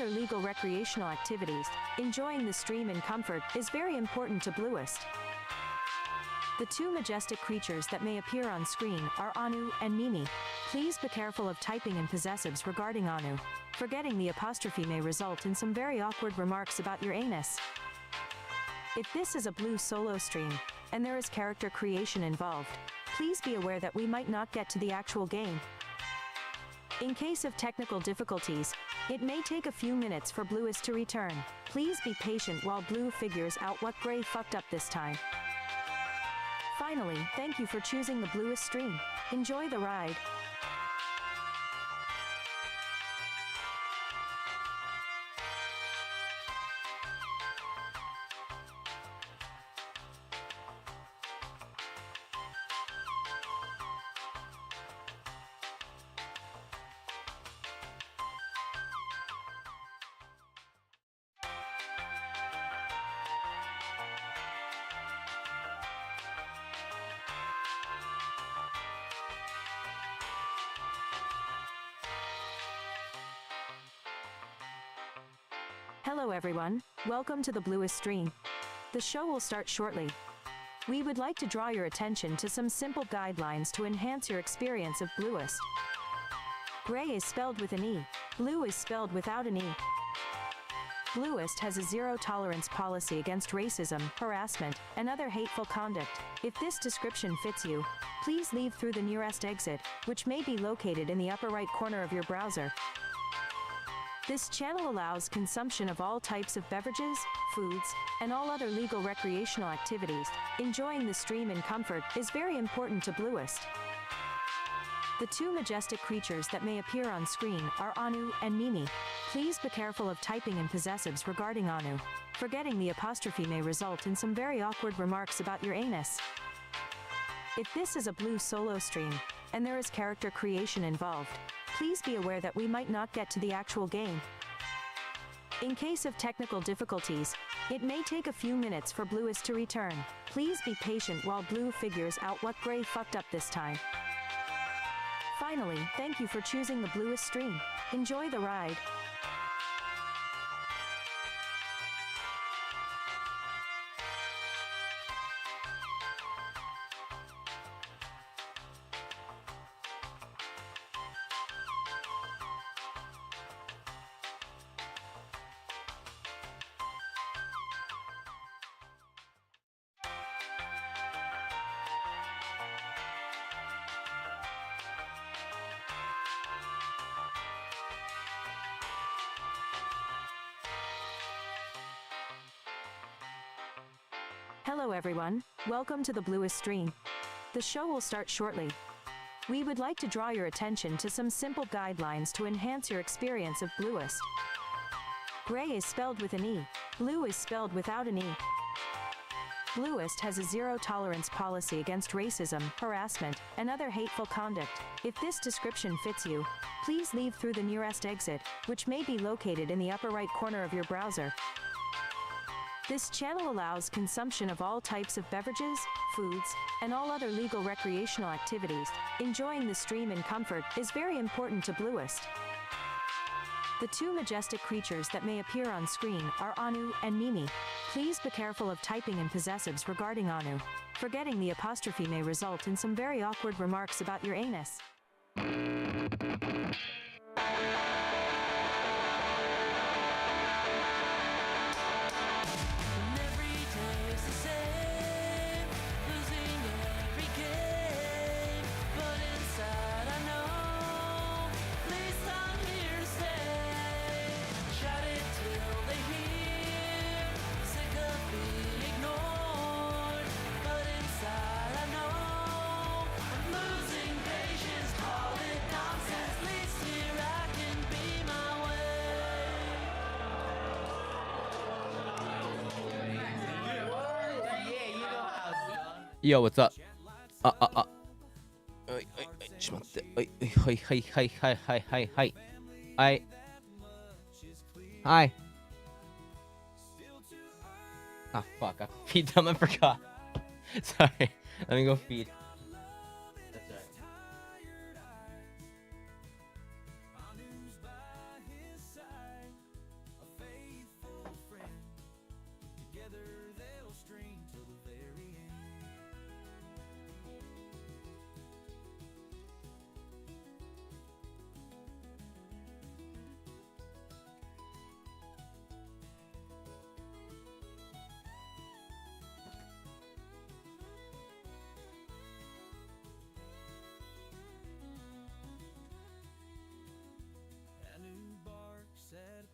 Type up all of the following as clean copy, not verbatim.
other legal recreational activities, enjoying the stream in comfort is very important to Bluest. The two majestic creatures that may appear on screen are Anu and Mimi. Please be careful of typing in possessives regarding Anu. Forgetting the apostrophe may result in some very awkward remarks about your anus. If this is a Blue solo stream, and there is character creation involved, please be aware that we might not get to the actual game. In case of technical difficulties, it may take a few minutes for Bluest to return. Please be patient while Blue figures out what Gray fucked up this time. Finally, thank you for choosing the Bluest stream. Enjoy the ride. Hello everyone, welcome to the Bluest stream. The show will start shortly. We would like to draw your attention to some simple guidelines to enhance your experience of Bluest. Gray is spelled with an E. Blue is spelled without an E. Bluest has a zero-tolerance policy against racism, harassment, and other hateful conduct. If this description fits you, please leave through the nearest exit, which may be located in the upper right corner of your browser. This channel allows consumption of all types of beverages, foods, and all other legal recreational activities. Enjoying the stream in comfort is very important to Bluest. The two majestic creatures that may appear on screen are Anu and Mimi. Please be careful of typing in possessives regarding Anu. Forgetting the apostrophe may result in some very awkward remarks about your anus. If this is a Blue solo stream, and there is character creation involved, please be aware that we might not get to the actual game. In case of technical difficulties, it may take a few minutes for Bluest to return. Please be patient while Blue figures out what Gray fucked up this time. Finally, thank you for choosing the Bluest stream. Enjoy the ride. Hello everyone, welcome to the Bluest stream. The show will start shortly. We would like to draw your attention to some simple guidelines to enhance your experience of Bluest. Gray is spelled with an E. Blue is spelled without an E. Bluest has a zero-tolerance policy against racism, harassment, and other hateful conduct. If this description fits you, please leave through the nearest exit, which may be located in the upper right corner of your browser. This channel allows consumption of all types of beverages, foods, and all other legal recreational activities. Enjoying the stream in comfort is very important to Bluest. The two majestic creatures that may appear on screen are Anu and Mimi. Please be careful of typing in possessives regarding Anu. Forgetting the apostrophe may result in some very awkward remarks about your anus. Yo, what's up? ちょっと待って。はいはいはいはいはいはいはい。はい。はい。Ah, fuck. I feed them. I forgot. Sorry. Let me go feed. That's right.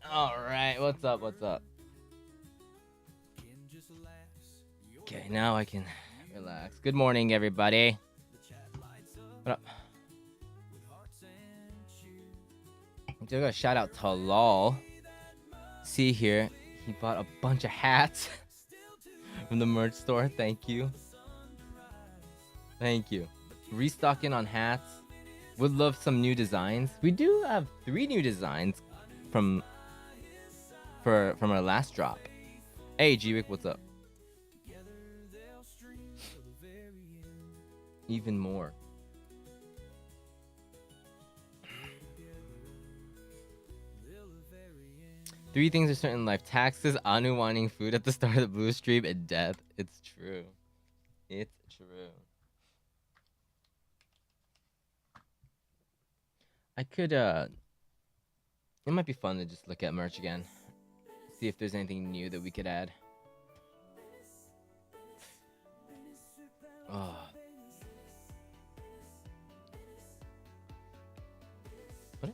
All right, what's up? What's up? Okay, now I can relax. Good morning, everybody. What up? Just got a shout out to Lol. See here, he bought a bunch of hats from the merch store. Thank you. Thank you. Restocking on hats. Would love some new designs. We do have 3 new designs from our last drop. Hey, G-Wick, what's up? Even more. Three things are certain in life: taxes, Anu wanting food at the start of the blue stream, and death. It's true. It's true. I could it might be fun to just look at merch again. See if there's anything new that we could add. Oh. What?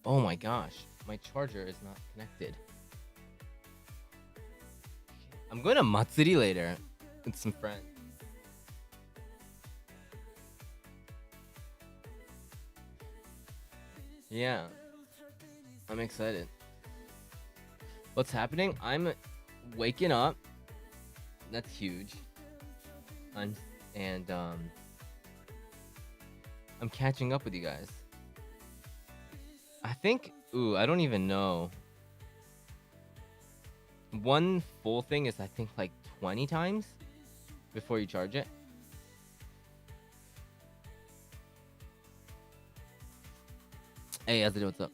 Oh my gosh, my charger is not connected. I'm going to Matsuri later with some friends. Yeah, I'm excited. What's happening? I'm waking up. That's huge. I'm catching up with you guys. I think, I don't even know. One full thing is, I think, like 20 times before you charge it. Hey, Azadeh, what's up?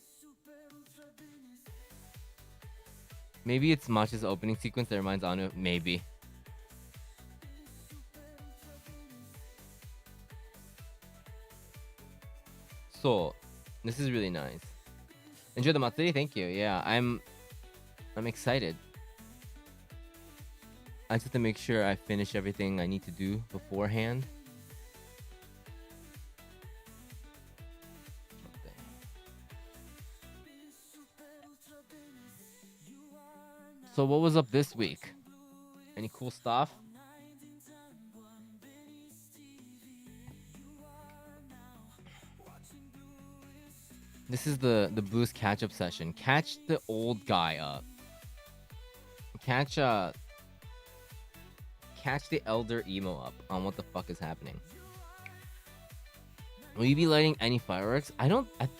Maybe it's Matcha's opening sequence that reminds Anu. Maybe. So, this is really nice. Enjoy the Matsuri, thank you. Yeah, I'm excited. I just have to make sure I finish everything I need to do beforehand. So what was up this week? Any cool stuff? This is the boost catch up session. Catch the old guy up. Catch the elder emo up on what the fuck is happening. Will you be lighting any fireworks? I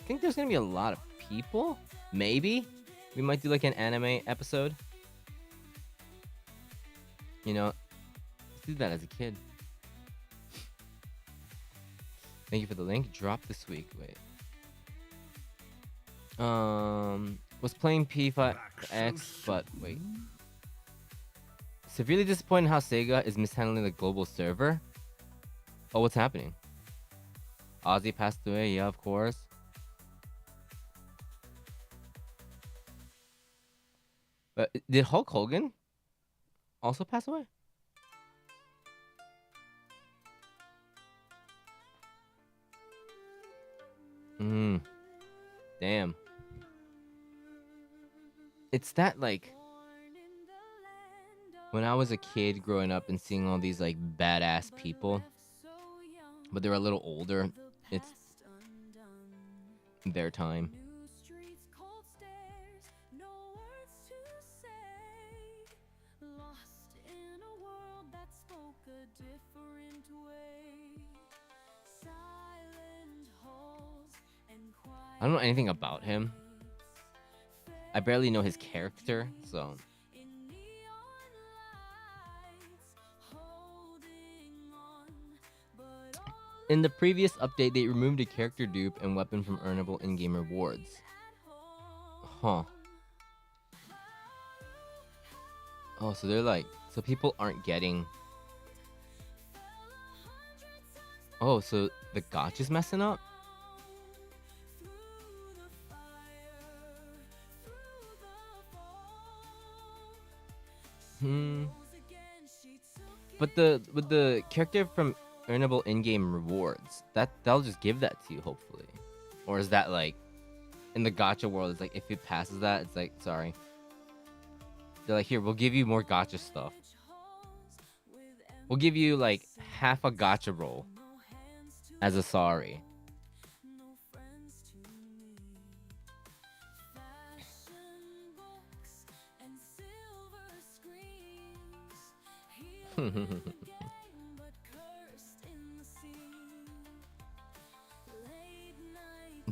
think there's gonna be a lot of people. Maybe we might do like an anime episode. You know, let's do that as a kid. Thank you for the link. Drop this week. Wait. Was playing P5X, but wait. Severely disappointed how Sega is mishandling the global server. Oh, what's happening? Ozzy passed away. Yeah, of course. But did Hulk Hogan also pass away? Damn. It's that, like, when I was a kid growing up and seeing all these like badass people, but they're a little older, it's their time. I don't know anything about him. I barely know his character, so. In the previous update, they removed a character dupe and weapon from earnable in-game rewards. Huh. Oh, so they're like, so people aren't getting. Oh, so the gacha's messing up? But with the character from earnable in-game rewards, that'll just give that to you, hopefully. Or is that like in the gacha world, it's like if it passes that, it's like sorry. They're like, here, we'll give you more gacha stuff. We'll give you like half a gacha roll as a sorry.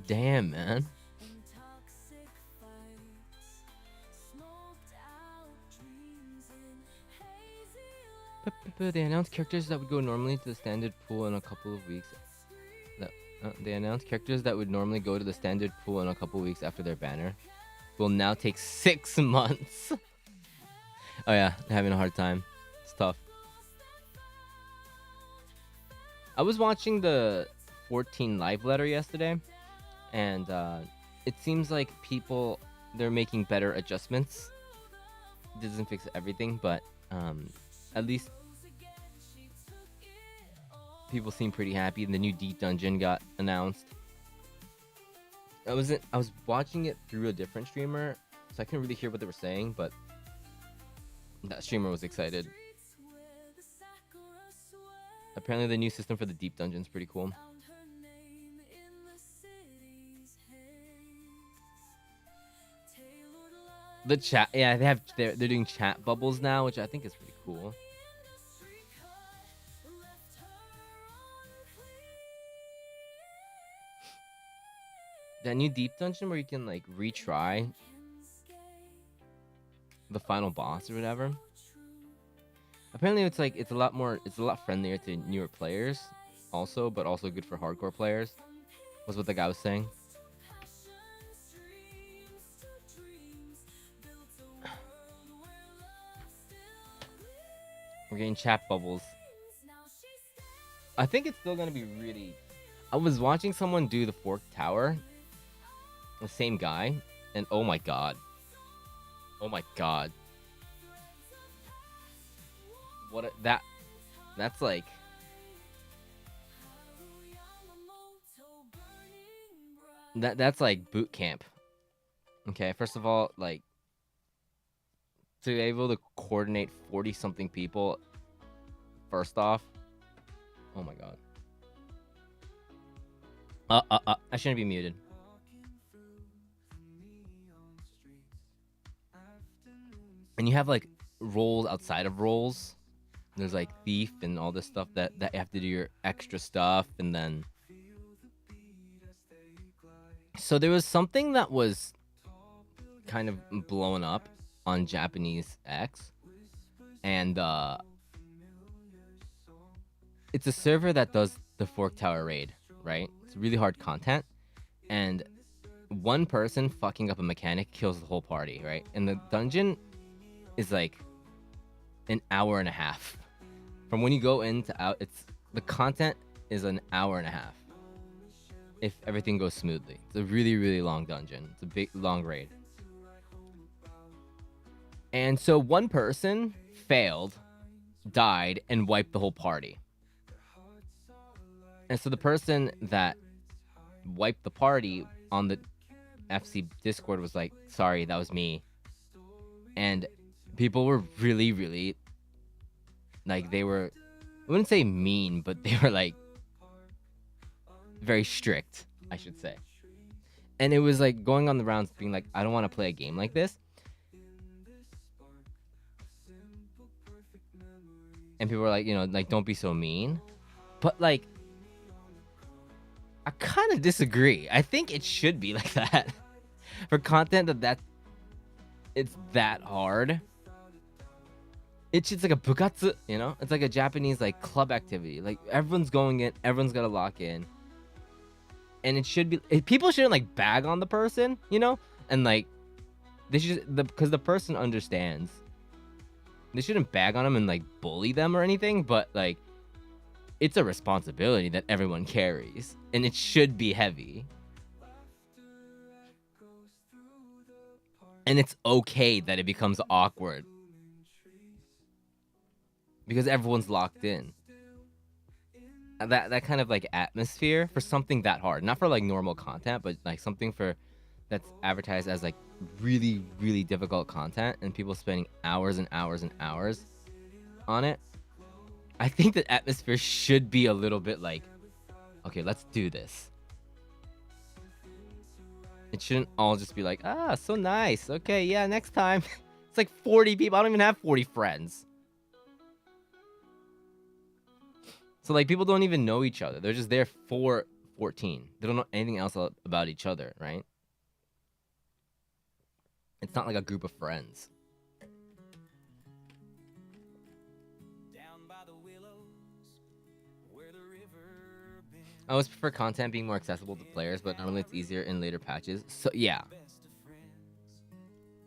Damn, man. They announced characters that would go normally to the standard pool in a couple of weeks. They announced characters that would normally go to the standard pool in a couple of weeks after their banner will now take 6 months. Oh yeah, they're having a hard time. It's tough. I was watching the 14 live letter yesterday, and it seems like they're making better adjustments. It doesn't fix everything, but at least people seem pretty happy. And the new Deep Dungeon got announced. I was watching it through a different streamer, so I couldn't really hear what they were saying, but that streamer was excited. Apparently the new system for the Deep Dungeon is pretty cool. The chat, yeah, they're doing chat bubbles now, which I think is pretty cool. That new Deep Dungeon where you can like retry the final boss or whatever. Apparently it's a lot friendlier to newer players also, but also good for hardcore players. Was what the guy was saying. We're getting chat bubbles. I think it's still gonna be really... I was watching someone do the Forked Tower. The same guy. And oh my god. Oh my god. That's like... That's like boot camp. Okay, first of all, like... to be able to coordinate 40-something people, first off, oh my god. I shouldn't be muted. And you have like roles outside of roles. There's like thief and all this stuff that you have to do your extra stuff, and then so there was something that was kind of blowing up on Japanese X, and it's a server that does the Fork Tower raid, right? It's really hard content, and one person fucking up a mechanic kills the whole party, right? And the dungeon is like an hour and a half from when you go in to out. The content is an hour and a half if everything goes smoothly. It's a really, really long dungeon. It's a big, long raid. And so one person failed, died, and wiped the whole party. And so the person that wiped the party on the FC Discord was like, sorry, that was me. And people were really, really, like, they were, I wouldn't say mean, but they were like very strict, I should say. And it was like going on the rounds being like, I don't want to play a game like this. And people were like, like, don't be so mean. But like, I kind of disagree. I think it should be like that. For content it's that hard. It's just like a bukatsu, It's like a Japanese like club activity. Like everyone's going in, everyone's got to lock in. And it should be, people shouldn't like bag on the person, And like, they should, because the person understands. They shouldn't bag on them and like bully them or anything, but like, it's a responsibility that everyone carries, and it should be heavy. And it's okay that it becomes awkward because everyone's locked in. That kind of like atmosphere for something that hard, not for like normal content, but like something for that's advertised as like really, really difficult content and people spending hours and hours and hours on it. I think that atmosphere should be a little bit like, okay, let's do this. It shouldn't all just be like, ah, so nice. Okay, yeah, next time. It's like 40 people. I don't even have 40 friends. So like people don't even know each other. They're just there for 14. They don't know anything else about each other, right? It's not like a group of friends. I always prefer content being more accessible to players, but normally it's easier in later patches. So yeah.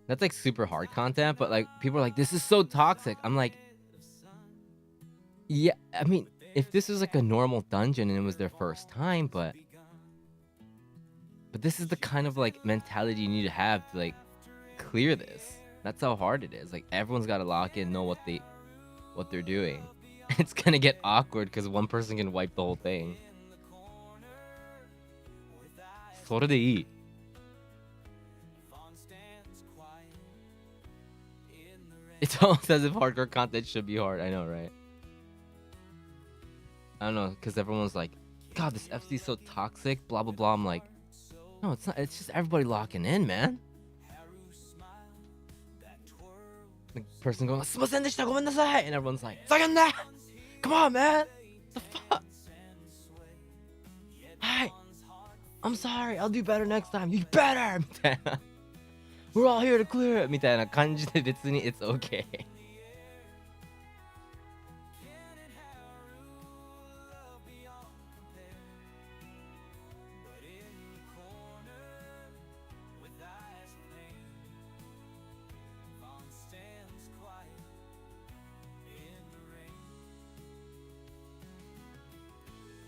That's like super hard content, but like people are like, this is so toxic. I'm like, yeah, I mean, if this was like a normal dungeon and it was their first time, but this is the kind of like mentality you need to have to like clear this. That's how hard it is. Like everyone's got to lock in, know what they're doing. It's gonna get awkward because one person can wipe the whole thing. それでいい. It's almost as if hardcore content should be hard. I know, right? I don't know, because everyone's like, God, this FC is so toxic, blah, blah, blah. I'm like, no, it's not. It's just everybody locking in, man. The person going, すいませんでした, ごめんなさい, and everyone's like, ふざけんな! Come on, man! The fuck? Hi! I'm sorry, I'll do better next time. You better! みたいな. We're all here to clear it! みたいな感じで別に it's okay.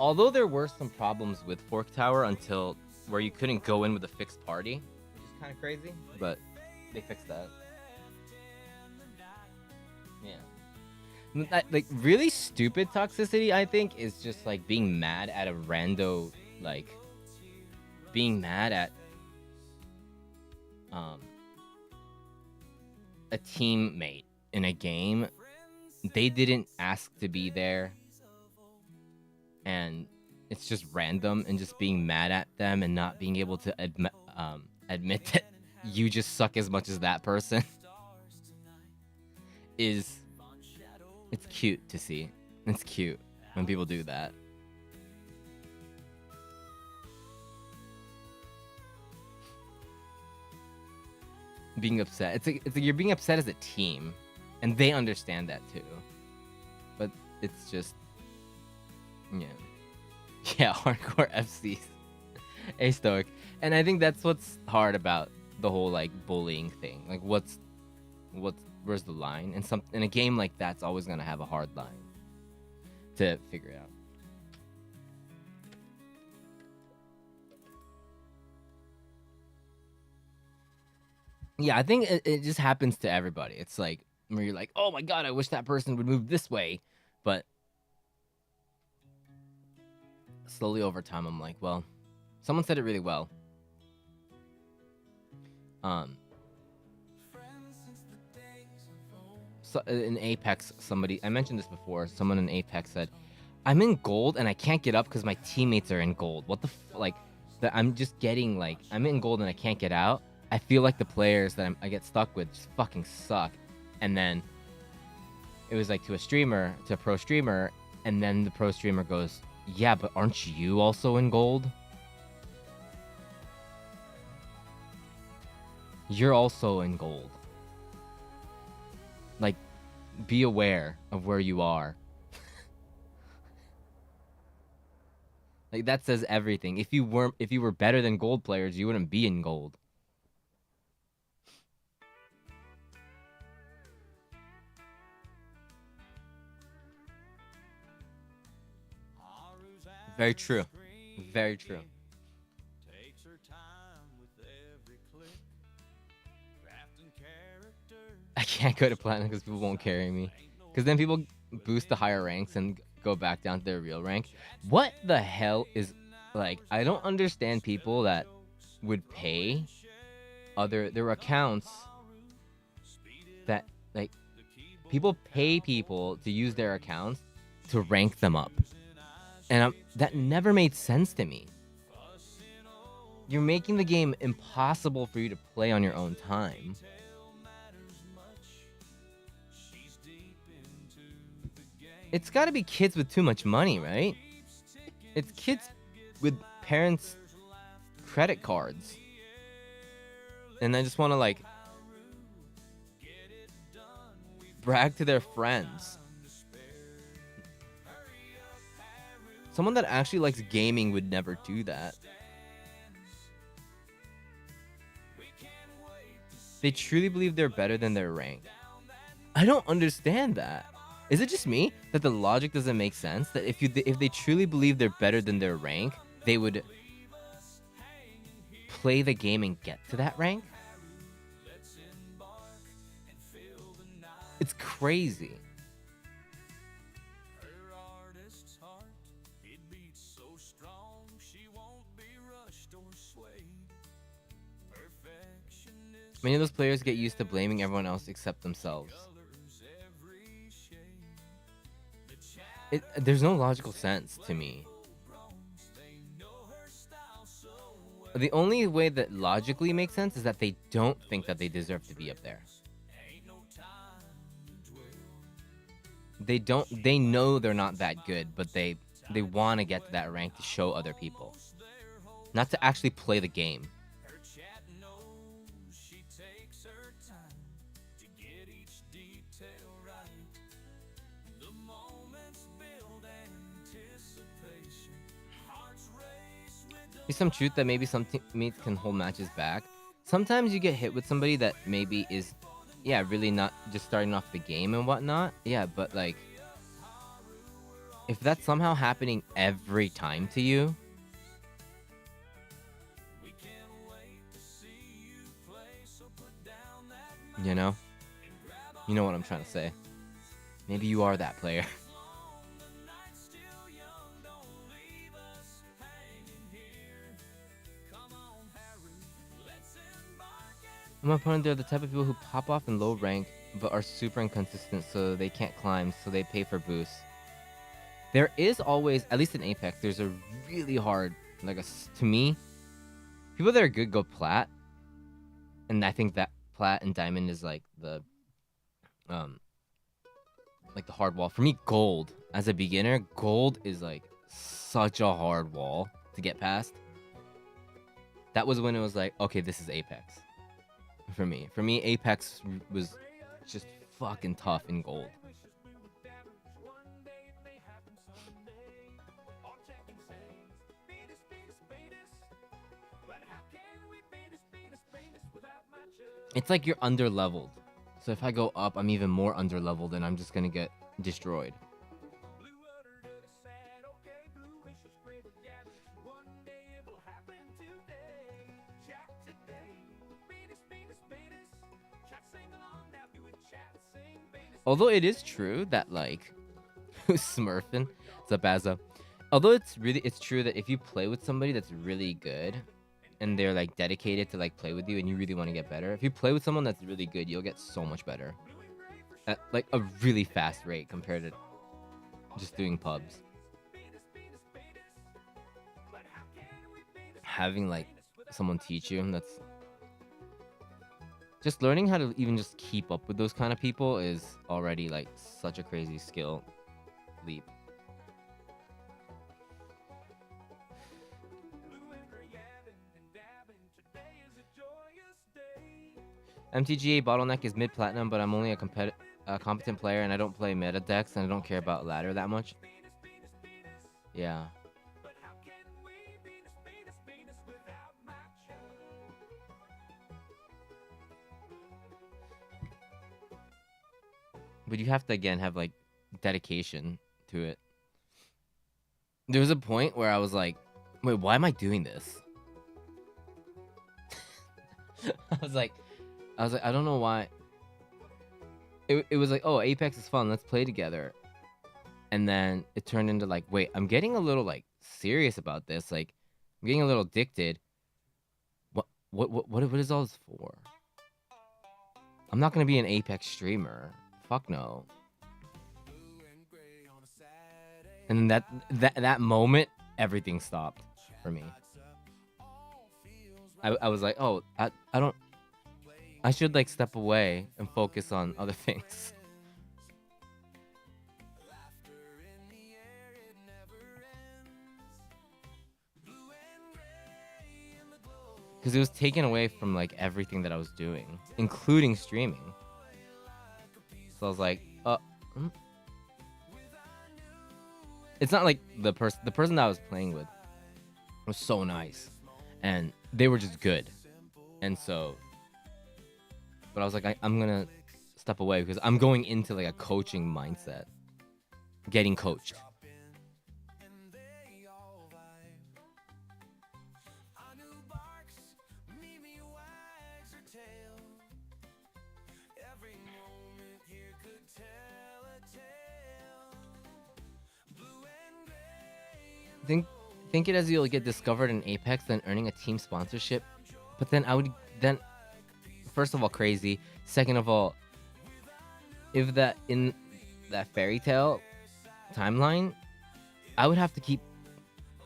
Although there were some problems with Fork Tower until where you couldn't go in with a fixed party, which is kind of crazy, but they fixed that. Yeah. Like, really stupid toxicity, I think, is just, like, being mad at a rando, like, being mad at, a teammate in a game. They didn't ask to be there. And it's just random, and just being mad at them and not being able to admit that you just suck as much as that person it's cute to see. It's cute when people do that. Being upset. It's like you're being upset as a team, and they understand that too. But it's just, yeah, hardcore FCs. A stoic. And I think that's what's hard about the whole like bullying thing. Like where's the line? And in a game like that's always gonna have a hard line to figure out. Yeah, I think it just happens to everybody. It's like where you're like, oh my god, I wish that person would move this way, but slowly over time, I'm like, well, someone said it really well. So in Apex, I mentioned this before, someone in Apex said, I'm in gold and I can't get up because my teammates are in gold. What the like, that I'm just getting like, I'm in gold and I can't get out. I feel like the players that I get stuck with just fucking suck. And then it was like to a pro streamer, and then the pro streamer goes, yeah, but aren't you also in gold? You're also in gold. Like, be aware of where you are. Like, that says everything. If you were better than gold players, you wouldn't be in gold. Very true. Very true. I can't go to platinum because people won't carry me. Because then people boost to higher ranks and go back down to their real rank. What the hell is, like, I don't understand people that would pay there were accounts that like people pay people to use their accounts to rank them up, and that never made sense to me. You're making the game impossible for you to play on your own time. It's got to be kids with too much money, right? It's kids with parents' credit cards, and I just want to like brag to their friends. Someone that actually likes gaming would never do that. They truly believe they're better than their rank. I don't understand that. Is it just me that the logic doesn't make sense? That if they truly believe they're better than their rank, they would play the game and get to that rank? It's crazy. Many of those players get used to blaming everyone else except themselves. There's no logical sense to me. The only way that logically makes sense is that they don't think that they deserve to be up there. They know they're not that good, but they want to get to that rank to show other people. Not to actually play the game. There's some truth that maybe some teammates can hold matches back. Sometimes you get hit with somebody that maybe is, yeah, really not just starting off the game and whatnot. Yeah, but like, if that's somehow happening every time to you, you know what I'm trying to say. Maybe you are that player. My opponent, they're the type of people who pop off in low rank but are super inconsistent, so they can't climb, so they pay for boosts. There is always, at least in Apex, there's a really hard, to me, people that are good go plat, and I think that plat and diamond is like the hard wall. For me, gold, as a beginner, gold is like such a hard wall to get past. That was when it was like, okay, this is Apex. For me, Apex was just fucking tough in gold. It's like you're under-leveled. So if I go up, I'm even more under-leveled and I'm just gonna get destroyed. Although it is true that, like, who's smurfing? Zabaza. Although it's true that if you play with somebody that's really good and they're like dedicated to like play with you and you really want to get better, if you play with someone that's really good, you'll get so much better at like a really fast rate compared to just doing pubs. Having like someone teach you, that's just learning how to even just keep up with those kind of people is already like such a crazy skill leap. MTGA bottleneck is mid-platinum, but I'm only a competent player and I don't play meta decks and I don't care about ladder that much. Yeah. But you have to, again, have, like, dedication to it. There was a point where I was like, wait, why am I doing this? I was like, I don't know why. It was like, oh, Apex is fun, let's play together. And then it turned into like, wait, I'm getting a little, like, serious about this. Like, I'm getting a little addicted. What is all this for? I'm not gonna be an Apex streamer. Fuck no. And then that moment, everything stopped for me. I was like, oh, I don't. I should like step away and focus on other things. Because it was taken away from like everything that I was doing, including streaming. So I was like, it's not like the person that I was playing with was so nice, and they were just good, and so. But I was like, I'm gonna step away because I'm going into like a coaching mindset, getting coached. Think it as you'll get discovered in Apex, then earning a team sponsorship. But then first of all, crazy. Second of all, if that in that fairy tale timeline, I would have to keep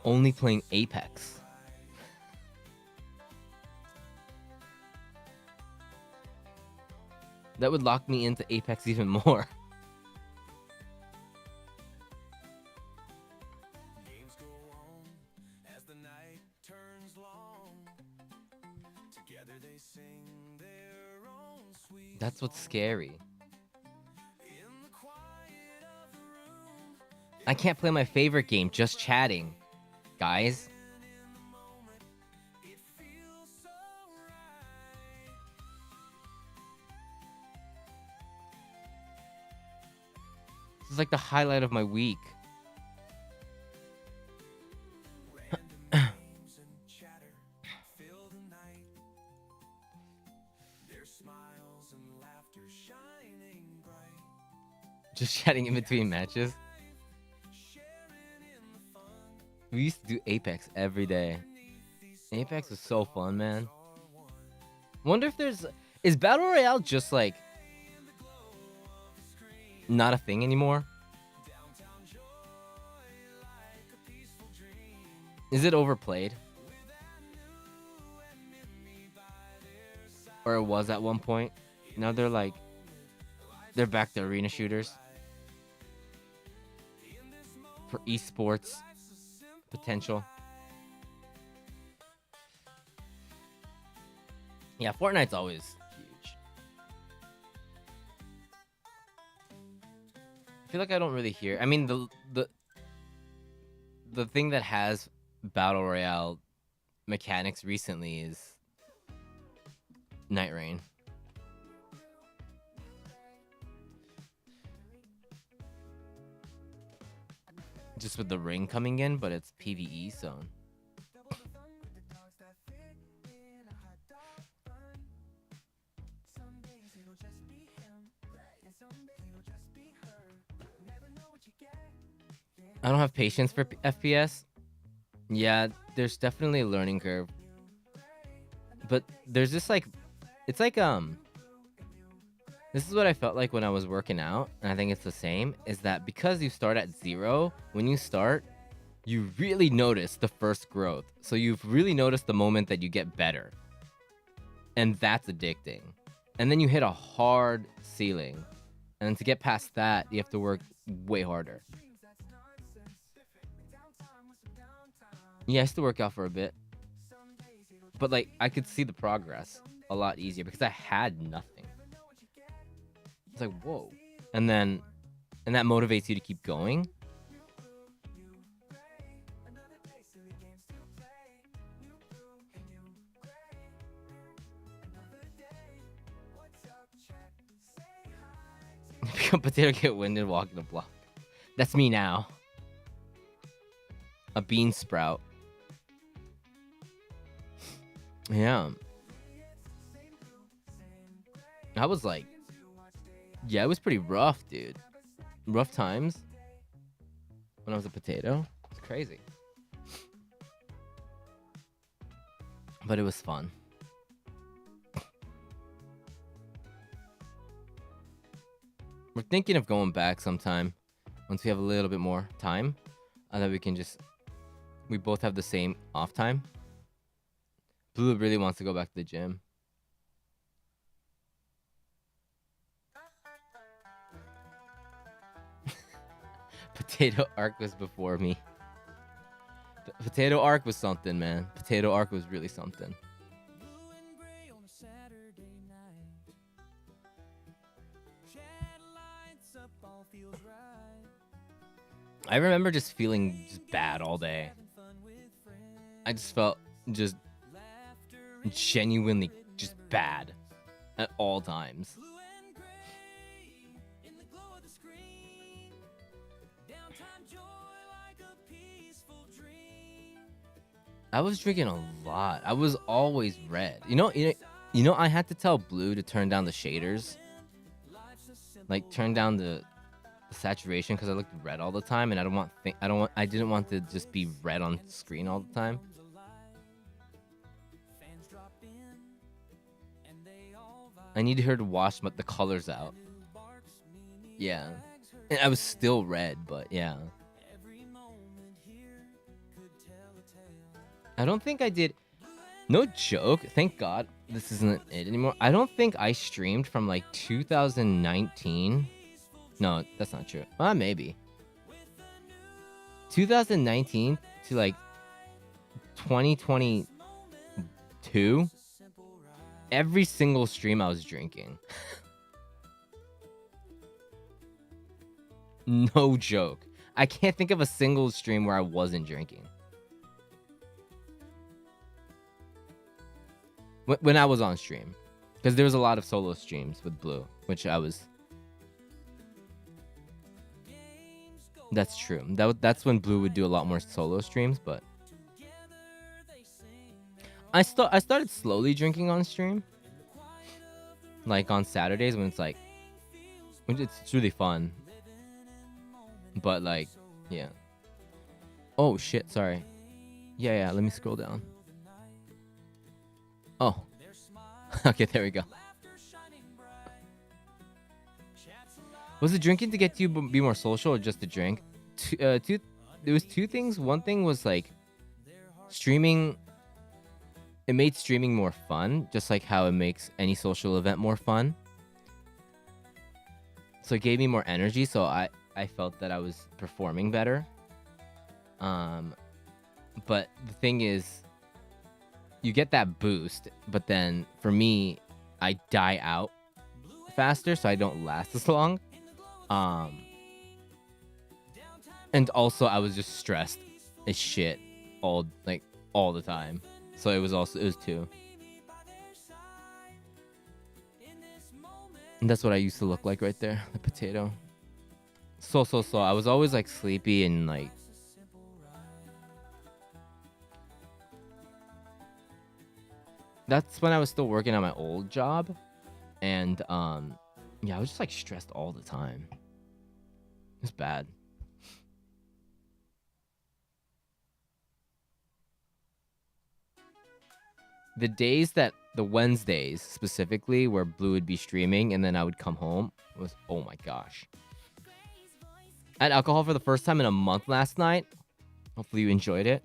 only playing Apex. That would lock me into Apex even more. That's what's scary. I can't play my favorite game just chatting, guys. This is like the highlight of my week. Just chatting in between matches. We used to do Apex every day. Apex was so fun, man. Wonder if is Battle Royale just like not a thing anymore? Is it overplayed? Or it was at one point. Now they're back to arena shooters. For esports potential. Yeah, Fortnite's always huge. I feel like I don't really hear. I mean, the thing that has Battle Royale mechanics recently is Night Rain. Just with the ring coming in, but it's PvE, so. I don't have patience for FPS. Yeah, there's definitely a learning curve. But there's this like, it's like this is what I felt like when I was working out, and I think it's the same, is that because you start at 0, when you start, you really notice the first growth. So you've really noticed the moment that you get better. And that's addicting. And then you hit a hard ceiling. And then to get past that, you have to work way harder. Yeah, I used to work out for a bit. But like, I could see the progress a lot easier because I had nothing. It's like, whoa. And that motivates you to keep going. Become potato, get winded, walking the block. That's me now. A bean sprout. Yeah. I was like, yeah, it was pretty rough, dude. Rough times when I was a potato. It's crazy. But it was fun. We're thinking of going back sometime once we have a little bit more time. That we can just... We both have the same off time. Blue really wants to go back to the gym. Potato Arc was before me. Potato Arc was something, man. Potato Arc was really something. I remember just feeling just bad all day. I just felt just genuinely just bad at all times. I was drinking a lot. I was always red. You know, I had to tell Blue to turn down the shaders. Like turn down the saturation because I looked red all the time, and I didn't want to just be red on screen all the time. I needed her to wash the colors out. Yeah, and I was still red, but yeah. I don't think I did. No joke. Thank God this isn't it anymore. I don't think I streamed from like 2019. No, that's not true. Maybe. 2019 to like 2022. Every single stream I was drinking. No joke. I can't think of a single stream where I wasn't drinking. When I was on stream. Because there was a lot of solo streams with Blue, which I was... That's true. That's when Blue would do a lot more solo streams, but... I started slowly drinking on stream. Like on Saturdays when it's like... It's really fun. But like, yeah. Oh shit, sorry. Yeah, let me scroll down. Oh. Okay, there we go. Was it drinking to get you to be more social or just to drink? There was two things. One thing was like streaming. It made streaming more fun, just like how it makes any social event more fun. So it gave me more energy, so I felt that I was performing better. But the thing is, you get that boost, but then for me, I die out faster, so I don't last as long. And also I was just stressed as shit all the time. So it was two. And that's what I used to look like right there, the potato. So I was always like sleepy and like that's when I was still working on my old job, and yeah, I was just like stressed all the time. It's bad. The days the Wednesdays specifically where Blue would be streaming and then I would come home was, oh my gosh. I had alcohol for the first time in a month last night. Hopefully you enjoyed it.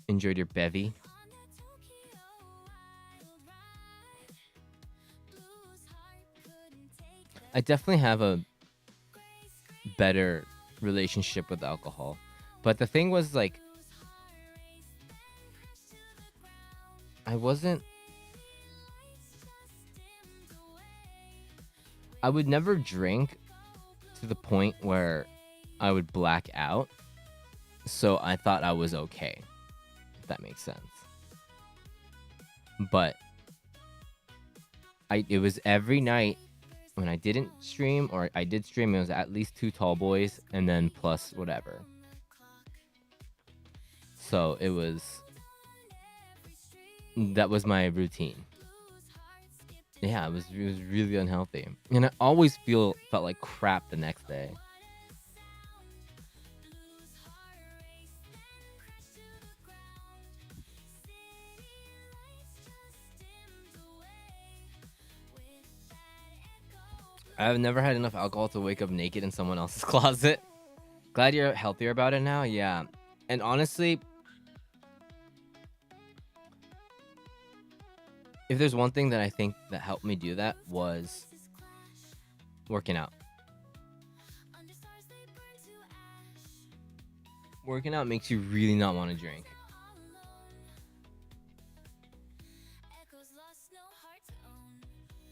Enjoyed your bevy. I definitely have a better relationship with alcohol. But the thing was like, I would never drink to the point where I would black out. So I thought I was okay. If that makes sense. But it was every night when I didn't stream, or I did stream, it was at least 2 tall boys and then plus whatever. So it was... That was my routine. Yeah, it was really unhealthy. And I always felt like crap the next day. I've never had enough alcohol to wake up naked in someone else's closet. Glad you're healthier about it now. Yeah. And honestly, if there's one thing that I think that helped me do that was working out. Working out makes you really not want to drink.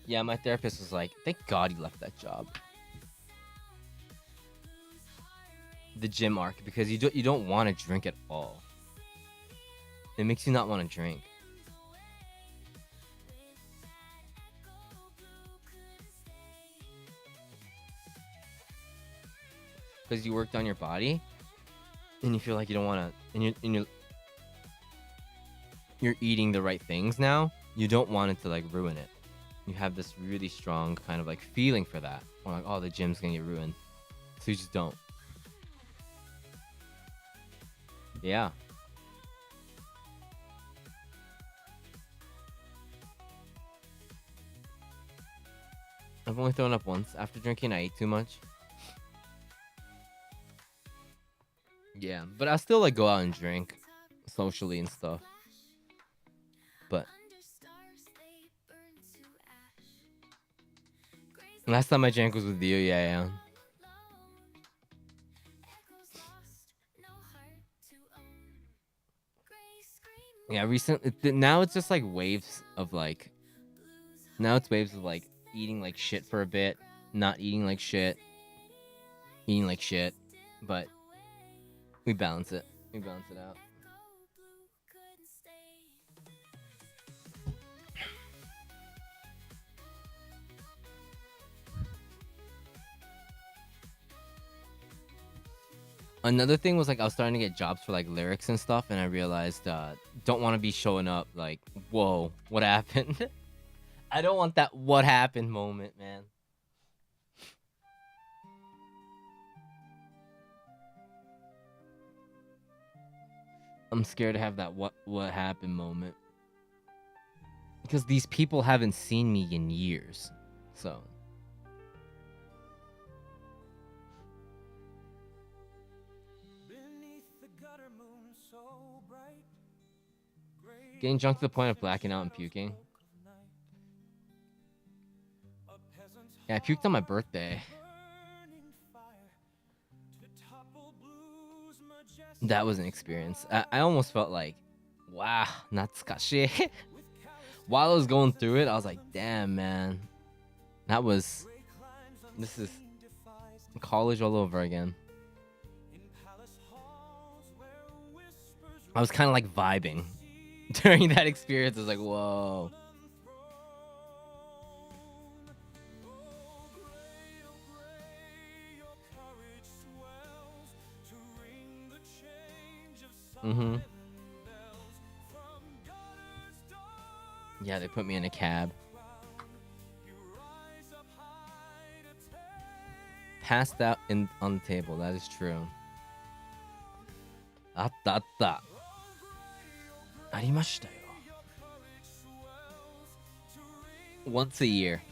Yeah, my therapist was like, thank God you left that job. The gym arc, because you don't want to drink at all. It makes you not want to drink. Because you worked on your body and you feel like you don't want to, and you're eating the right things now. You don't want it to like ruin it. You have this really strong kind of like feeling for that. Or like, oh, the gym's gonna get ruined. So you just don't. Yeah. I've only thrown up once. After drinking, I ate too much. Yeah, but I still like go out and drink socially and stuff. But last time I drank was with you. Yeah. Yeah, recently now it's just like waves of like. Now it's waves of like eating like shit for a bit, not eating like shit, eating like shit, but we balance it. We balance it out. Another thing was like I was starting to get jobs for like lyrics and stuff, and I realized don't want to be showing up like, whoa, what happened? I don't want that what happened moment, man. I'm scared to have that what happened moment. Because these people haven't seen me in years. So getting drunk to the point of blacking out and puking. Yeah, I puked on my birthday. That was an experience. I almost felt like, wow, natsukashi. While I was going through it, I was like, damn, man. This is college all over again. I was kind of like vibing during that experience. I was like, whoa. Mm-hmm. Yeah, they put me in a cab. Passed out on the table. That is true. Atta. Arimashita yo. Once a year,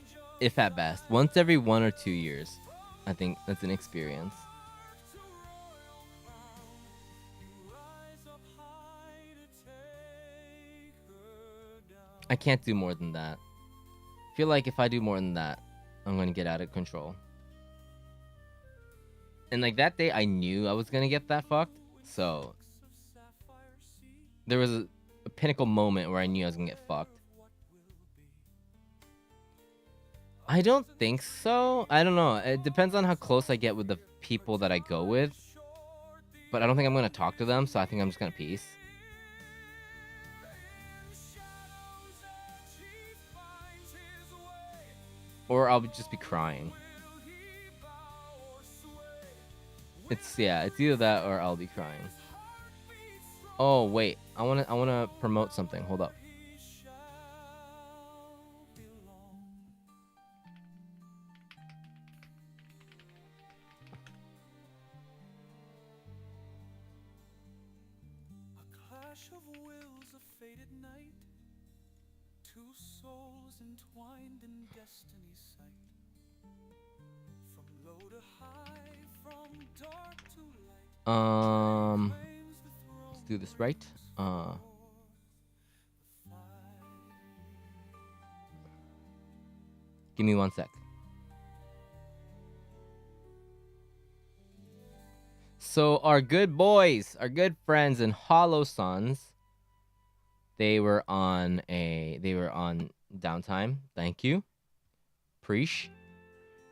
if at best. Once every 1 or 2 years. I think that's an experience. I can't do more than that. I feel like if I do more than that, I'm going to get out of control. And like that day, I knew I was going to get that fucked. So there was a pinnacle moment where I knew I was going to get fucked. I don't think so. I don't know. It depends on how close I get with the people that I go with. But I don't think I'm going to talk to them. So I think I'm just going to peace. Or I'll just be crying. It's either that or I'll be crying. Oh wait, I wanna promote something. Hold up. A clash of wills, a fated night. Two souls entwined in destiny's sight. Let's do this right. Give me 1 sec. So our good boys, our good friends in Hollow Suns, they were on downtime. Thank you. Preach.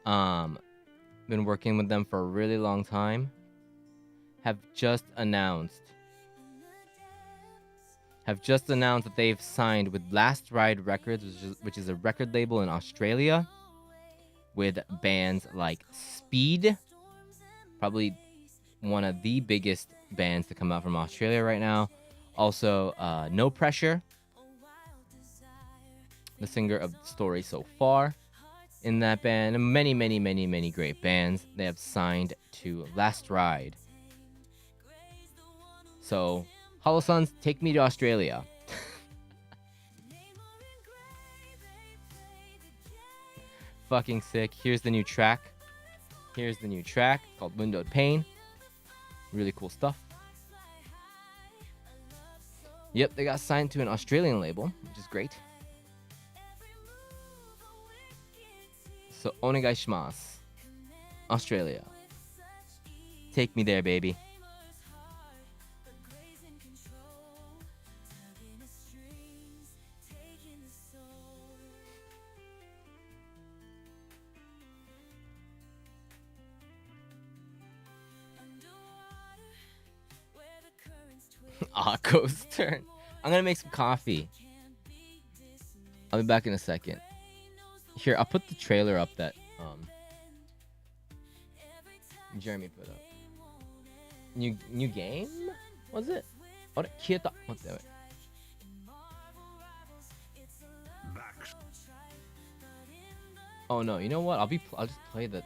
Been working with them for a really long time. Have just announced that they've signed with Last Ride Records, which is a record label in Australia, with bands like Speed, probably one of the biggest bands to come out from Australia right now. Also, No Pressure, the singer of Story So Far, in that band, and many great bands. They have signed to Last Ride. So, Hollow Suns, take me to Australia. Fucking sick. Here's the new track. Called Windowed Pane. Really cool stuff. Yep, they got signed to an Australian label, which is great. So, onegaishimasu. Australia. Take me there, baby. Akko's turn. I'm gonna make some coffee. I'll be back in a second. Here, I'll put the trailer up that Jeremy put up. New game? Was it? Oh, it Oh no, you know what? I'll just play the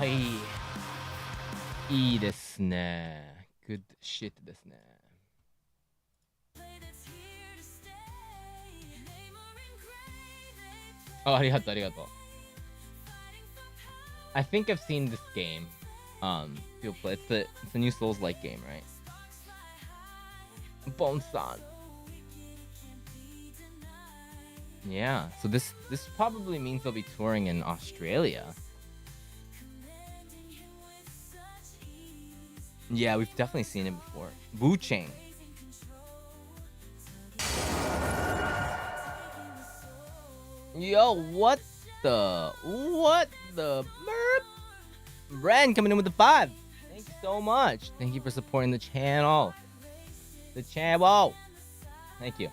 はいいいですね Good shit ですねあ、ありがとうありがとう I think I've seen this game people play it's a new Souls-like game, right? Bone-san. Yeah, so this probably means they'll be touring in Australia. Yeah, we've definitely seen it before. Wu-Chang. Yo, what the merp? Ren coming in with the 5. Thank you so much. Thank you for supporting the channel. The channel. Thank you.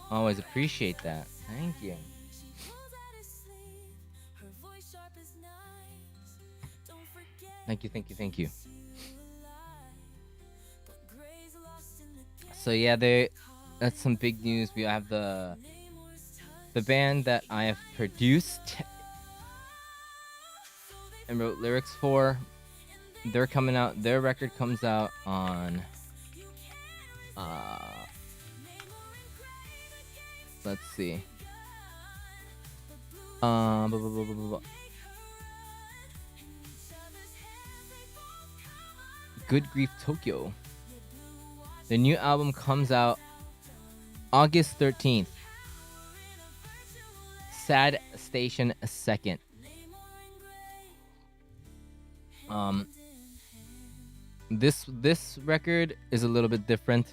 Always appreciate that. Thank you. Thank you, thank you, thank you. So yeah, that's some big news. We have the band that I have produced and wrote lyrics for. They're coming out. Their record comes out on let's see. Good Grief Tokyo. The new album comes out August 13th. Sad Station 2nd. This record is a little bit different.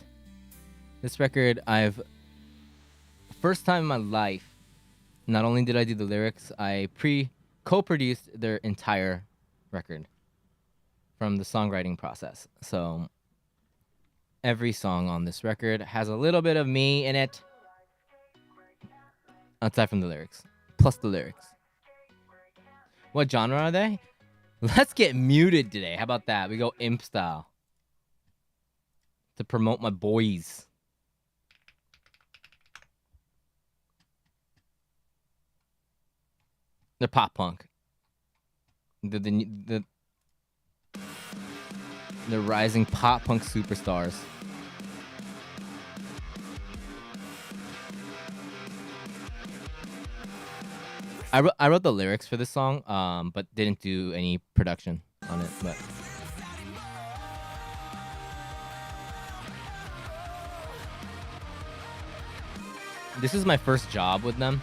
This record first time in my life, not only did I do the lyrics, I co-produced their entire record from the songwriting process. So every song on this record has a little bit of me in it, aside from the lyrics, plus the lyrics. What genre are they? Let's get muted today. How about that? We go imp style to promote my boys. They're pop punk. The rising pop punk superstars. I wrote the lyrics for this song, but didn't do any production on it. But this is my first job with them.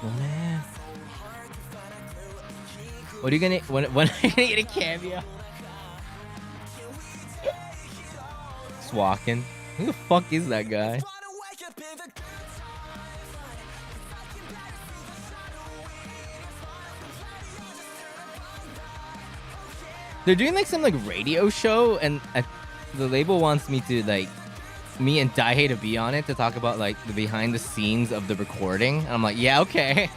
Man. What are you gonna when are you gonna get a cameo? Just walking. Who the fuck is that guy? They're doing like some like radio show, and the label wants me and Daihei to be on it to talk about like the behind the scenes of the recording. And I'm like, yeah, okay.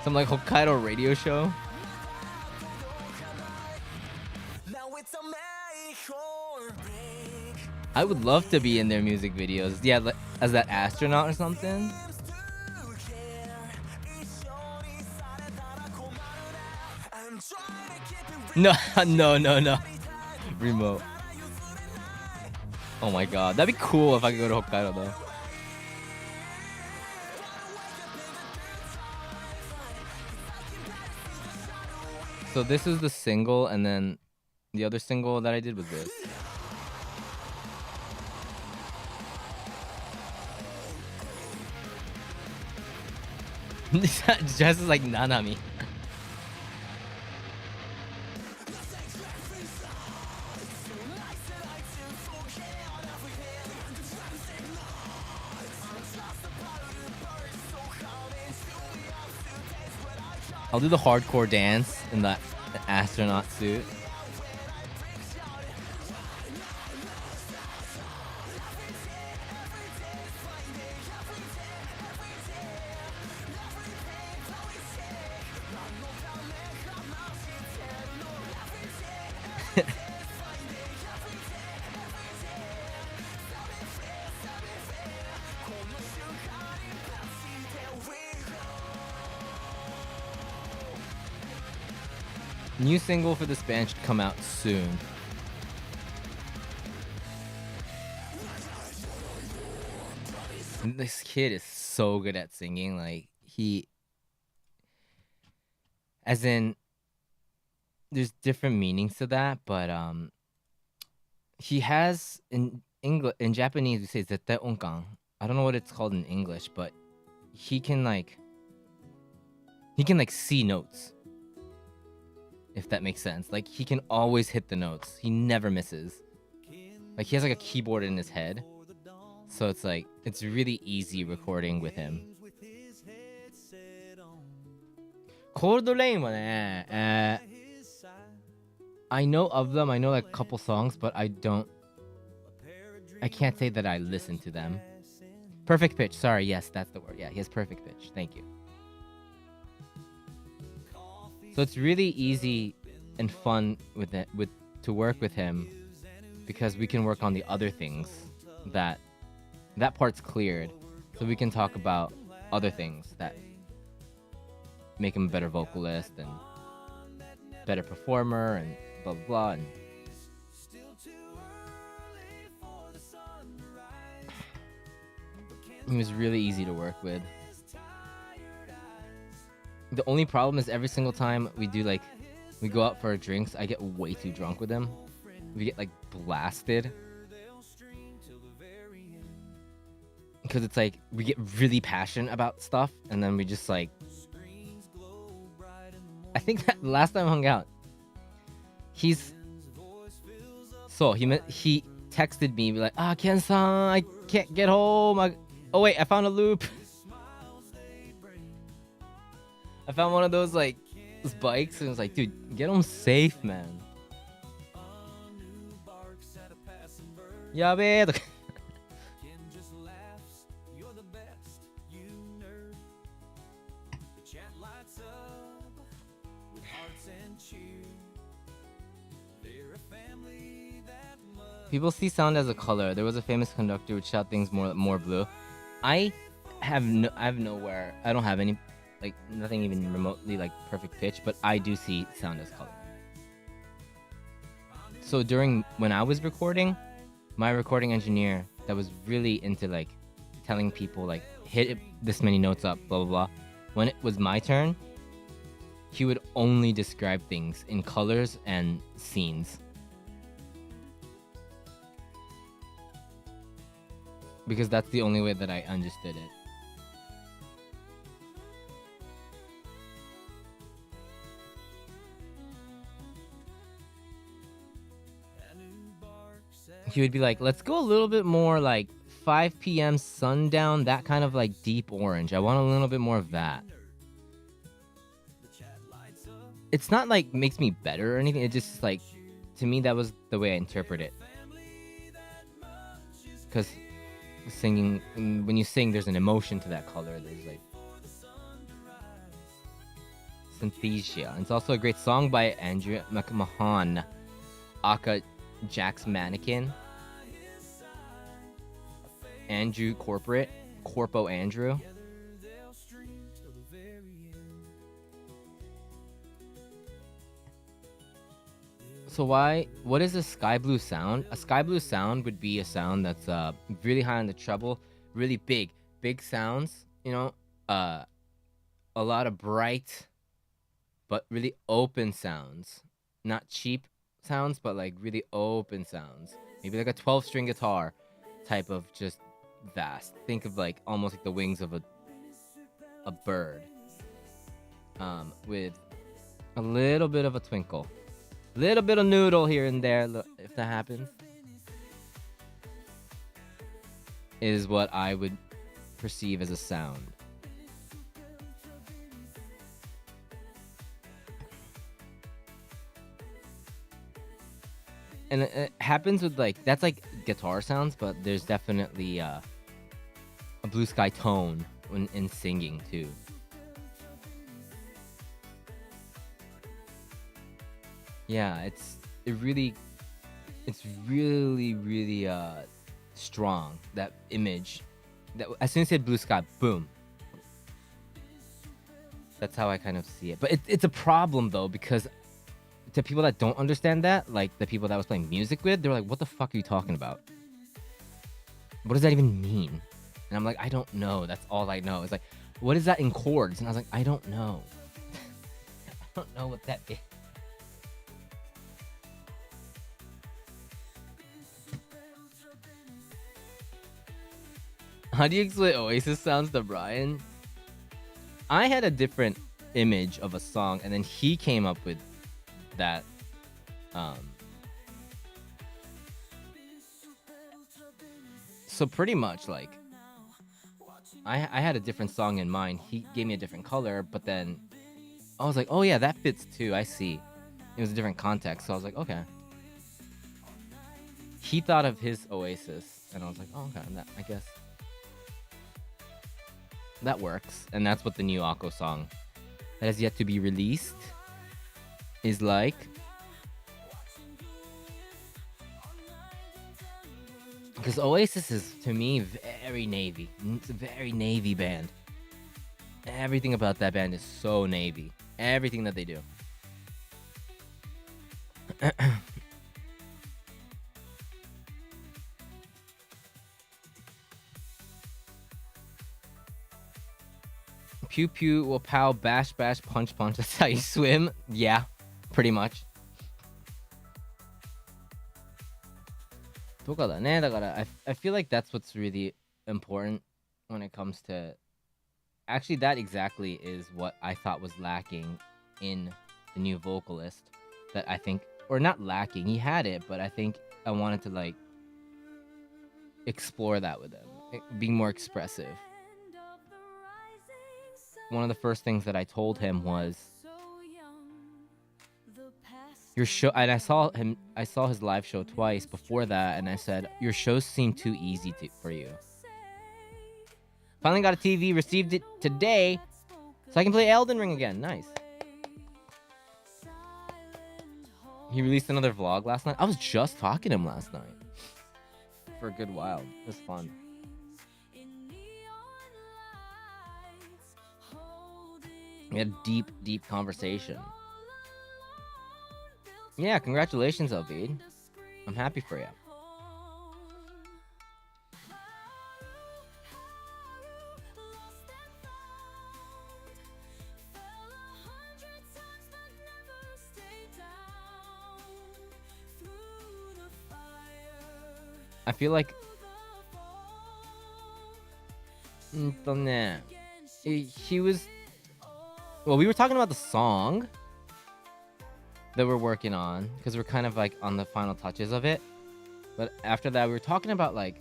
Some like Hokkaido radio show. I would love to be in their music videos. Yeah, like, as that astronaut or something. No. Remote. Oh my god, that'd be cool if I could go to Hokkaido though. So this is the single, and then the other single that I did was this. Jess is like Nanami. I'll do the hardcore dance in the astronaut suit. New single for this band should come out soon. This kid is so good at singing. Like, as in, there's different meanings to that, but he has in Japanese we say zettai onkan. I don't know what it's called in English, but he can like see notes, if that makes sense. Like he can always hit the notes. He never misses. Like he has like a keyboard in his head, so it's like it's really easy recording with him. Cold Rain はね、I know of them. I know like a couple songs, but I can't say that I listen to them. Perfect pitch. Sorry, yes, that's the word. Yeah, he has perfect pitch. Thank you. So it's really easy and fun to work with him because we can work on the other things that part's cleared. So we can talk about other things that make him a better vocalist and better performer and blah blah blah. And he was really easy to work with. The only problem is every single time we go out for drinks, I get way too drunk with him. We get like blasted. Because it's like we get really passionate about stuff and then we just like, I think that last time I hung out, he texted me like, Ken-san, I can't get home. Oh wait, I found a loop. I found one of those like bikes and it was like, dude, get home safe, man. Yabe. People see sound as a color. There was a famous conductor who would shout things more blue. I don't have any, like nothing even remotely like perfect pitch, but I do see sound as color. So when I was recording, my recording engineer that was really into like telling people like hit this many notes up, blah blah blah. When it was my turn, he would only describe things in colors and scenes. Because that's the only way that I understood it. He would be like, let's go a little bit more like 5 p.m. sundown, that kind of like deep orange. I want a little bit more of that. It's not like makes me better or anything. It just like, to me, that was the way I interpret it. Because singing, when you sing, there's an emotion to that color. There's like synthesia. It's also a great song by Andrew McMahon, aka Jack's Mannequin, Andrew Corpo Andrew. So what is a sky blue sound? A sky blue sound would be a sound that's really high on the treble, really big sounds, you know, a lot of bright but really open sounds. Not cheap sounds, but like really open sounds. Maybe like a 12-string guitar type of just vast. Think of like almost like the wings of a bird, with a little bit of a twinkle. Little bit of noodle here and there, if that happens, is what I would perceive as a sound. And it happens with like, that's like guitar sounds, but there's definitely a blue sky tone in singing too. Yeah, it's really strong, that image. That as soon as you said blue sky, boom. That's how I kind of see it. But it's a problem though, because to people that don't understand that, like the people that I was playing music with, they're like, what the fuck are you talking about? What does that even mean? And I'm like, I don't know. That's all I know. It's like, what is that in chords? And I was like, I don't know. I don't know what that is. How do you explain Oasis sounds to Brian? I had a different image of a song, and then he came up with that. So pretty much like I had a different song in mind. He gave me a different color, but then I was like, oh yeah, that fits too. I see. It was a different context, so I was like, okay. He thought of his Oasis, and I was like, oh okay, I guess that works. And that's what the new Akko song that has yet to be released is like. Because Oasis is, to me, very Navy. It's a very Navy band. Everything about that band is so Navy. Everything that they do. Pew pew, will pow, bash bash, punch punch. That's how you swim. Yeah, pretty much. とかだね。だから I feel like that's what's really important when it comes to... Actually, that exactly is what I thought was lacking in the new vocalist. That I think... Or not lacking, he had it, but I think I wanted to like explore that with him. Being more expressive. One of the first things that I told him was... Your show, and I saw his live show twice before that, and I said, your shows seem too easy for you. Finally got a TV, received it today, so I can play Elden Ring again. Nice. He released another vlog last night. I was just talking to him last night for a good while. It was fun. We had a deep, deep conversation. Yeah, congratulations, Alvid. I'm happy for you. I feel like... He was... Well, we were talking about the song that we're working on, because we're kind of like on the final touches of it. But after that, we were talking about like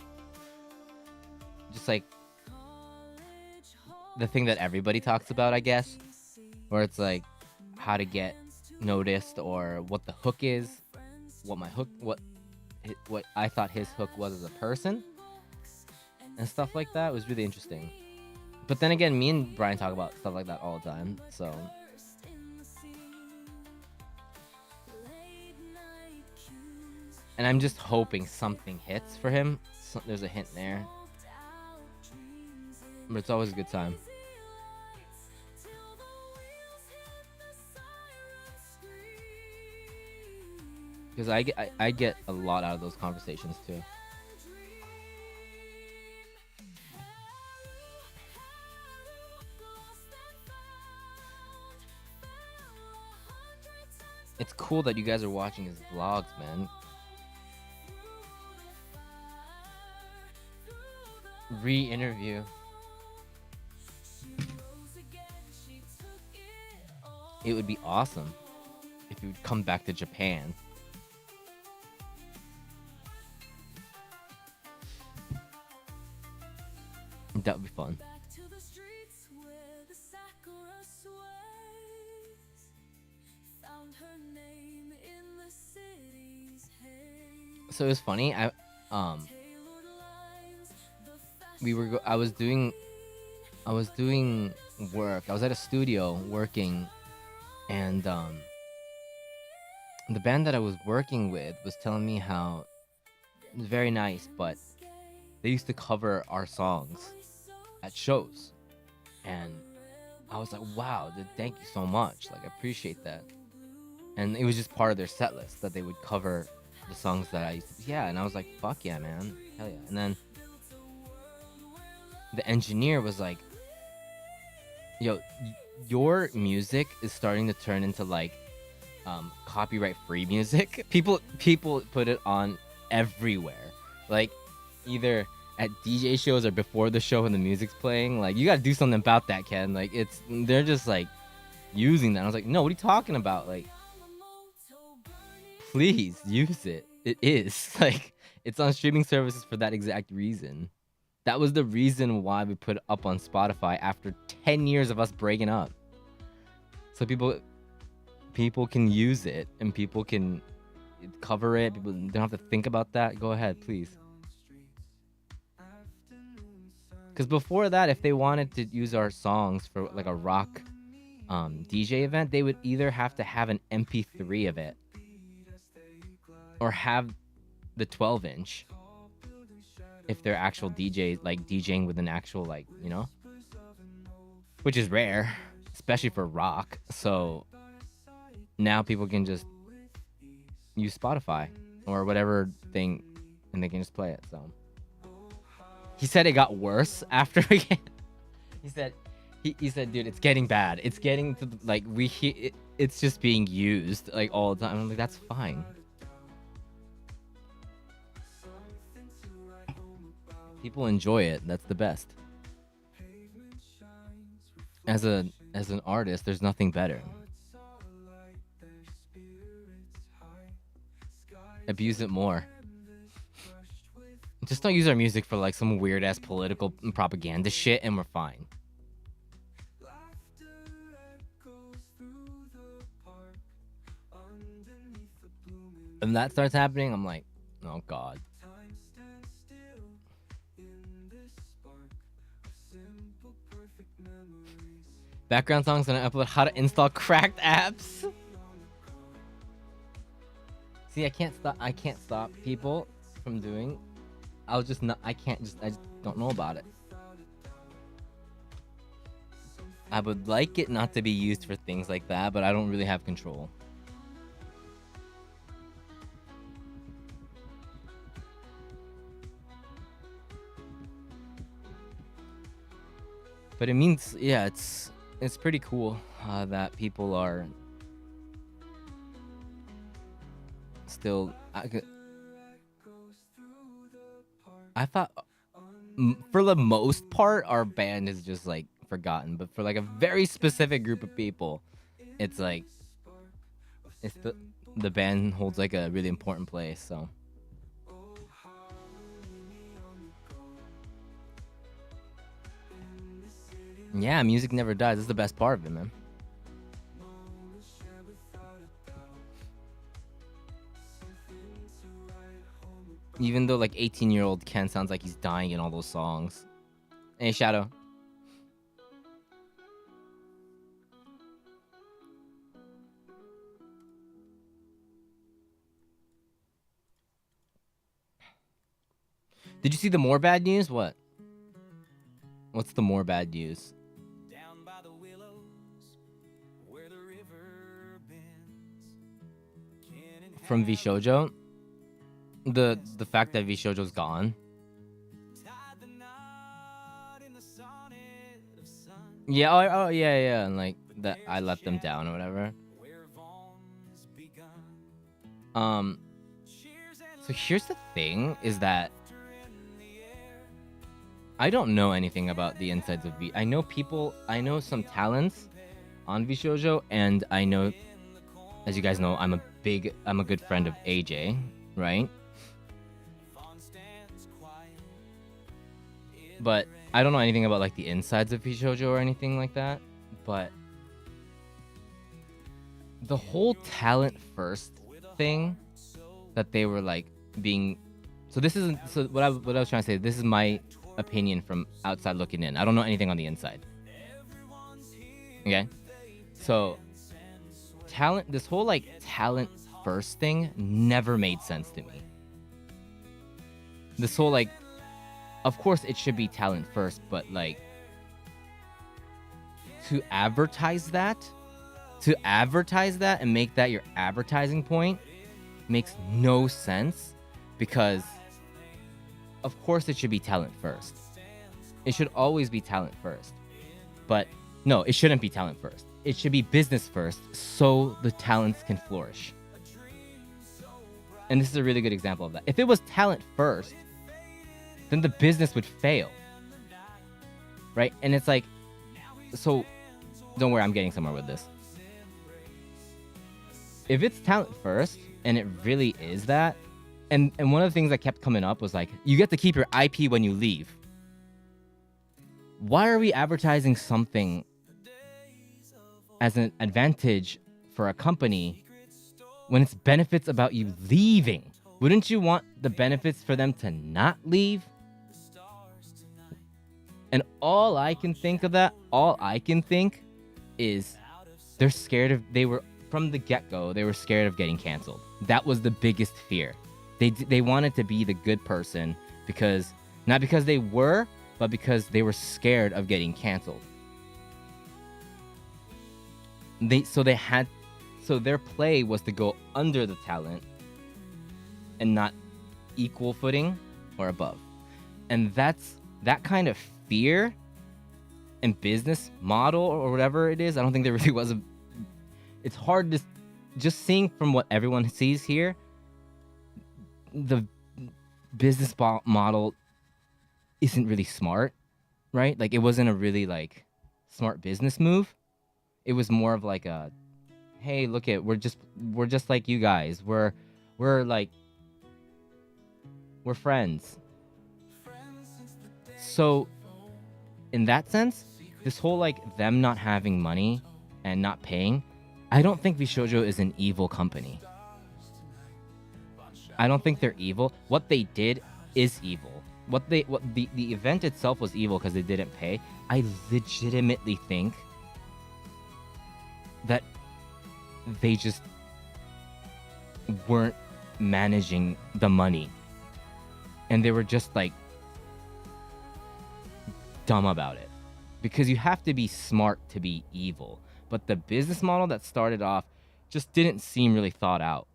just like the thing that everybody talks about, I guess, where it's like how to get noticed, or what the hook is, what I thought his hook was as a person, and stuff like that. It was really interesting. But then again, me and Brian talk about stuff like that all the time, so... And I'm just hoping something hits for him. There's a hint there. But it's always a good time. Because I get a lot out of those conversations too. It's cool that you guys are watching his vlogs, man. Re-interview. It would be awesome if you would come back to Japan. That would be fun. So it was funny. I was doing work. I was at a studio working, and the band that I was working with was telling me how it was very nice, but they used to cover our songs at shows, and I was like, wow, thank you so much. Like, I appreciate that. And it was just part of their set list that they would cover the songs that I used to... Yeah, and I was like, fuck yeah, man. Hell yeah. And then the engineer was like, yo, your music is starting to turn into like copyright free music. People put it on everywhere. Like, either at DJ shows or before the show when the music's playing. Like, you gotta do something about that, Ken. Like, they're just like using that. I was like, no, what are you talking about? Like, please use it. It is like it's on streaming services for that exact reason. That was the reason why we put it up on Spotify after 10 years of us breaking up. So people can use it and people can cover it. People don't have to think about that. Go ahead, please. Because before that, if they wanted to use our songs for like a rock DJ event, they would either have to have an MP3 of it or have the 12-inch if they're actual DJs, like DJing with an actual, like, you know, which is rare, especially for rock. So now people can just use Spotify or whatever thing and they can just play it. So he said it got worse after he said dude, it's getting bad. It's getting to like it's just being used like all the time. I'm like, that's fine. People enjoy it. That's the best. As an artist, there's nothing better. Abuse it more. Just don't use our music for like some weird ass political propaganda shit and we're fine. And that starts happening, I'm like, oh god. Background songs and I upload how to install cracked apps. See, I can't stop people from doing. I just don't know about it. I would like it not to be used for things like that, but I don't really have control. But it means, yeah, it's pretty cool that people are still. I thought, for the most part, our band is just like forgotten, but for like a very specific group of people, it's like the band holds like a really important place. So. Yeah, music never dies. That's the best part of it, man. Even though like 18-year-old Ken sounds like he's dying in all those songs. Hey, Shadow. Did you see the more bad news? What? What's the more bad news? From V Shoujo, the fact that V Shoujo's gone. Yeah, oh yeah, and like that I let them down or whatever. So here's the thing: is that I don't know anything about the insides of V. I know some talents on V Shoujo, and I know, as you guys know, I'm a good friend of AJ, right? But I don't know anything about like the insides of V Shoujo or anything like that. But the whole talent first thing that they were like being, so what I was trying to say. This is my opinion from outside looking in. I don't know anything on the inside. Okay, so. This whole like talent first thing never made sense to me. This whole like, of course it should be talent first, but like to advertise that and make that your advertising point makes no sense, because of course it should be talent first. It should always be talent first. But no, it shouldn't be talent first. It should be business first, so the talents can flourish. And this is a really good example of that. If it was talent first, then the business would fail. Right? And it's like, so don't worry, I'm getting somewhere with this. If it's talent first, and it really is that, and one of the things that kept coming up was like, you get to keep your IP when you leave. Why are we advertising something as an advantage for a company when it's benefits about you leaving? Wouldn't you want the benefits for them to not leave? And all I can think is they're scared of, from the get-go, they were scared of getting canceled. That was the biggest fear. They wanted to be the good person because, not because they were, but because they were scared of getting canceled. So their play was to go under the talent and not equal footing or above. And that kind of fear and business model or whatever it is, I don't think there really was it's hard to just seeing from what everyone sees here, the business model isn't really smart, right? Like, it wasn't a really like smart business move. It was more of like a, hey, look at, we're just like you guys. We're friends. So in that sense, this whole like them not having money and not paying, I don't think Bishoujo is an evil company. I don't think they're evil. What they did is evil. The event itself was evil because they didn't pay. I legitimately think that they just weren't managing the money. And they were just like dumb about it. Because you have to be smart to be evil. But the business model that started off just didn't seem really thought out.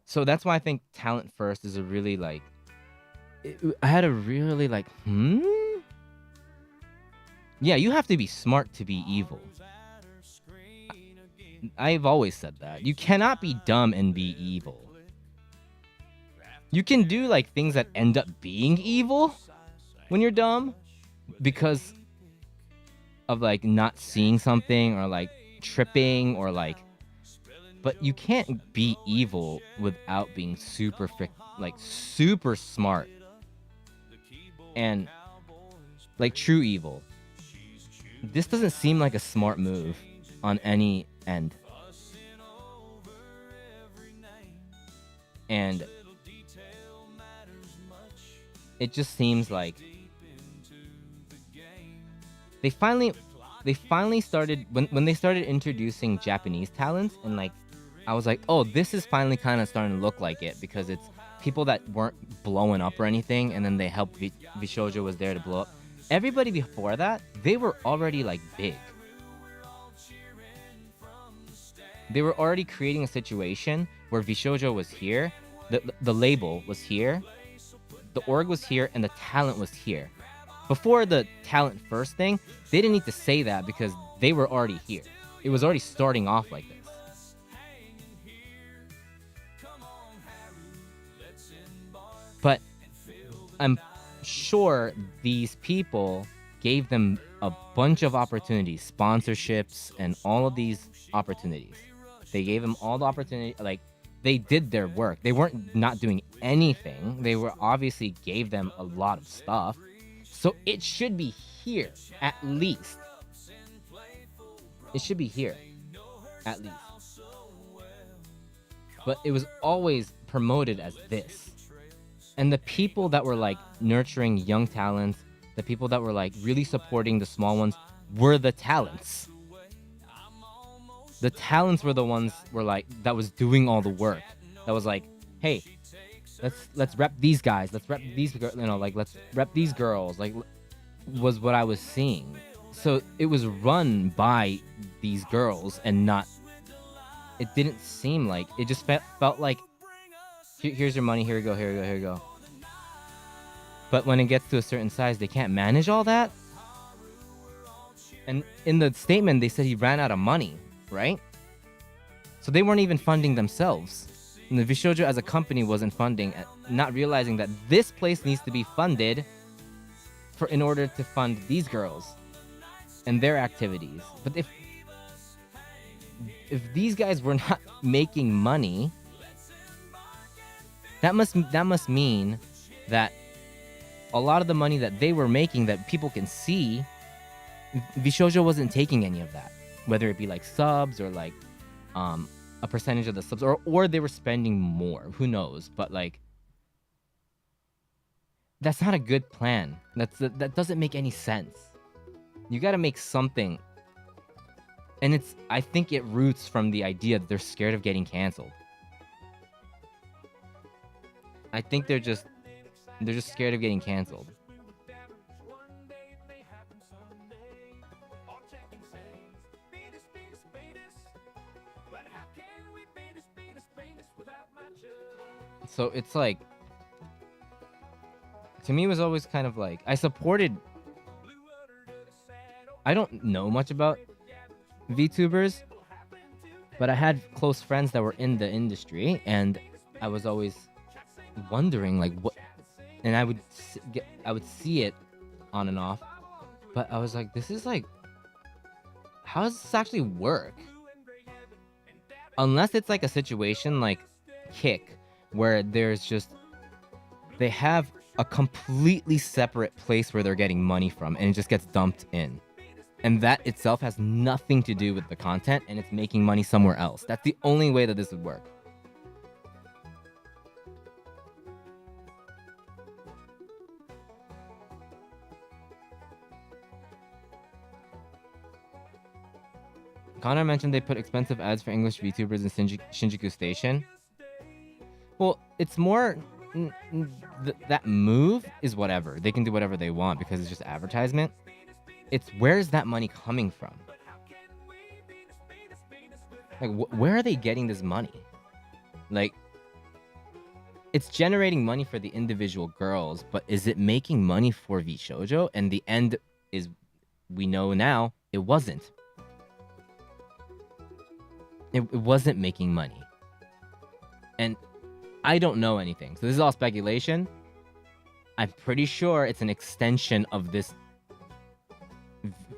So that's why I think talent first is a really like, I had a really like, yeah, you have to be smart to be evil. I've always said that. You cannot be dumb and be evil. You can do like things that end up being evil when you're dumb because of like not seeing something or like tripping or like, but you can't be evil without being super smart and like true evil. This doesn't seem like a smart move on any end. And it just seems like they finally started when they started introducing Japanese talents, and like I was like, oh, this is finally kind of starting to look like it, because it's people that weren't blowing up or anything, and then they helped Bishoujo was there to blow up. Everybody before that, they were already like big. They were already creating a situation where Bishoujo was here, the label was here, the org was here, and the talent was here. Before the talent first thing, they didn't need to say that because they were already here. It was already starting off like this. But I'm sure these people gave them a bunch of opportunities, sponsorships, and all of these opportunities. They gave them all the opportunity, like, they did their work. They weren't not doing anything. They were obviously gave them a lot of stuff. So it should be here, at least. It should be here, at least. But it was always promoted as this. And the people that were like nurturing young talents, the people that were like really supporting the small ones were the talents. The talents were the ones were like that was doing all the work. That was like, hey, let's rep these guys. Let's rep these, like let's rep these girls. Like, was what I was seeing. So it was run by these girls and not. It didn't seem like it. Just felt like, here's your money. Here you go. Here you go. Here you go. But when it gets to a certain size, they can't manage all that. And in the statement, they said he ran out of money, right? So they weren't even funding themselves. And the Vishojo as a company wasn't funding, not realizing that this place needs to be funded in order to fund these girls and their activities. But if these guys were not making money, that must mean that a lot of the money that they were making that people can see, Vishojo wasn't taking any of that, whether it be like subs or like a percentage of the subs, or they were spending more. Who knows? But like, that's not a good plan. That doesn't make any sense. You got to make something, and I think it roots from the idea that they're scared of getting canceled. I think they're just scared of getting canceled. So it's like, to me, it was always kind of like, I don't know much about VTubers, but I had close friends that were in the industry, and I was always wondering like what, and I would see it on and off, but I was like, this is like, how does this actually work? Unless it's like a situation like Kick, where they have a completely separate place where they're getting money from, and it just gets dumped in, and that itself has nothing to do with the content, and it's making money somewhere else. That's the only way that this would work. Connor mentioned they put expensive ads for English VTubers in Shinjuku Station. Well, it's more that move is whatever. They can do whatever they want because it's just advertisement. It's where's that money coming from? Like, where are they getting this money? Like, it's generating money for the individual girls, but is it making money for VShojo? And the end is, we know now, it wasn't. It wasn't making money. And I don't know anything. So this is all speculation. I'm pretty sure it's an extension of this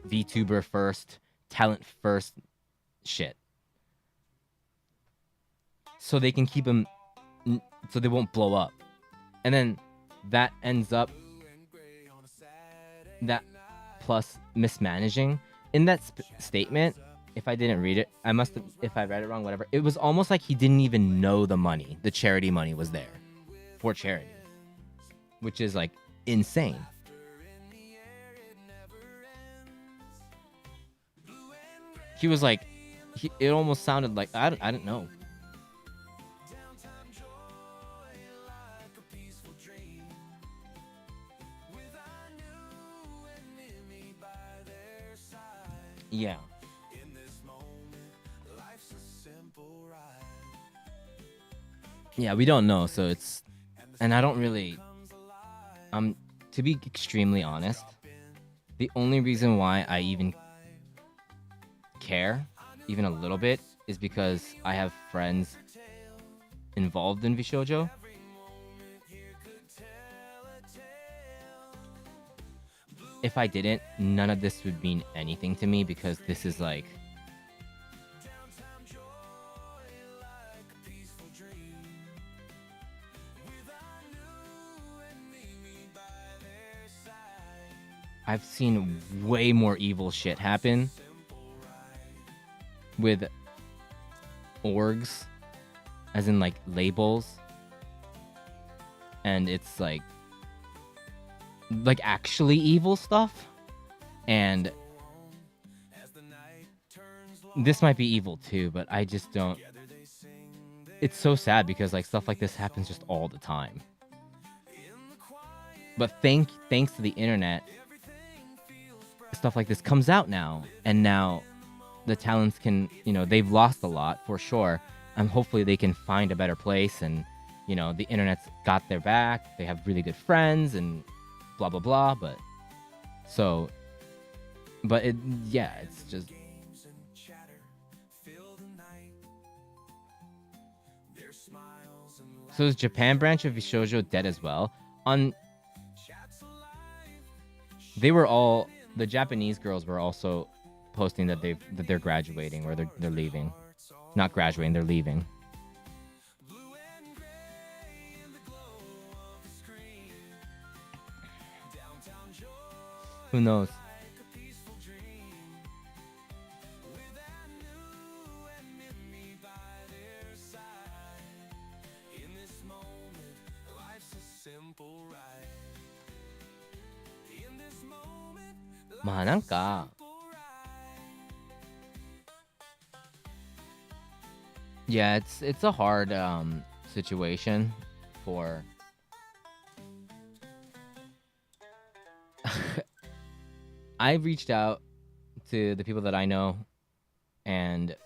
VTuber first, talent first shit. So they can keep them, so they won't blow up. And then that ends up, that plus mismanaging. In that statement, if I didn't read it, I must have, if I read it wrong, whatever. It was almost like he didn't even know the charity money was there for charity, which is like insane. He was like, it almost sounded like, I don't know. Yeah. Yeah, we don't know, so it's, and I don't really, to be extremely honest, the only reason why I even care, even a little bit, is because I have friends involved in VShojo. If I didn't, none of this would mean anything to me, because this is like, I've seen way more evil shit happen with orgs, as in like labels, and it's like actually evil stuff, and this might be evil too, but I just don't. It's so sad because like stuff like this happens just all the time. But thanks to the internet, stuff like this comes out now, and now the talents can, they've lost a lot for sure, and hopefully they can find a better place, and the internet's got their back, they have really good friends and blah blah blah, but it's just, So is Japan branch of Bishoujo dead as well? They were all, the Japanese girls were also posting that they're graduating or they're leaving. Not graduating, they're leaving. Who knows? Yeah, it's a hard situation for I've reached out to the people that I know and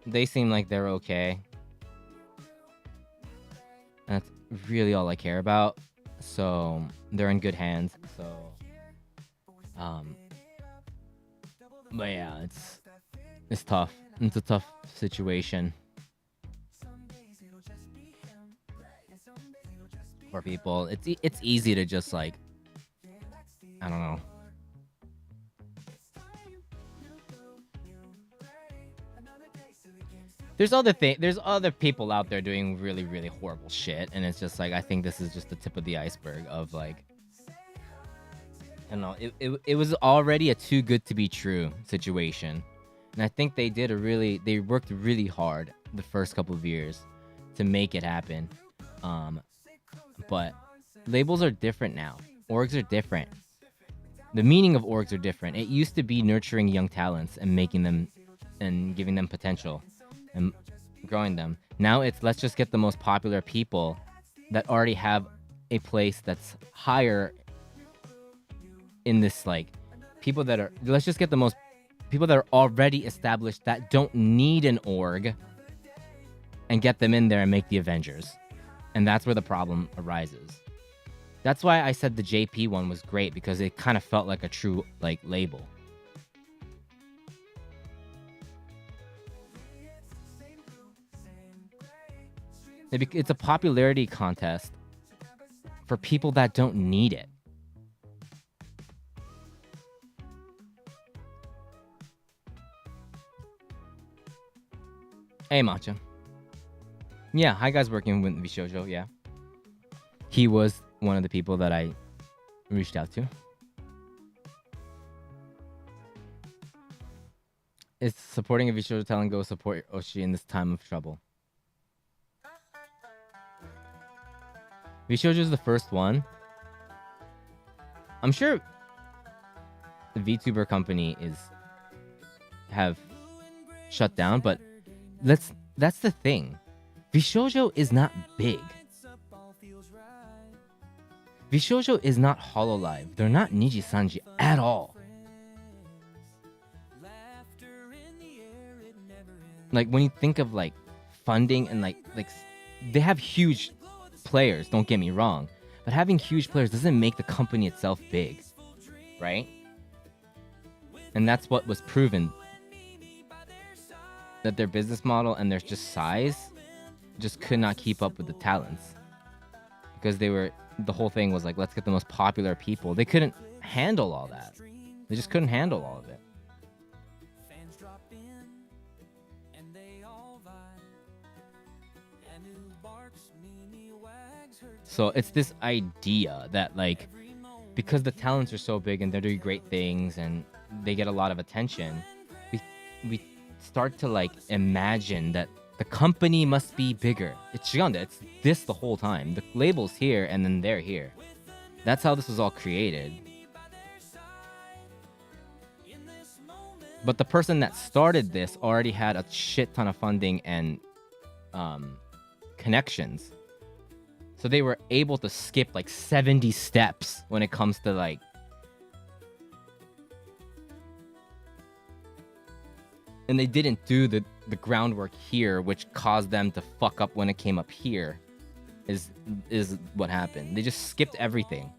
they seem like they're okay. That's really all I care about. So they're in good hands. So but yeah, it's tough. It's a tough situation for people. It's easy to just like, I don't know. There's other people out there doing really, really horrible shit, and it's just like, I think this is just the tip of the iceberg of like, I don't know, it was already a too good to be true situation. And I think they worked really hard the first couple of years to make it happen. But labels are different now. Orgs are different. The meaning of orgs are different. It used to be nurturing young talents and making them and giving them potential and growing them. Now it's let's just get the most popular people that already have a place that's higher in this, like, people that are, let's just get the most people that are already established that don't need an org and get them in there and make the Avengers. And that's where the problem arises. That's why I said the JP one was great, because it kind of felt like a true, like, label. It's a popularity contest for people that don't need it. Hey, Matcha. Yeah, hi guys working with Bishoujo, yeah. He was one of the people that I reached out to. It's supporting a Bishoujo telling go support Oshi in this time of trouble. Bishoujo is the first one. I'm sure the VTuber company have shut down, but that's the thing. Bishoujo is not big. Bishoujo is not Hololive. They're not Niji Sanji at all. Like, when you think of like funding and like they have huge players, don't get me wrong, but having huge players doesn't make the company itself big, right? And that's what was proven, that their business model and their just size just could not keep up with the talents, because the whole thing was like, let's get the most popular people. They couldn't handle all that. They just couldn't handle all of it. So it's this idea that, like, because the talents are so big and they're doing great things and they get a lot of attention, we start to like imagine that the company must be bigger. It's this the whole time. The label's here and then they're here. That's how this was all created. But the person that started this already had a shit ton of funding and connections. So they were able to skip like 70 steps when it comes to like and they didn't do the groundwork here, which caused them to fuck up when it came up here, is what happened. They just skipped everything.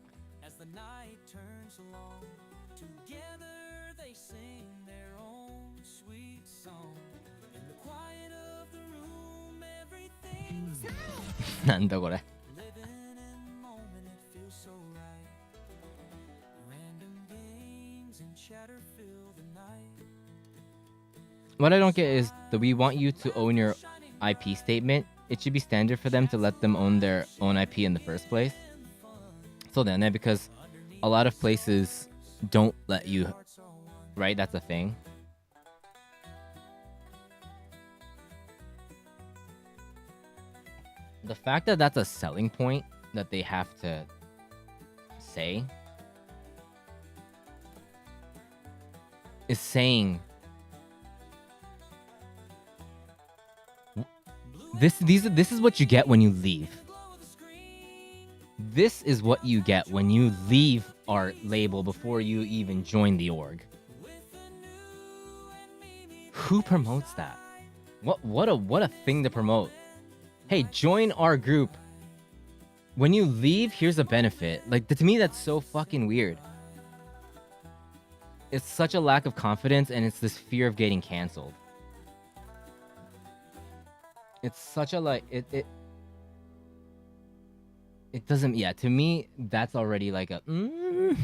なんだこれ。What I don't get is that we want you to own your IP statement. It should be standard for them to let them own their own IP in the first place. So then, because a lot of places don't let you, right? That's a thing. The fact that that's a selling point that they have to say is saying this is what you get when you leave. This is what you get when you leave our label before you even join the org. Who promotes that? What a thing to promote. Hey, join our group. When you leave, here's a benefit. Like, to me, that's so fucking weird. It's such a lack of confidence, and it's this fear of getting canceled. It's such a, like, it doesn't, yeah, to me, that's already like a, who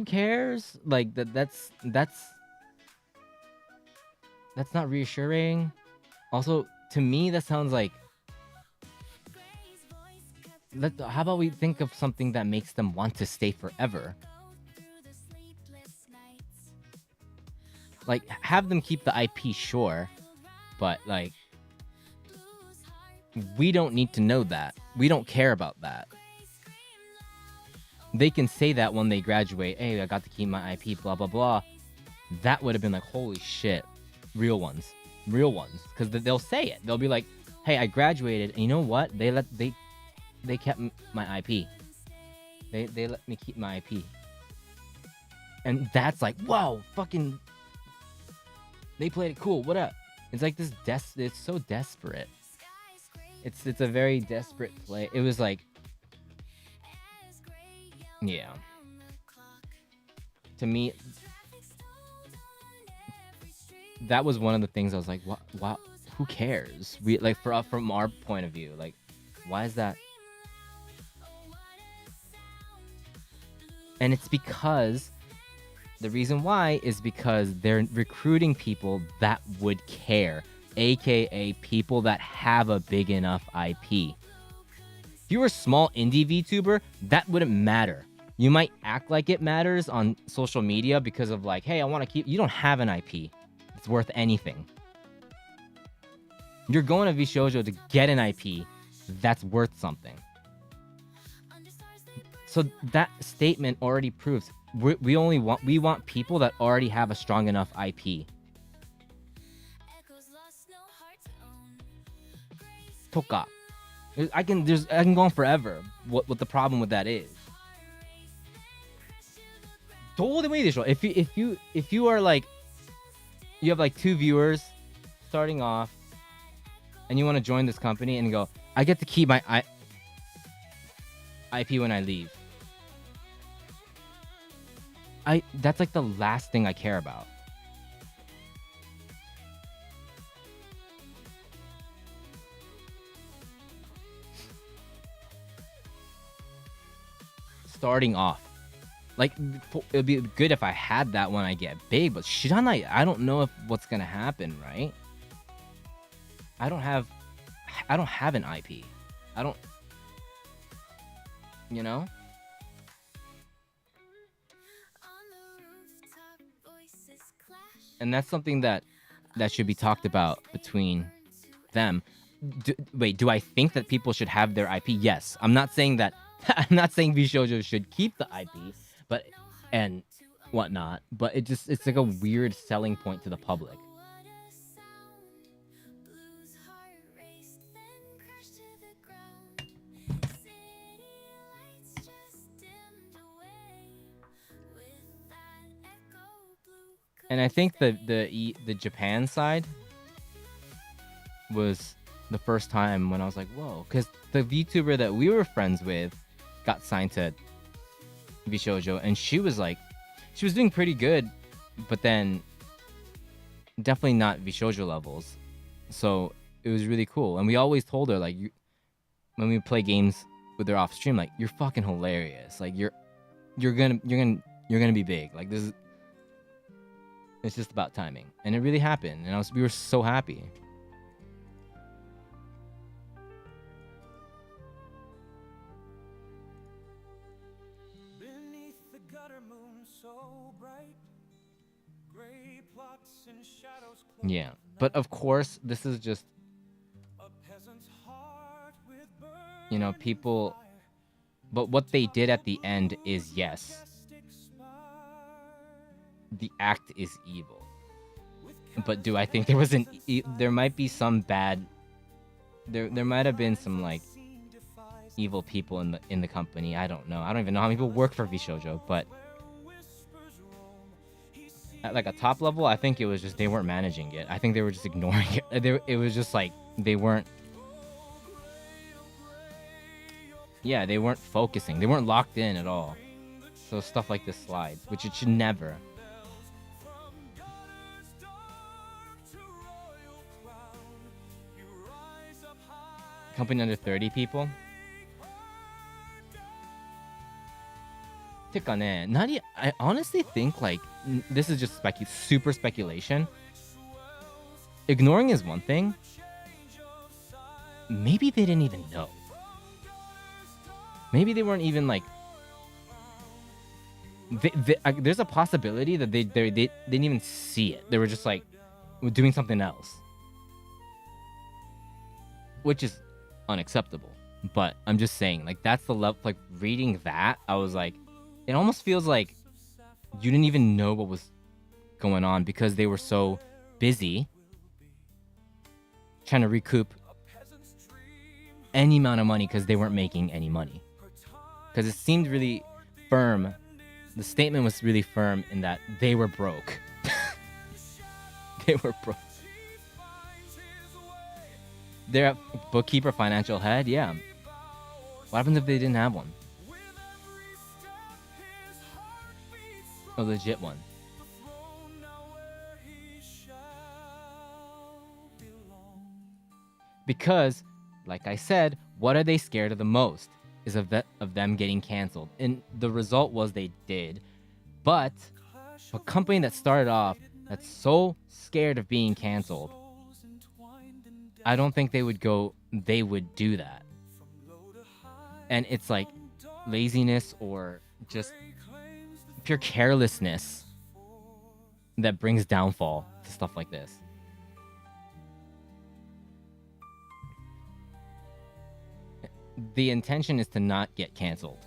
cares? Like, that's not reassuring. Also, to me, that sounds like, how about we think of something that makes them want to stay forever? Like, have them keep the IP, sure, but, like, we don't need to know that. We don't care about that. They can say that when they graduate, hey, I got to keep my IP, blah, blah, blah. That would have been like, holy shit. Real ones. Because they'll say it. They'll be like, hey, I graduated, and you know what? They kept my IP. They let me keep my IP. And that's like, whoa, fucking, they played it cool. What up? It's like this, it's so desperate. It's a very desperate play. It was like, yeah. To me, that was one of the things I was like, what? Who cares? We like from our point of view, like, why is that? And it's because the reason why is because they're recruiting people that would care. AKA people that have a big enough IP. If you were a small indie VTuber, that wouldn't matter. You might act like it matters on social media because of like, hey, I want to keep... You don't have an IP. It's worth anything. You're going to VShojo to get an IP that's worth something. So that statement already proves we want people that already have a strong enough IP. Toka. I can go on forever. What the problem with that is. どうでもいいでしょ. If you are like, you have like 2 viewers starting off, and you want to join this company and go, I get to keep my IP when I leave. That's like the last thing I care about. Starting off. Like, it'd be good if I had that when I get big, but shiranai, I don't know what's gonna happen, right? I don't have an IP. I don't, you know? And that's something that should be talked about between them. Do I think that people should have their IP? Yes. I'm not saying VShojo should keep the IP, but and whatnot. But it's like a weird selling point to the public. And I think the Japan side was the first time when I was like, whoa, because the VTuber that we were friends with got signed to VShojo, and she was doing pretty good, but then definitely not VShojo levels. So it was really cool, and we always told her like, when we play games with her off stream, like, you're fucking hilarious. Like, you're gonna be big. Like, this is, it's just about timing, and it really happened, and we were so happy. Yeah, but of course, this is just, you know, people. But what they did at the end is, yes, the act is evil. But do I think there was there might be some bad, there might have been some like evil people in the company. I don't know. I don't even know how many people work for VShojo, but at like a top level, I think it was just they weren't managing it. I think they were just ignoring it. It was just like they weren't. Yeah, they weren't focusing. They weren't locked in at all. So stuff like this slides, which it should never. Company under 30 people. てかね、I honestly think like this is just super speculation. Ignoring is one thing. Maybe they didn't even know. Maybe they weren't even like. There's a possibility that they didn't even see it. They were just like doing something else, which is unacceptable. But I'm just saying, like, that's the level. Like, reading that, I was like, it almost feels like you didn't even know what was going on because they were so busy trying to recoup any amount of money because they weren't making any money. Because it seemed really firm. The statement was really firm in that they were broke. They were broke. They're a bookkeeper, financial head, yeah. What happens if they didn't have one? A legit one. Because, like I said, what are they scared of the most? Is of them getting canceled. And the result was they did. But a company that started off that's so scared of being canceled, I don't think they would do that. And it's like laziness or just pure carelessness that brings downfall to stuff like this. The intention is to not get canceled.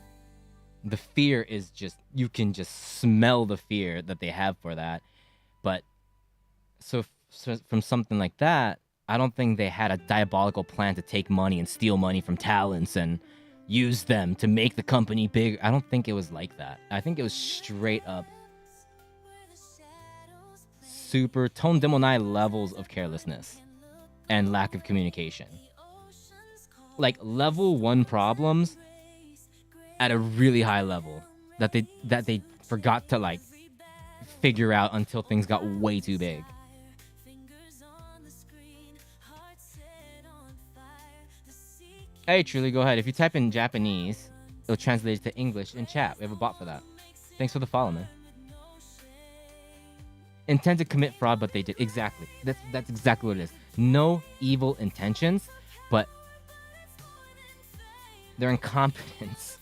The fear is just, you can just smell the fear that they have for that. But so from something like that, I don't think they had a diabolical plan to take money and steal money from talents and use them to make the company big. I don't think it was like that. I think it was straight up super tone demonai levels of carelessness and lack of communication. Like level 1 problems at a really high level that they forgot to like figure out until things got way too big. Hey, Truly, go ahead. If you type in Japanese, it'll translate it to English in chat. We have a bot for that. Thanks for the follow, man. Intend to commit fraud, but they did. Exactly. That's exactly what it is. No evil intentions, but their incompetence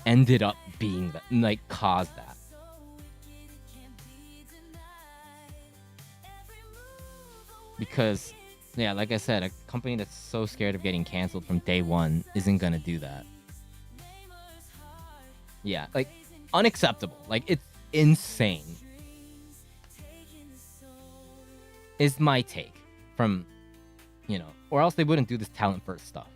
ended up being that, like, caused that. Because, yeah, like I said, a company that's so scared of getting canceled from day one isn't gonna do that. Yeah, like, unacceptable. Like, it's insane. Is my take from, you know, or else they wouldn't do this talent first stuff.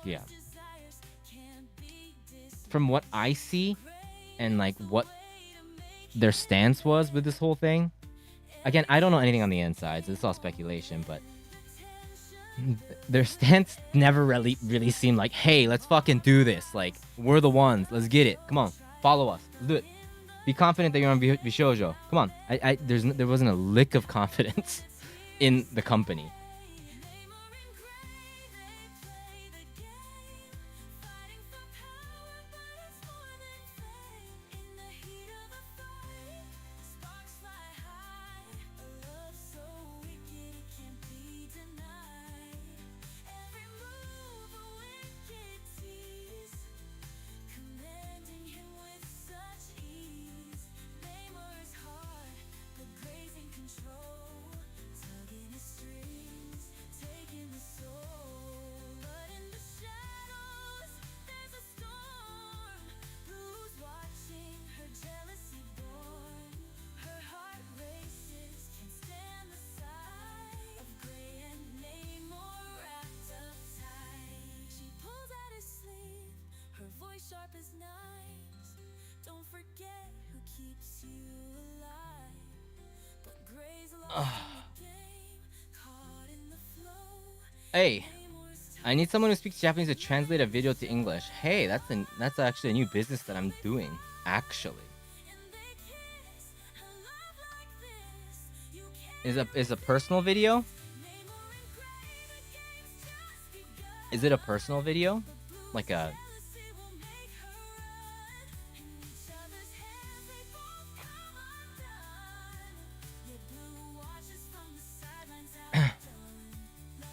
Yeah. From what I see and like what their stance was with this whole thing. Again, I don't know anything on the inside, so it's all speculation, but their stance never really seemed like, hey, let's fucking do this. Like, we're the ones. Let's get it. Come on. Follow us. Let's do it. Be confident that you're on Bishoujo. Come on. There wasn't a lick of confidence in the company. Hey, I need someone who speaks Japanese to translate a video to English. Hey, that's actually a new business that I'm doing, actually. Is a personal video? Is it a personal video? Like a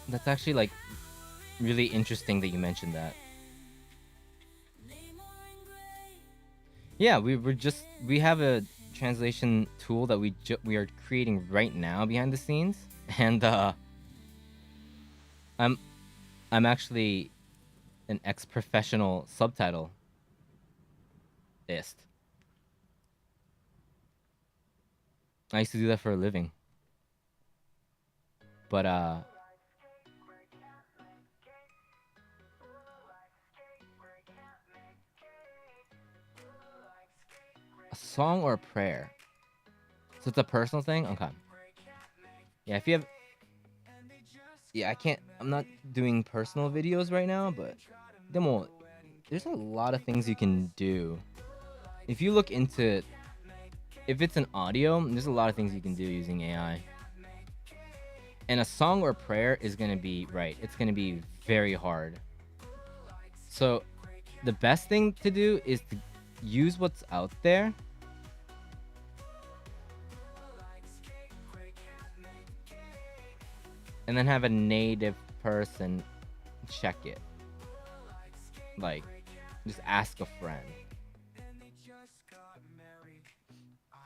That's actually like really interesting that you mentioned that. Yeah, we have a translation tool that we are creating right now behind the scenes, and I'm actually an ex-professional subtitle ist. I used to do that for a living. But a song or a prayer? So it's a personal thing? Okay. Yeah, if you have... Yeah, I'm not doing personal videos right now, but... There's a lot of things you can do. If you look into... If it's an audio, there's a lot of things you can do using AI. And a song or prayer is going to be... Right, it's going to be very hard. So, the best thing to do is to use what's out there. And then have a native person check it. Like, just ask a friend.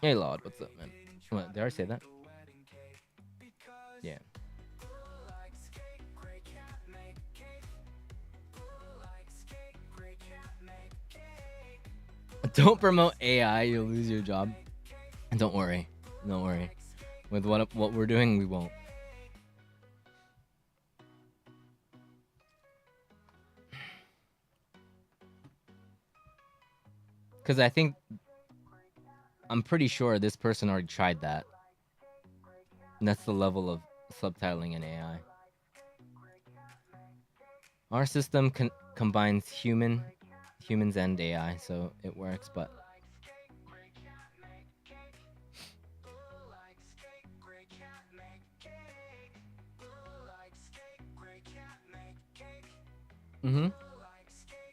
Hey, Lord, what's up, man? What, did I say that? Yeah. Don't promote AI, you'll lose your job. Don't worry. Don't worry. With what we're doing, we won't. Because I'm pretty sure this person already tried that. And that's the level of subtitling in AI. Our system combines humans and AI, so it works, but... Mm-hmm.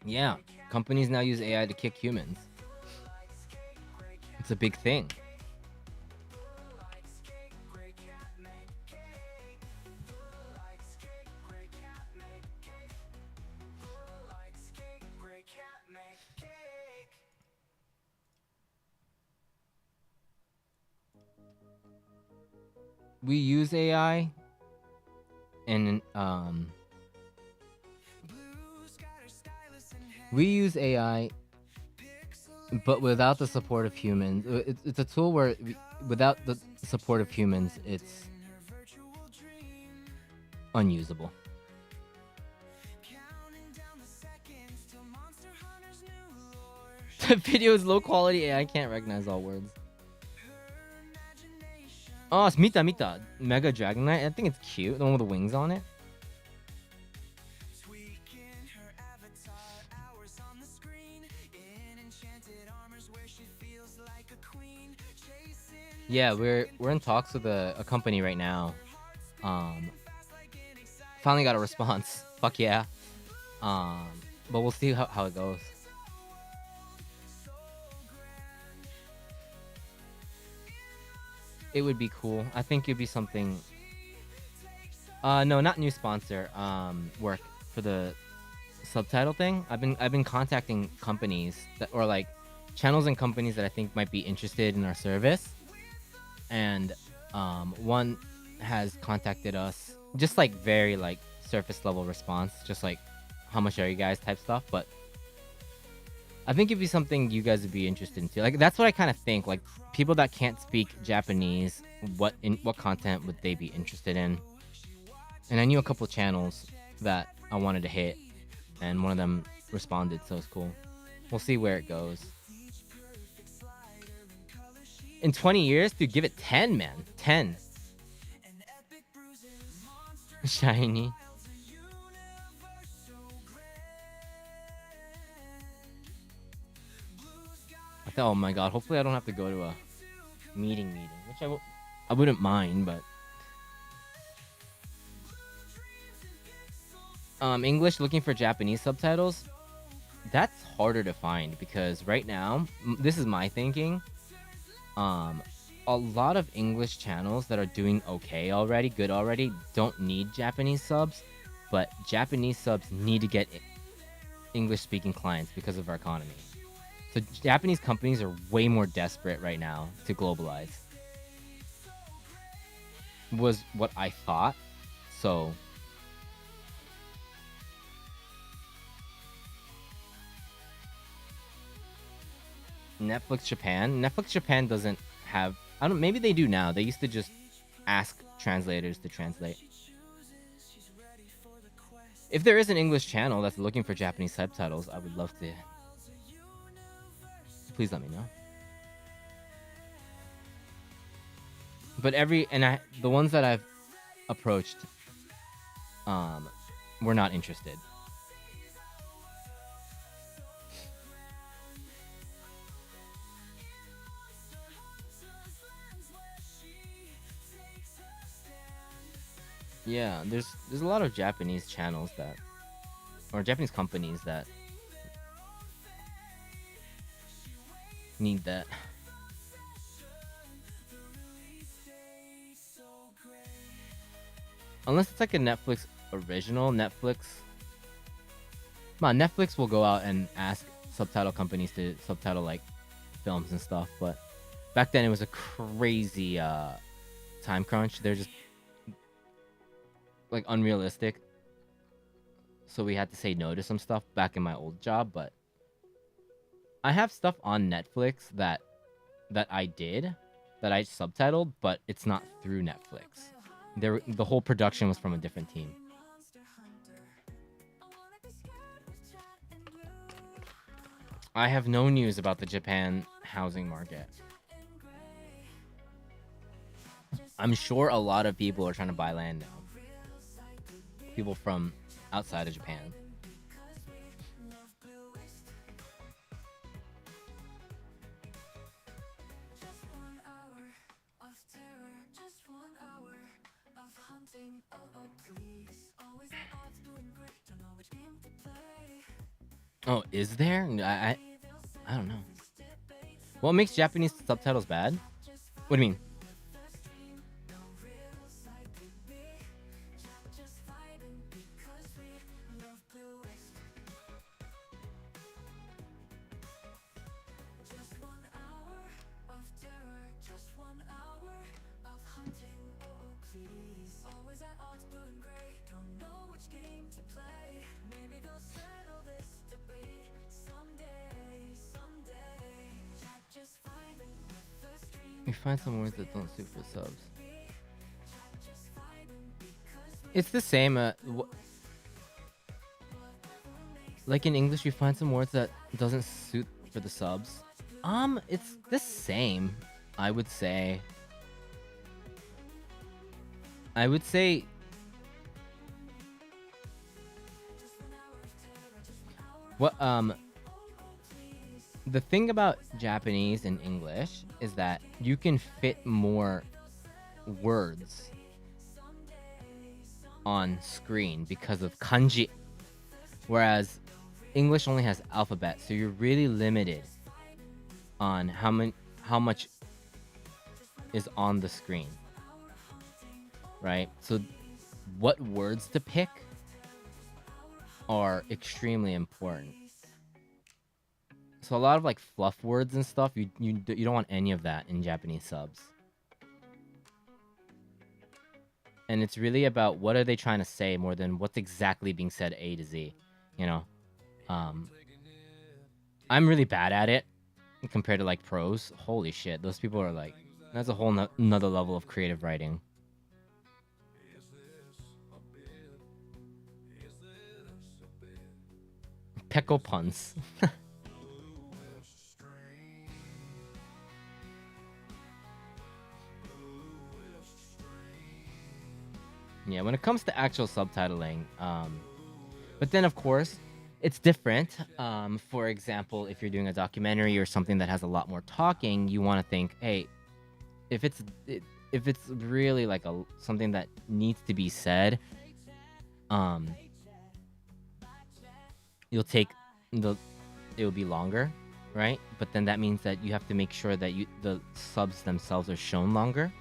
Yeah, companies now use AI to kick humans. It's a big thing. We use AI and we use AI, but without the support of humans. It's a tool where without the support of humans, it's unusable. The video is low quality AI can't recognize all words. Oh, it's Mita. Mega Dragon Knight. I think it's cute. The one with the wings on it. Yeah, we're in talks with a company right now. Finally got a response. Fuck yeah. Um, but we'll see how it goes. It would be cool. I think it'd be something. No, not new sponsor. Work for the subtitle thing. I've been contacting companies that, or like channels and companies that I think might be interested in our service, and one has contacted us, just like very like surface level response, just like how much are you guys type stuff. But I think it'd be something you guys would be interested in too. Like that's what I kind of think. Like people that can't speak Japanese, what content would they be interested in? And I knew a couple channels that I wanted to hit, and one of them responded, so it's cool. We'll see where it goes. In 20 years, dude, give it 10, man. 10. Shiny. Oh my god, hopefully I don't have to go to a meeting, which I wouldn't mind, but English looking for Japanese subtitles, that's harder to find because right now, this is my thinking, a lot of English channels that are doing okay already, good already, don't need Japanese subs, but Japanese subs need to get English speaking clients because of our economy. So Japanese companies are way more desperate right now to globalize. Was what I thought. So Netflix Japan doesn't have, I don't, maybe they do now. They used to just ask translators to translate. If there is an English channel that's looking for Japanese subtitles, I would love to. Please let me know. But the ones that I've approached, were not interested. Yeah, there's a lot of Japanese channels that, or Japanese companies that need that. Unless it's like a Netflix original. Netflix will go out and ask subtitle companies to subtitle like films and stuff, but back then it was a crazy time crunch. They're just like unrealistic. So we had to say no to some stuff back in my old job, but I have stuff on Netflix that I subtitled, but it's not through Netflix. The whole production was from a different team. I have no news about the Japan housing market. I'm sure a lot of people are trying to buy land now. People from outside of Japan. Oh, is there? I don't know. What makes Japanese subtitles bad? What do you mean? We find some words that don't suit for subs. It's the same. Like in English, we find some words that doesn't suit for the subs. It's the same. I would say. What the thing about Japanese and English is that you can fit more words on screen because of kanji, whereas English only has alphabet, so you're really limited on how much is on the screen, right? So what words to pick are extremely important. So a lot of like fluff words and stuff, you don't want any of that in Japanese subs. And it's really about what are they trying to say more than what's exactly being said A to Z, you know? I'm really bad at it compared to like pros. Holy shit, those people are like, that's a whole another level of creative writing. Pecco puns. Yeah, when it comes to actual subtitling, but then of course, it's different. For example, if you're doing a documentary or something that has a lot more talking, you want to think, hey, if it's really like something that needs to be said, it'll be longer, right? But then that means that you have to make sure that the subs themselves are shown longer.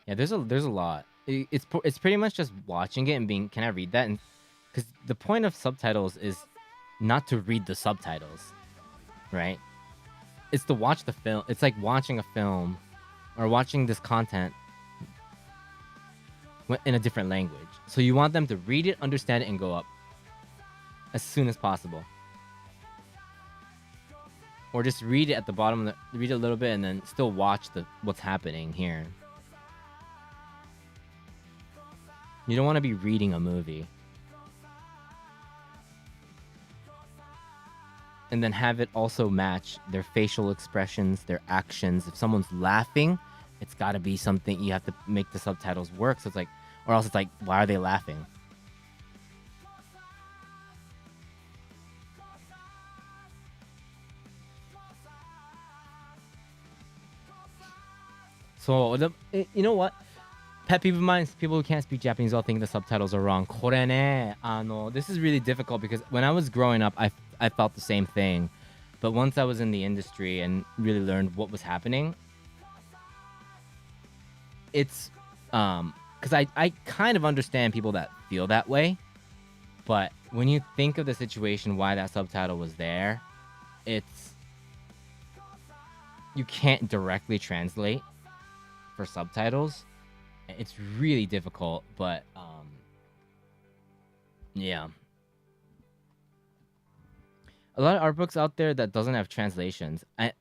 Yeah, there's a lot. It's pretty much just watching it and being, can I read that? And because the point of subtitles is not to read the subtitles, right? It's to watch the film. It's like watching a film or watching this content in a different language. So you want them to read it, understand it, and go up as soon as possible. Or just read it at the bottom, read it a little bit, and then still watch what's happening here. You don't want to be reading a movie. And then have it also match their facial expressions, their actions. If someone's laughing, it's got to be something, you have to make the subtitles work. So it's like, or else it's like, why are they laughing? So, you know what? Pet peeve of mine is people who can't speak Japanese all think the subtitles are wrong. これね, this is really difficult because when I was growing up, I felt the same thing. But once I was in the industry and really learned what was happening, it's because I kind of understand people that feel that way. But when you think of the situation, why that subtitle was there, you can't directly translate for subtitles. It's really difficult, but yeah. A lot of art books out there that doesn't have translations. Are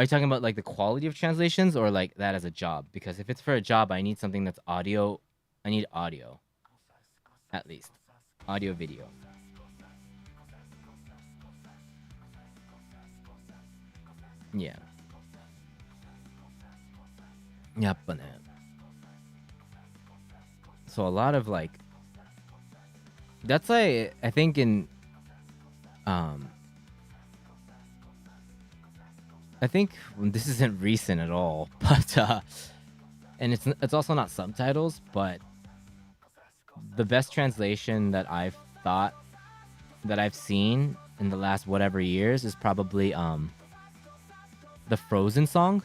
you talking about like the quality of translations or like that as a job? Because if it's for a job, I need something that's audio. I need audio, at least. Audio, video. Yeah. やっぱね. So a lot of like, that's why I think I think this isn't recent at all, but and it's also not subtitles, but the best translation that I've seen in the last whatever years is probably the Frozen song.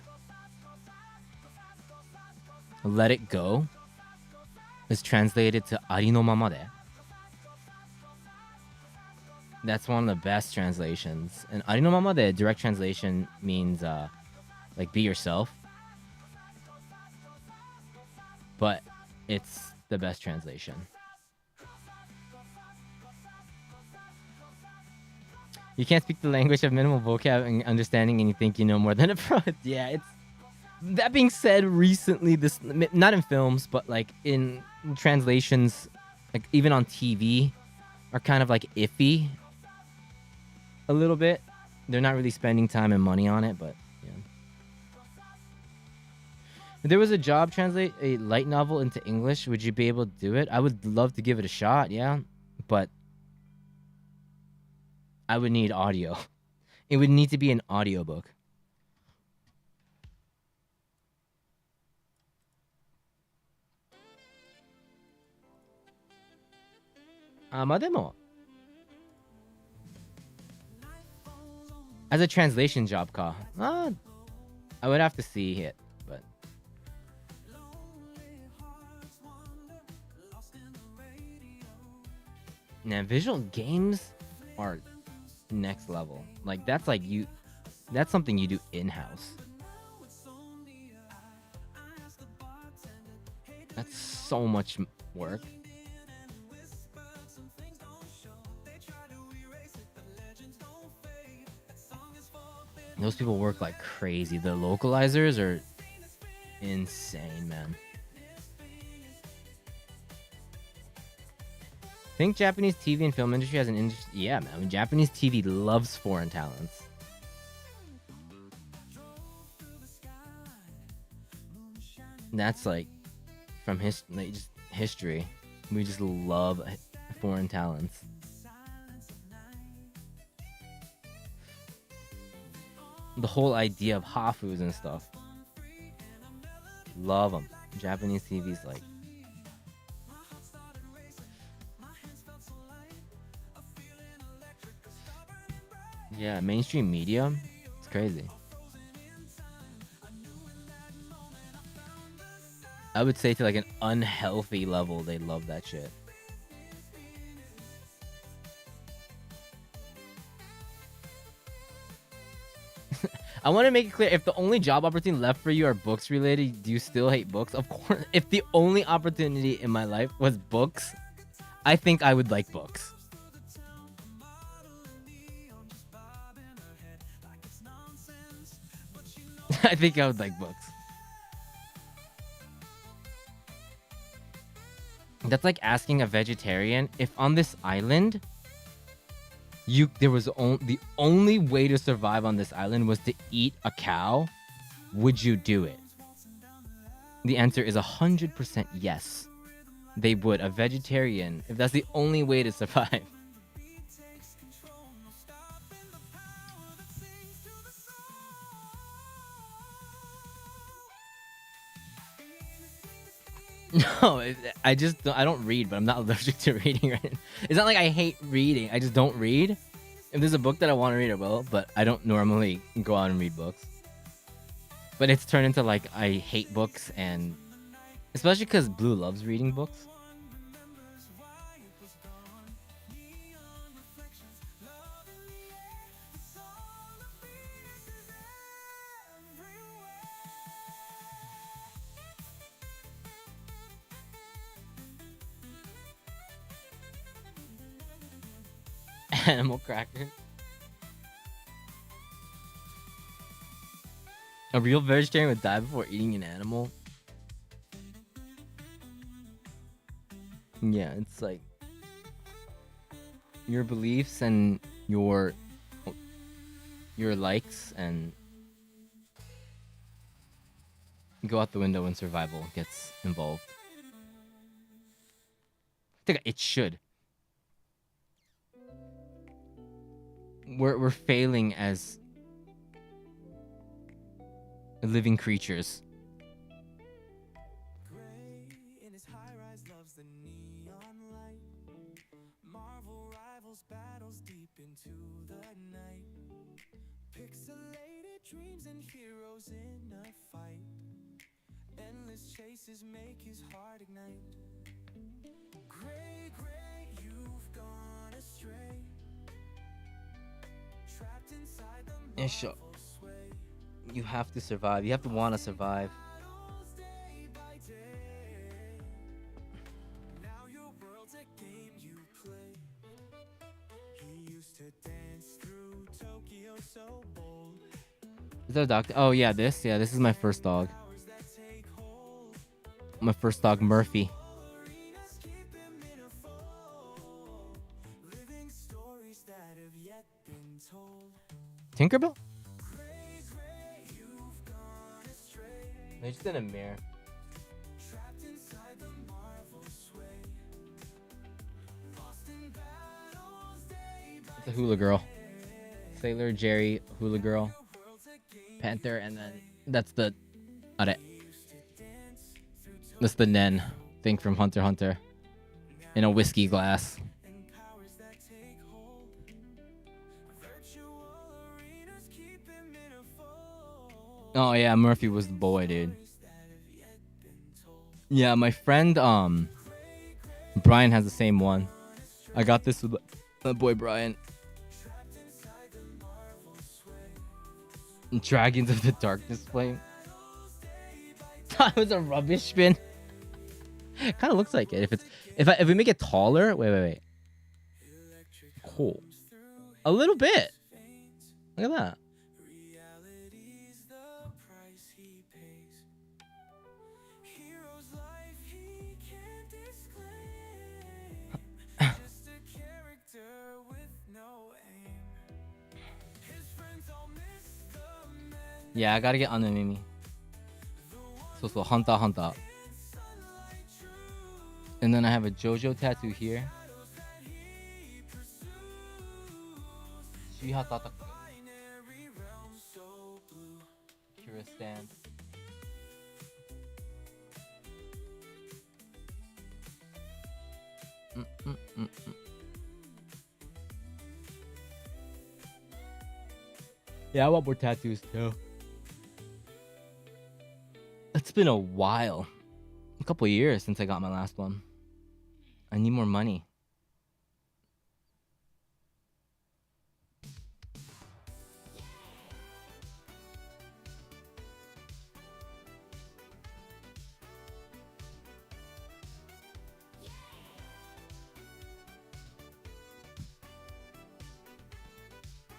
Let It Go is translated to Ari no mama de. That's one of the best translations. And Ari no mama de, direct translation means like be yourself. But it's the best translation. You can't speak the language of minimal vocab and understanding and you think you know more than a pro. Yeah, it's... That being said, recently, this, not in films, but like in translations, like even on TV, are kind of like iffy a little bit. They're not really spending time and money on it, but yeah. If there was a job translate a light novel into English, would you be able to do it? I would love to give it a shot, yeah. But I would need audio. It would need to be an audiobook. まあでも as a translation job か I would have to see it, but now visual games are next level. Like that's something you do in-house. That's so much work. Those people work like crazy. The localizers are insane, man. Think Japanese TV and film industry has an industry? Yeah, man. I mean, Japanese TV loves foreign talents. That's like from history. We just love foreign talents. The whole idea of hafus and stuff. Love them. Japanese TV's like. Yeah, mainstream media. It's crazy. I would say to like an unhealthy level, they love that shit. I want to make it clear, if the only job opportunity left for you are books related, do you still hate books? Of course. If the only opportunity in my life was books, I think I would like books. I think I would like books. That's like asking a vegetarian if on this island the only way to survive on this island was to eat a cow, would you do it? The answer is 100% yes. They would. A vegetarian, if that's the only way to survive. No, I don't read, but I'm not allergic to reading right now. It's not like I hate reading. I just don't read. If there's a book that I want to read, I will, but I don't normally go out and read books. But it's turned into like I hate books, and especially because Blue loves reading books. Animal crackers. A real vegetarian would die before eating an animal. Yeah, it's like your beliefs and your likes and go out the window when survival gets involved. I think it should. We're failing as living creatures. Dreams and heroes in a fight. Endless chases make his heart ignite. Gray, gray, you've gone astray. Trapped inside the marvel sway. You have to survive. You have to want to survive. Now your world's a game you play. He used to dance through Tokyo so bold. Is that a doctor? Oh yeah, this is my first dog. My first dog, Murphy. Tinkerbell? They're just in a mirror. It's a hula girl. Sailor, Jerry, hula girl, Panther, and then that's the... Are. That's the Nen thing from Hunter x Hunter. In a whiskey glass. Oh yeah, Murphy was the boy, dude. Yeah, my friend Brian has the same one. I got this with my boy Brian. Dragons of the Darkness flame. That was a rubbish bin. It kind of looks like it. If we make it taller, wait. Cool. A little bit. Look at that. Yeah, I gotta get Anu Mimi. So Hunter x Hunter. And then I have a JoJo tattoo here. Shiha Tataku. Kira stand. Yeah, I want more tattoos too. It's been a while. A couple years since I got my last one. I need more money.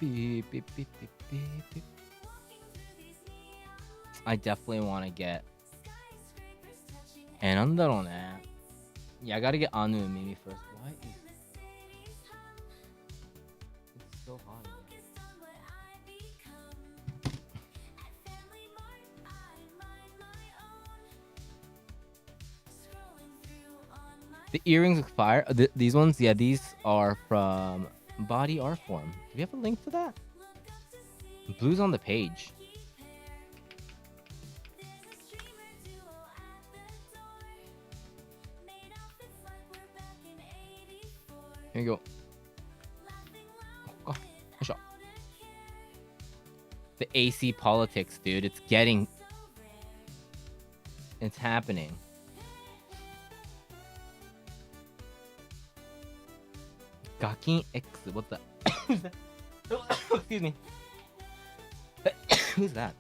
Beep, beep, beep, beep, beep, beep. I definitely want to get... Yeah, I gotta get Anu and Mimi first. Why is... It's so hot. The earrings look fire. These ones? Yeah, these are from Body Art Form. Do we have a link to that? Blue's on the page. Here you go. Oh, shot. The AC politics, dude. It's getting... It's happening. Gakin X. What's that? Who's that? Excuse me. Who's that?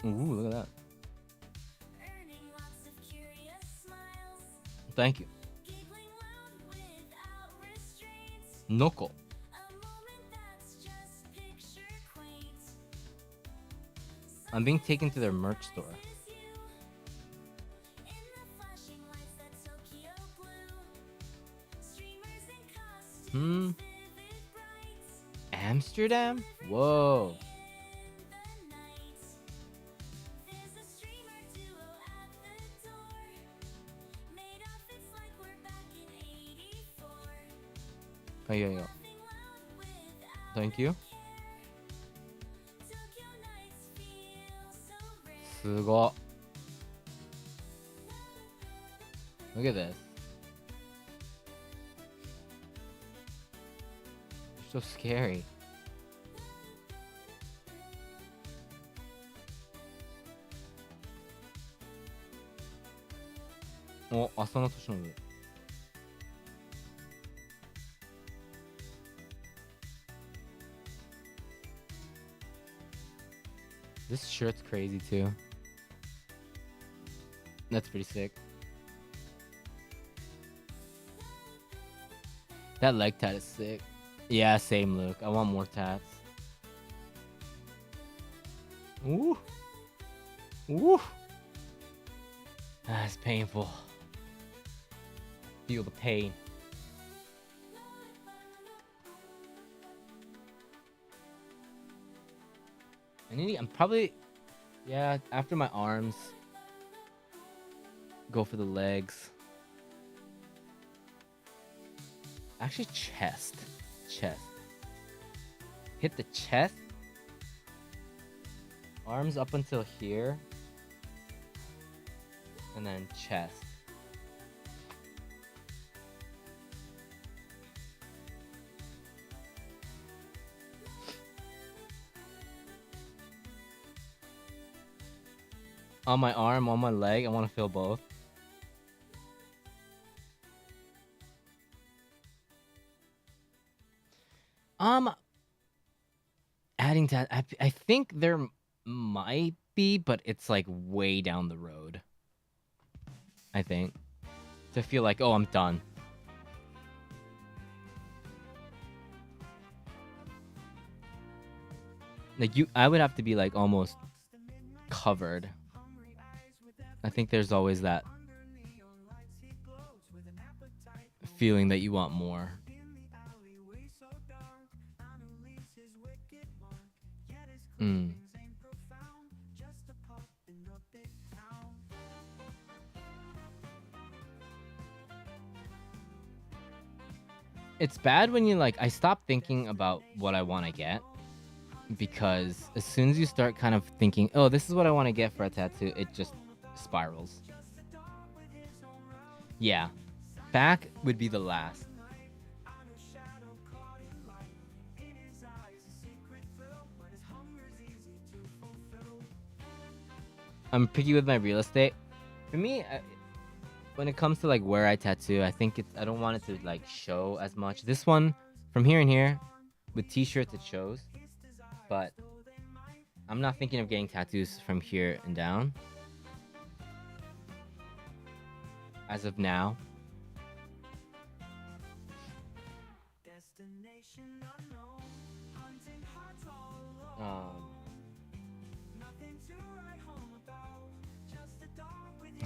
Ooh, look at that. Thank you. Noko. I'm being taken to their merch store. Amsterdam? Whoa. Oh, yeah. Thank you. Sugo. Look at this. You're so scary. Oh, Asano Toshinobu. This shirt's crazy too. That's pretty sick. That leg tat is sick. Yeah, same look. I want more tats. Ooh. Ooh. That's painful. Feel the pain. I'm probably, yeah, after my arms, go for the legs. Actually, chest. Hit the chest. Arms up until here. And then chest. On my arm, on my leg, I want to feel both. Adding to that, I think there might be, but it's like way down the road. I think. To feel like, oh, I'm done. Like I would have to be like almost covered. I think there's always that feeling that you want more. It's bad when you like, I stop thinking about what I want to get, because as soon as you start kind of thinking, oh, this is what I want to get for a tattoo, it just spirals. Yeah. Back would be the last. I'm picky with my real estate. For me, when it comes to like where I tattoo, I think I don't want it to like show as much. This one, from here and here, with t-shirts it shows, but I'm not thinking of getting tattoos from here and down as of now.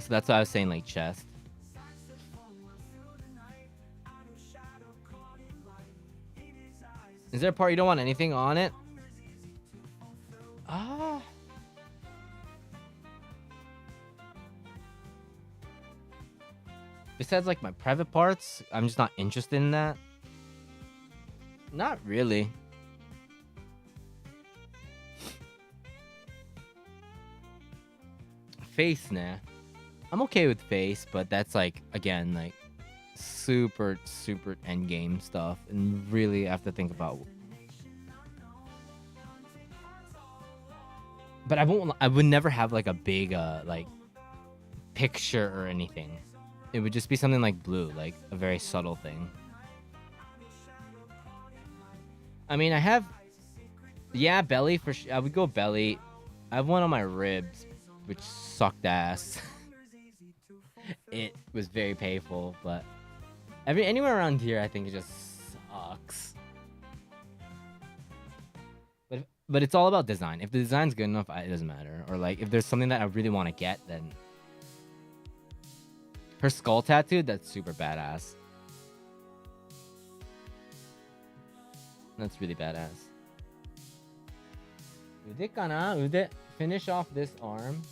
So that's why I was saying like chest. Is there a part you don't want anything on it? Besides like my private parts, I'm just not interested in that. Not really. Face, nah. I'm okay with face, but that's like, again, like super end game stuff, and really have to think about. But I would never have like a big like picture or anything. It would just be something like blue, like a very subtle thing. I mean, I have, yeah, belly for sure. I would go belly. I have one on my ribs, which sucked ass. It was very painful, but anywhere around here, I think it just sucks. But it's all about design. If the design's good enough, it doesn't matter. Or like, if there's something that I really want to get, then her skull tattoo, that's super badass. That's really badass. Ude kana? Ude. Finish off this arm.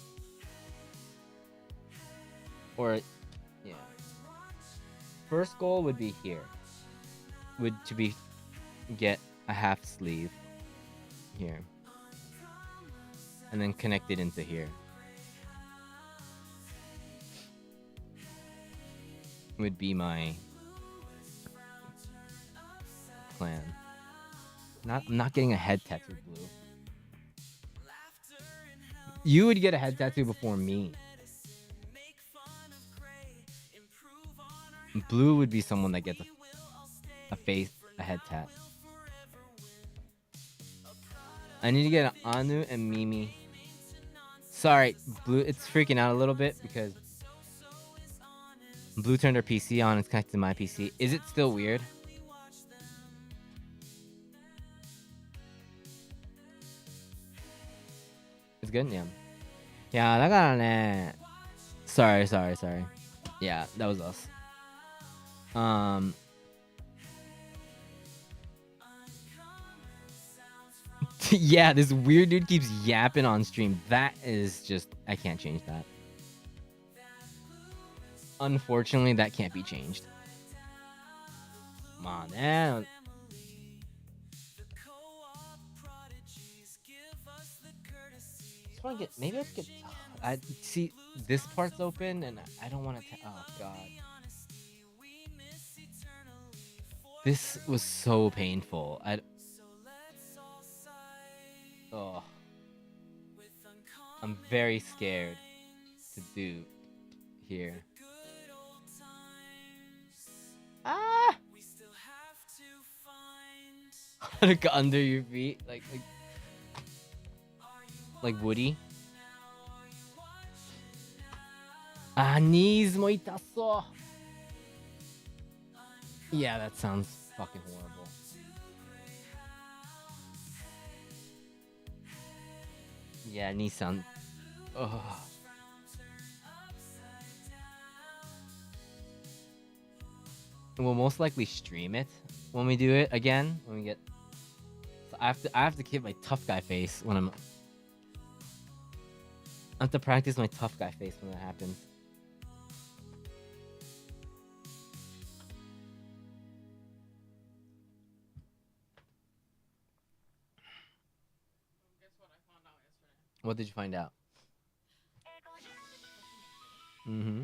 Or, yeah. First goal would be here. Get a half sleeve here. And then connect it into here. Would be my plan. I'm not getting a head tattoo, Blue. You would get a head tattoo before me. Blue would be someone that gets a head tat. I need to get an Anu and Mimi. Sorry, Blue, it's freaking out a little bit because Blue turned her PC on. It's connected to my PC. Is it still weird? It's good? Yeah. Yeah, だからね. Sorry. Yeah, that was us. Yeah, this weird dude keeps yapping on stream. That is just, I can't change that. Unfortunately, that can't be changed. Come on, man. Just want to get, maybe let's get, I see this part's open and I don't want to, oh God. This was so painful. Oh. I'm very scared to do here. Ah! Look under your feet, like Woody. Ah, knees mo itaso. Yeah, that sounds fucking horrible. Yeah, knees sound. Ugh. We'll most likely stream it when we do it again. When we get, so I have to keep my tough guy face when I have to practice my tough guy face when that happens. What did you find out? Mm-hmm.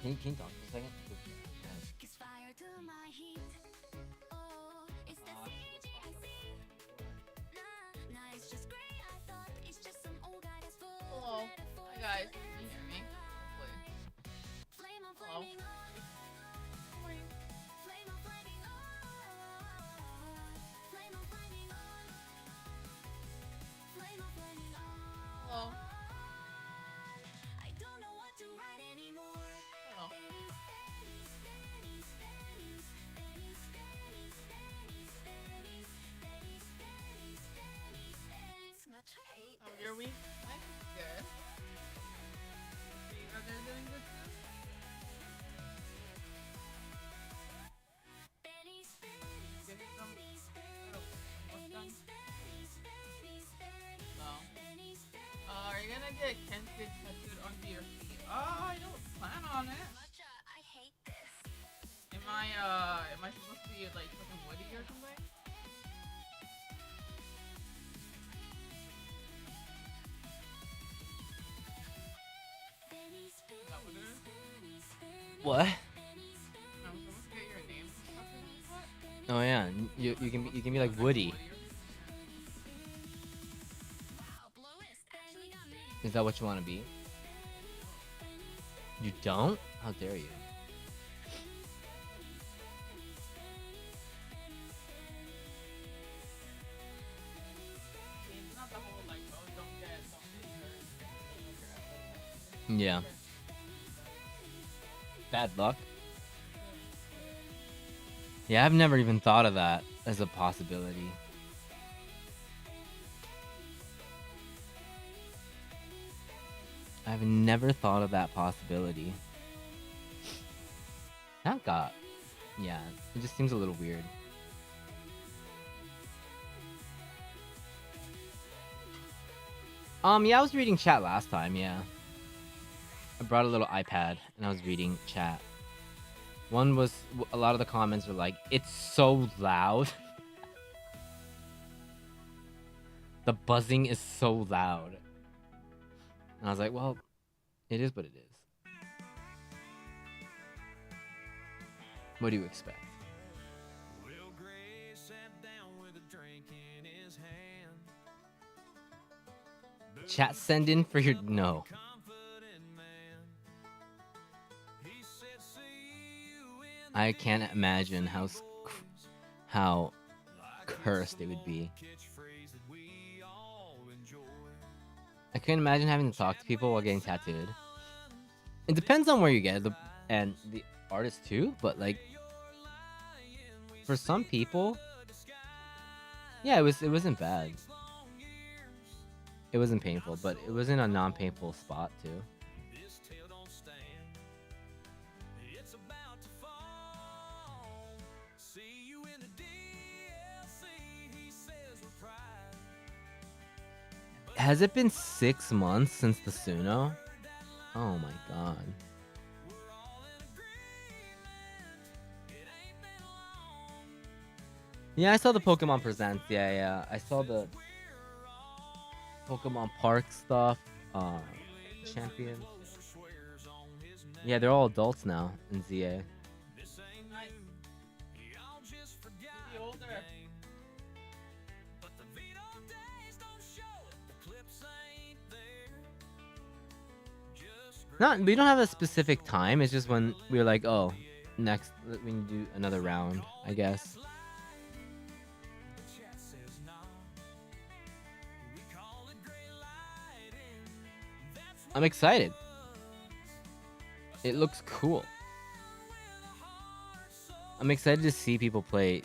Can you talk for a second? Hello. Hi guys. Can you hear me? Hopefully. Hello. Hello. Your week? Mine is good. You guys are doing good too? Get some. What's done? No. Are you gonna get Kensuke tattooed onto your feet? Oh, I don't plan on it. Am I supposed to be like fucking Woody or something? What? I'm supposed to get your name tattooed? Oh yeah, you can be like Woody. Is that what you want to be? You don't? How dare you? Yeah. Bad luck. Yeah, I've never even thought of that as a possibility. I've never thought of that possibility. That got... Yeah, it just seems a little weird. Yeah, I was reading chat last time, yeah. I brought a little iPad and I was reading chat. One was, a lot of the comments were like, it's so loud. The buzzing is so loud. And I was like, well, it is what it is. What do you expect? Chat send in for your... No. I can't imagine how cursed it would be. I can't imagine having to talk to people while getting tattooed. It depends on where you get it, and the artist too, but like for some people, yeah, it wasn't bad. It wasn't painful, but it was in a non-painful spot too. Has it been 6 months since the Suno? Oh my god. Yeah, I saw the Pokemon Presents. Yeah. I saw the Pokemon Park stuff. Champions. Yeah, they're all adults now in ZA. Nice. The older. We don't have a specific time. It's just when we were like, oh, next we need to do another round, I guess. I'm excited. It looks cool. I'm excited to see people play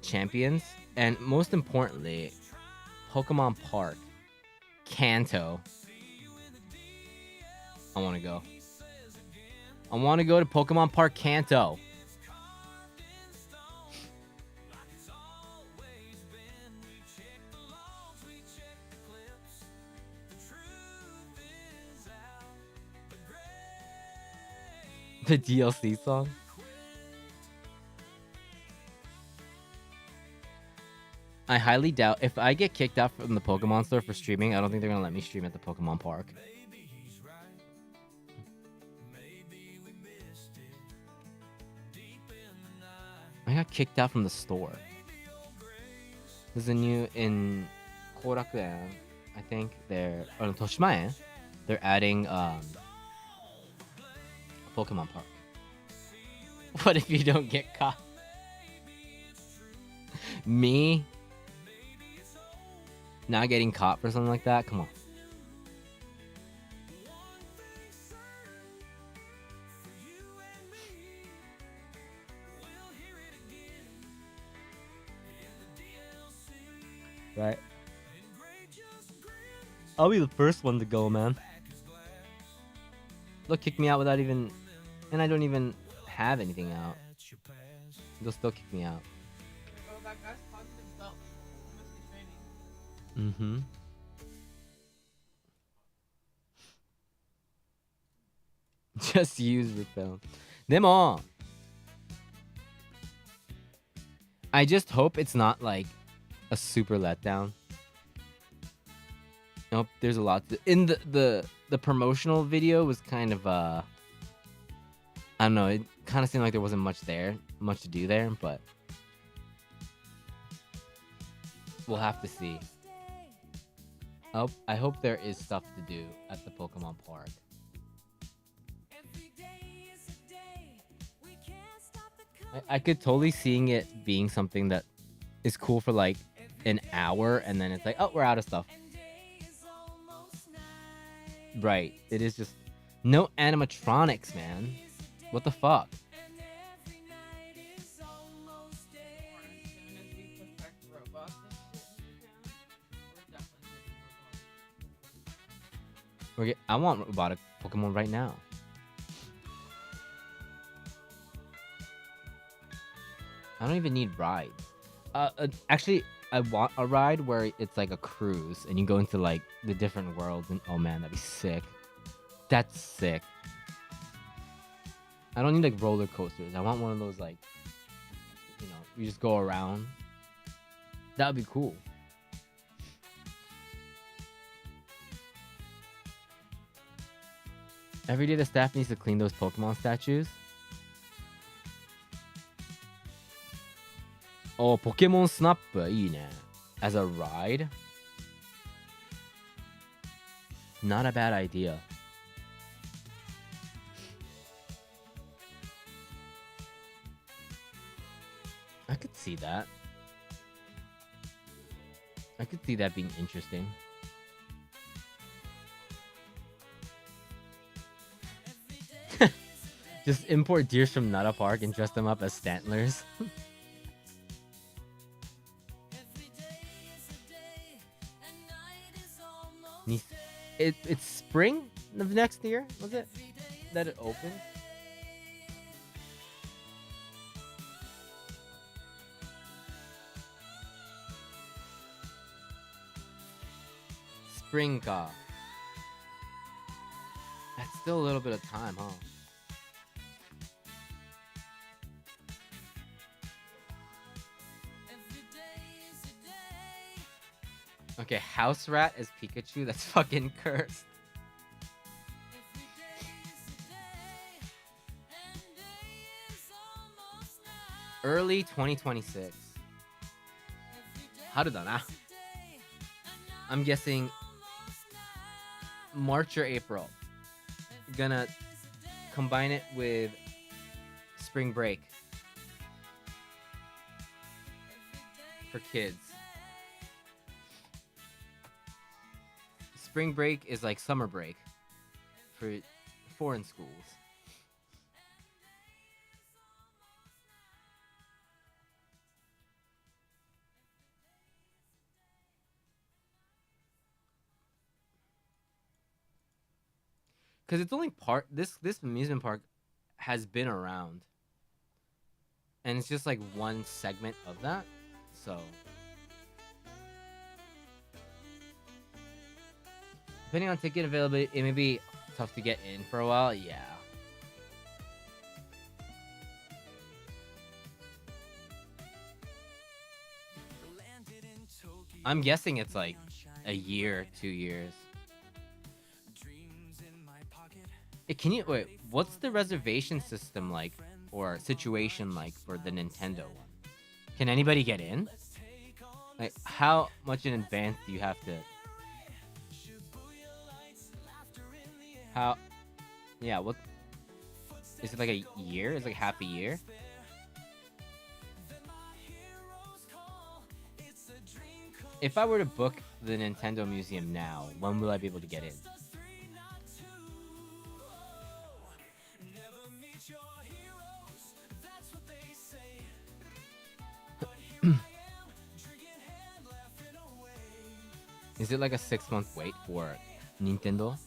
Champions, and most importantly, Pokemon Park, Kanto. I want to go. I want to go to Pokemon Park Kanto. The DLC song? I highly doubt if I get kicked out from the Pokemon store for streaming, I don't think they're gonna let me stream at the Pokemon Park. I got kicked out from the store. There's a new in Korakuen, I think they're Toshimaen. They're adding Pokemon Park. What if you don't get caught? Me? Not getting caught for something like that? Come on. Right? I'll be the first one to go, man. They'll kick me out without even... And I don't even have anything out. They'll still kick me out. Oh, that guy's talking to himself. He must be training. Mm-hmm. Just use repel. Demo! I just hope it's not like a super letdown. Nope, there's a lot to... In the promotional video was kind of I don't know, it kind of seemed like there wasn't much to do there, but we'll have to see. I hope there is stuff to do at the Pokemon Park. I could totally seeing it being something that is cool for like an hour, and then it's like, oh, we're out of stuff. Right. It is just no animatronics, man. What the fuck? I want robotic Pokemon right now. I don't even need rides. Actually, I want a ride where it's like a cruise and you go into like the different worlds, and oh man, that'd be sick. That's sick. I don't need like roller coasters. I want one of those like, you know, you just go around. That would be cool. Every day the staff needs to clean those Pokemon statues. Oh, Pokemon Snap, いいね. As a ride? Not a bad idea. I could see that. I could see that being interesting. Just import deers from Nutta Park and dress them up as Stantlers. It's spring of next year, was it? That it opened? spring ka. That's still a little bit of time, huh? Okay, house rat is Pikachu. That's fucking cursed. Early 2026. Harudana. I'm guessing March or April. Gonna combine it with spring break for kids. Spring break is like summer break for foreign schools. Because it's only part this amusement park has been around, and it's just like one segment of that. So depending on ticket availability, it may be tough to get in for a while. Yeah. I'm guessing it's like a year, 2 years. Can you wait? What's the reservation system like, or situation like for the Nintendo one? Can anybody get in? Like, how much in advance do you have to? How? Yeah. What? Is it like a year? Is it like half a year? If I were to book the Nintendo Museum now, when will I be able to get in? Is it like a 6-month wait for Nintendo?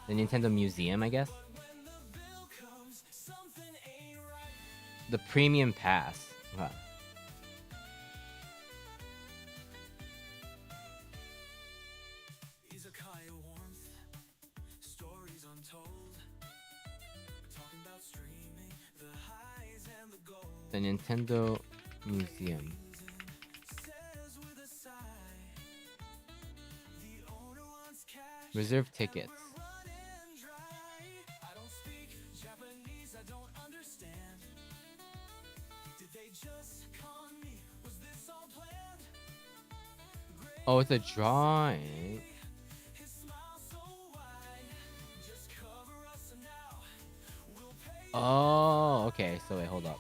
The Nintendo Museum, I guess? The premium pass. Wow. The Nintendo Museum. Reserve tickets. Oh, it's a drawing. Oh, okay. So wait, hold up.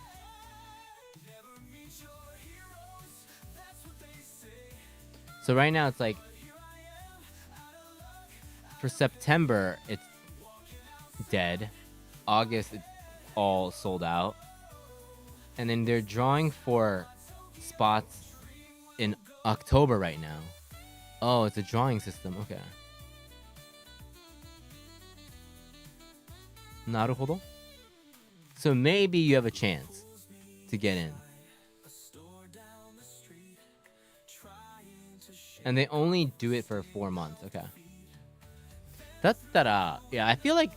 So right now it's like for September it's dead. August it's all sold out. And then they're drawing for spots in October right now. Oh, it's a drawing system. Okay. Naruhodo. So maybe you have a chance to get in. And they only do it for 4 months. Okay. Yeah, I feel like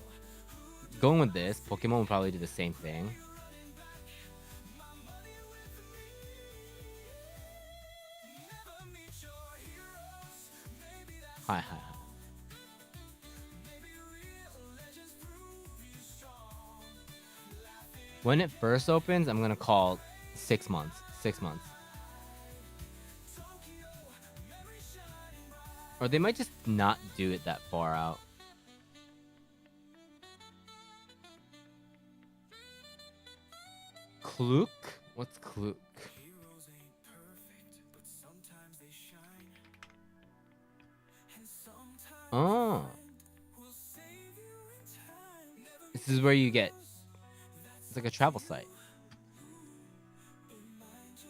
going with this, Pokemon will probably do the same thing. Hi. When it first opens, I'm gonna call 6 months. 6 months. Or they might just not do it that far out. Kluk? What's Kluk? Oh. This is where you get... It's like a travel site.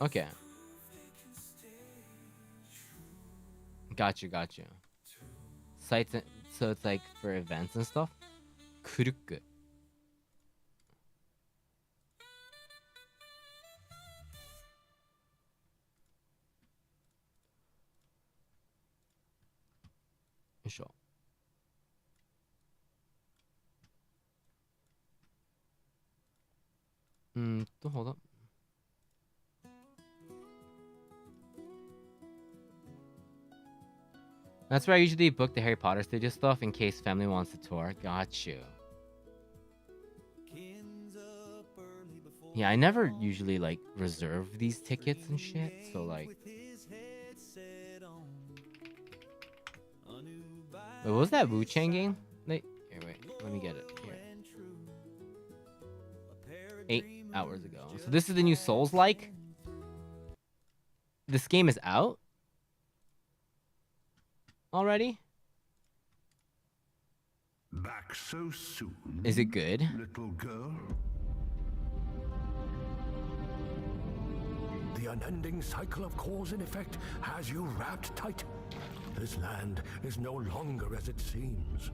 Okay. Got you. Sites, so it's like for events and stuff. Kuruk. Sure. Hold up. That's where I usually book the Harry Potter Studio stuff in case family wants to tour. Got you. Yeah, I never usually like reserve these tickets and shit. So like, what was that Wu Chang game? Here, wait, let me get it. Here. 8 hours ago. So this is the new Souls-like. This game is out already. Back so soon. Is it good? Little girl. The unending cycle of cause and effect has you wrapped tight. This land is no longer as it seems.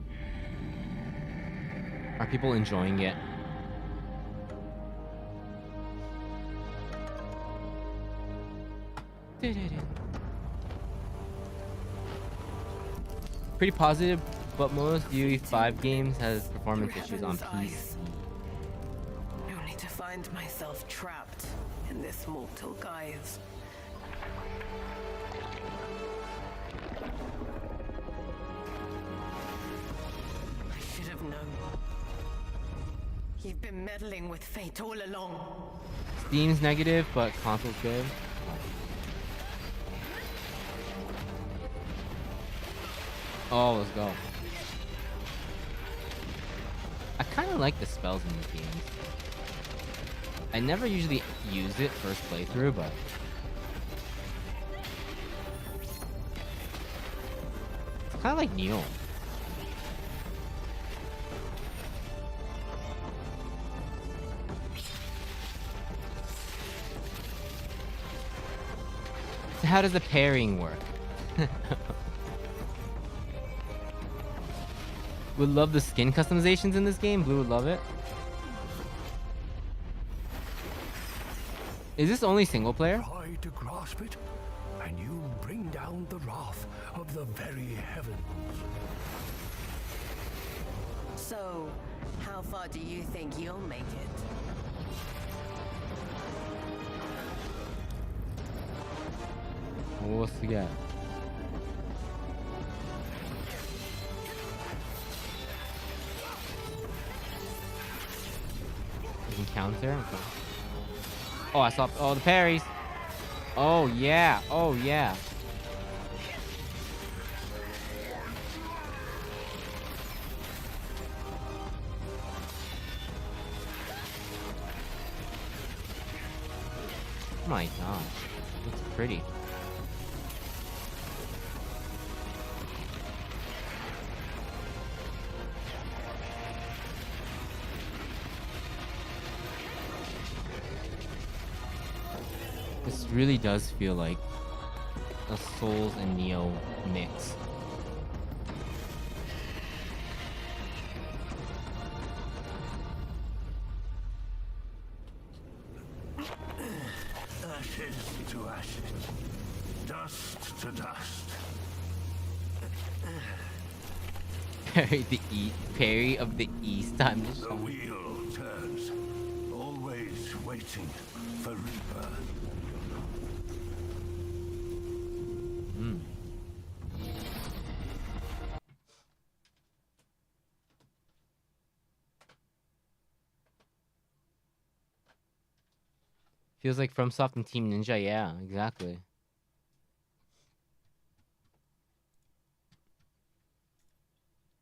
Are people enjoying it? Pretty positive, but most UE5 games has performance issues on PC. Only to find myself trapped in this mortal guise. I should have known. You've been meddling with fate all along. Steam's negative, but console's good. Oh, let's go. I kind of like the spells in these games. I never usually use it first playthrough, but it's kind of like Neo. So how does the pairing work? Would love the skin customizations in this game. Blue would love it. Is this only single player? Try to grasp it, and you bring down the wrath of the very heavens. So, how far do you think you'll make it? What's the gap? Counter. Okay. Oh, I saw. Oh, the parries. Oh yeah. Oh yeah. Oh my gosh, looks pretty. This really does feel like a Souls and Neo mix. Ashes to ashes. Dust to dust. Parry of the East. I'm just The wheel turns. Always waiting for rebirth. Feels like FromSoft and Team Ninja. Yeah, exactly.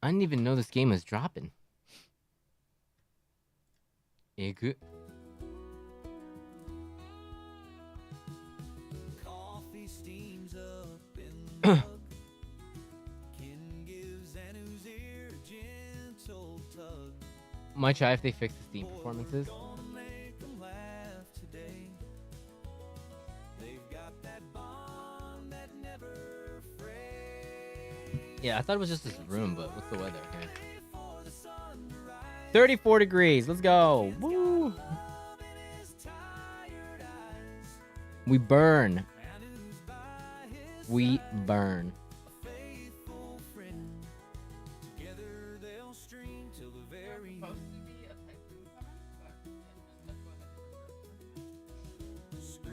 I didn't even know this game was dropping. Good. Might try if they fix the Steam performances. Yeah, I thought it was just this room, but what's the weather here? 34 degrees. Let's go. Woo! We burn. We burn.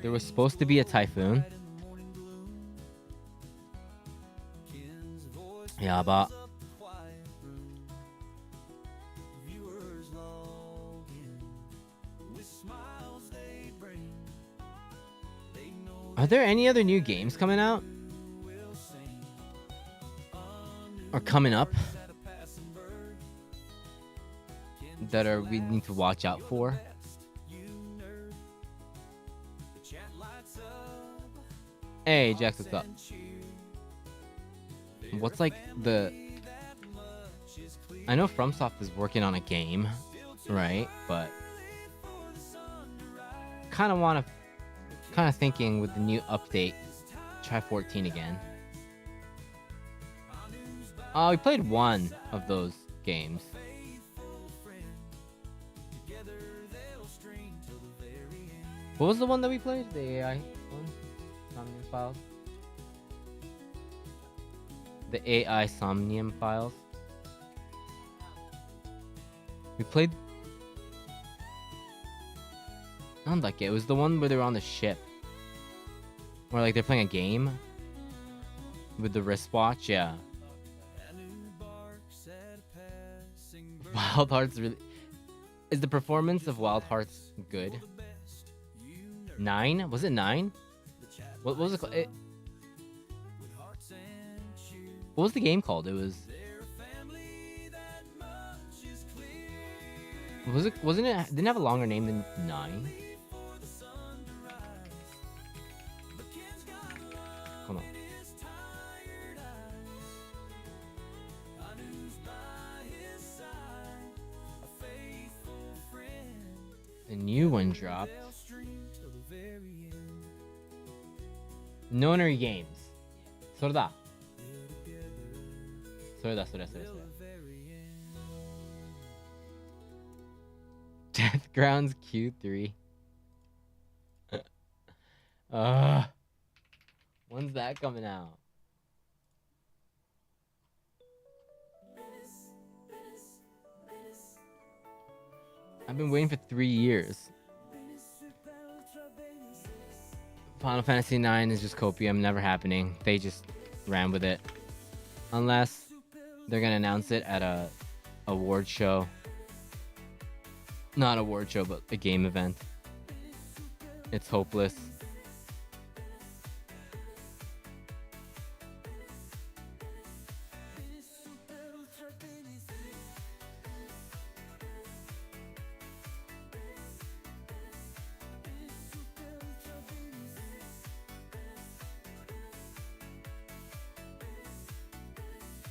There was supposed to be a typhoon. Yeah, but are there any other new games coming out? Or coming up that we need to watch out for? Hey, Jax, what's up? What's like the... I know FromSoft is working on a game, right? But kind of thinking with the new update, try 14 again. We played one of those games. What was the one that we played? The AI one? Somnium Files? The AI Somnium Files? We played... Not like it was the one where they were on the ship. Or like they're playing a game. With the wristwatch, yeah. Wild Hearts really... Is the performance of Wild Hearts good? 9? Was it 9? What was it called? What was the game called? It was... Wasn't it... Didn't it have a longer name than 9? Hold on. The new one dropped. Nonary Games. それだ。それだ。Death Grounds Q3. When's that coming out? I've been waiting for 3 years. Final Fantasy IX is just copium, never happening. They just ran with it. Unless they're gonna announce it at a award show. Not award show, but a game event. It's hopeless.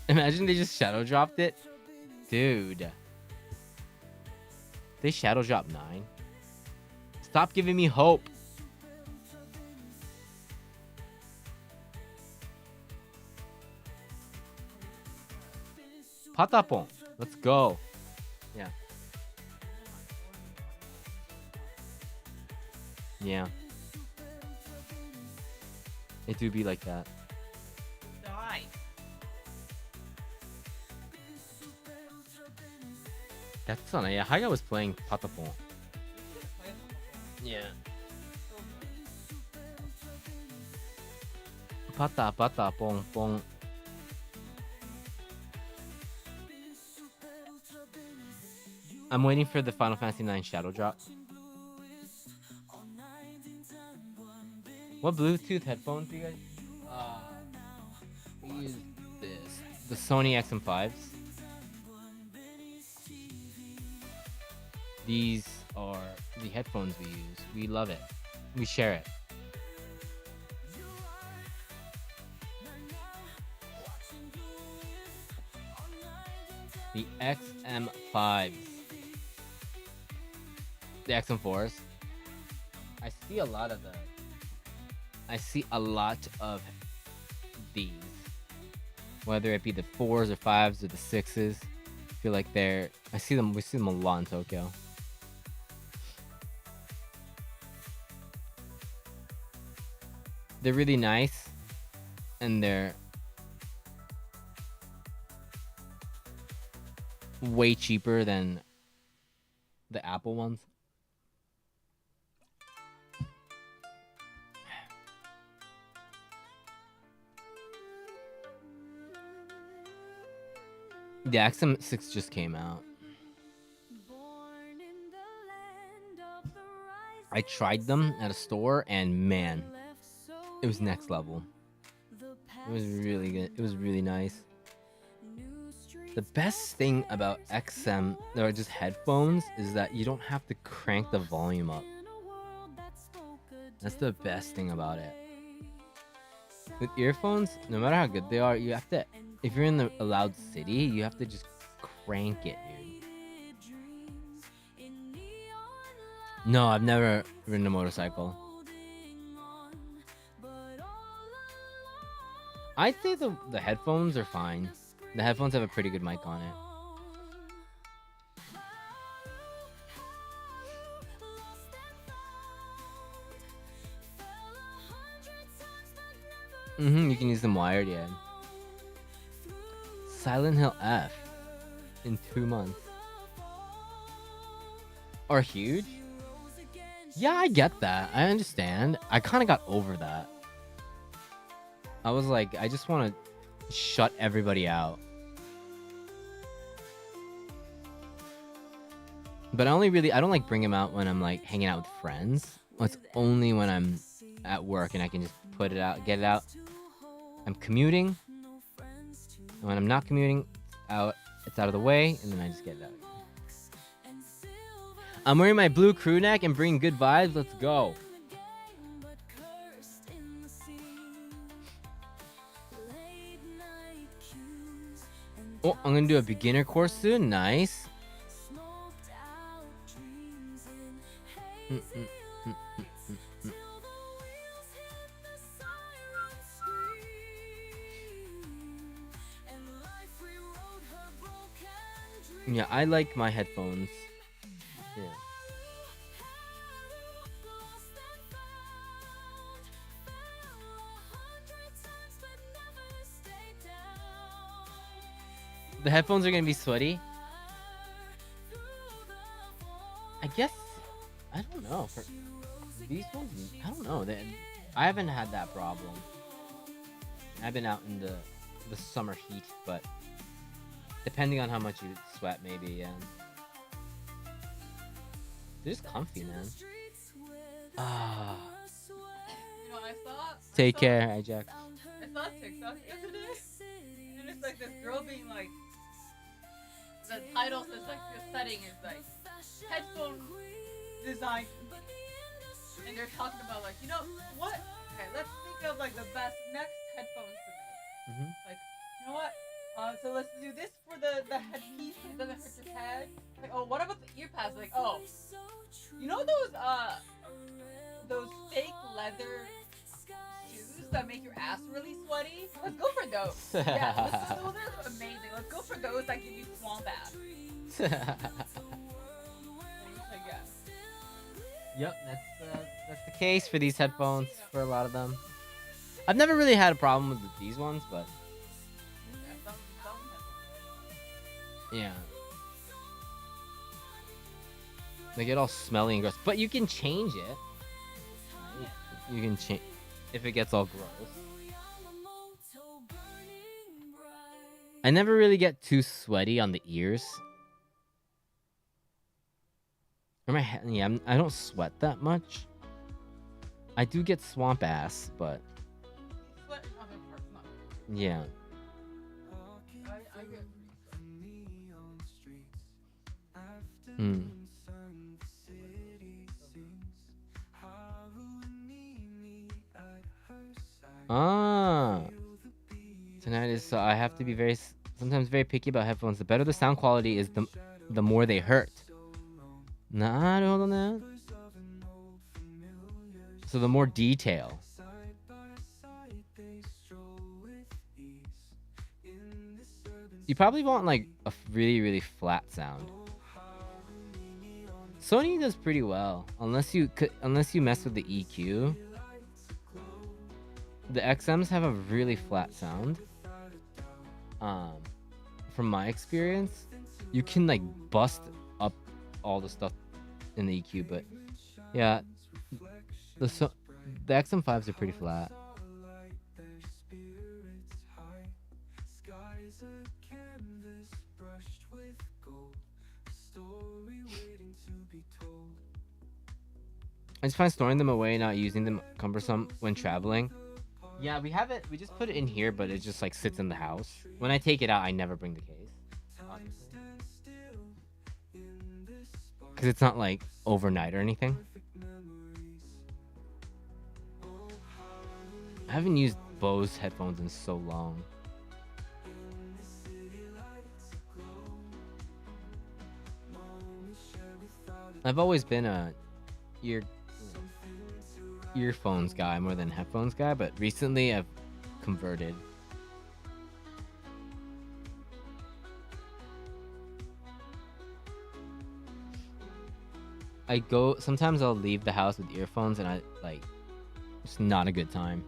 Imagine they just shadow dropped it. Dude. They shadow dropped 9. Stop giving me hope. Patapon. Let's go. Yeah. Yeah. It do be like that. Die. That's not... Yeah, Haiga was playing Patapon. Yeah. Pata, pata, pong, pong. I'm waiting for the Final Fantasy IX Shadow Drop. What Bluetooth headphones do you guys? We use this. The Sony XM5s. These are the headphones we use. We love it. We share it. The XM5s. The XM4s. I see a lot of these. Whether it be the 4s or 5s or the 6s. I feel like we see them a lot in Tokyo. They're really nice, and they're way cheaper than the Apple ones. The XM6 just came out. I tried them at a store, and man, it was next level. It was really good. It was really nice. The best thing about XM, or just headphones, is that you don't have to crank the volume up. That's the best thing about it. With earphones, no matter how good they are, you have to, if you're in a loud city, you have to just crank it, dude. No, I've never ridden a motorcycle. I'd say the headphones are fine. The headphones have a pretty good mic on it. You can use them wired, yeah. Silent Hill F in 2 months. Or huge? Yeah, I get that. I understand. I kind of got over that. I was like, I just want to shut everybody out. But I don't like bring them out when I'm like hanging out with friends. It's only when I'm at work and I can just put it out, get it out. I'm commuting. And when I'm not commuting, it's out of the way, and then I just get it out. I'm wearing my blue crew neck and bringing good vibes. Let's go. Oh, I'm gonna do a beginner course soon. Nice. Yeah, I like my headphones. Yeah. The headphones are gonna be sweaty. I guess I don't know. For these ones, I don't know. I haven't had that problem. I've been out in the summer heat, but depending on how much you sweat, maybe, yeah. They're just comfy, man. Ah. You know, I saw. Take care, Ajax. I saw TikTok yesterday, and it's like this girl being like, the title says like the setting is like headphone design, and they're talking about like, you know what? Okay, let's think of like the best next headphones to make. Like, you know what? So let's do this for the headpiece so it doesn't hurt your head. Like, oh, what about the ear pads? Like, oh, you know those fake leather shoes that make your ass really sweaty? Let's go for those. Yeah, those are amazing. Let's go for those that give you swamp ass. Yep, that's the case for these headphones for a lot of them. I've never really had a problem with these ones, but yeah, they get all smelly and gross. But you can change it. You can change if it gets all gross. I never really get too sweaty on the ears. Or my head, yeah, I don't sweat that much. I do get swamp ass, but yeah. Ah. Tonight is I have to be sometimes very picky about headphones. The better the sound quality is, the more they hurt. Nah, hold on that. So the more detail. You probably want like a really, really flat sound. Sony does pretty well, unless you mess with the EQ. The XMs have a really flat sound. From my experience, you can like bust up all the stuff in the EQ, but yeah, the XM5s are pretty flat. I just find storing them away, not using them cumbersome when traveling. Yeah, we have it. We just put it in here, but it just like sits in the house. When I take it out, I never bring the case. Because it's not like overnight or anything. I haven't used Bose headphones in so long. I've always been a earphones guy more than headphones guy, but recently I've converted. Sometimes I'll leave the house with earphones and I like, it's not a good time.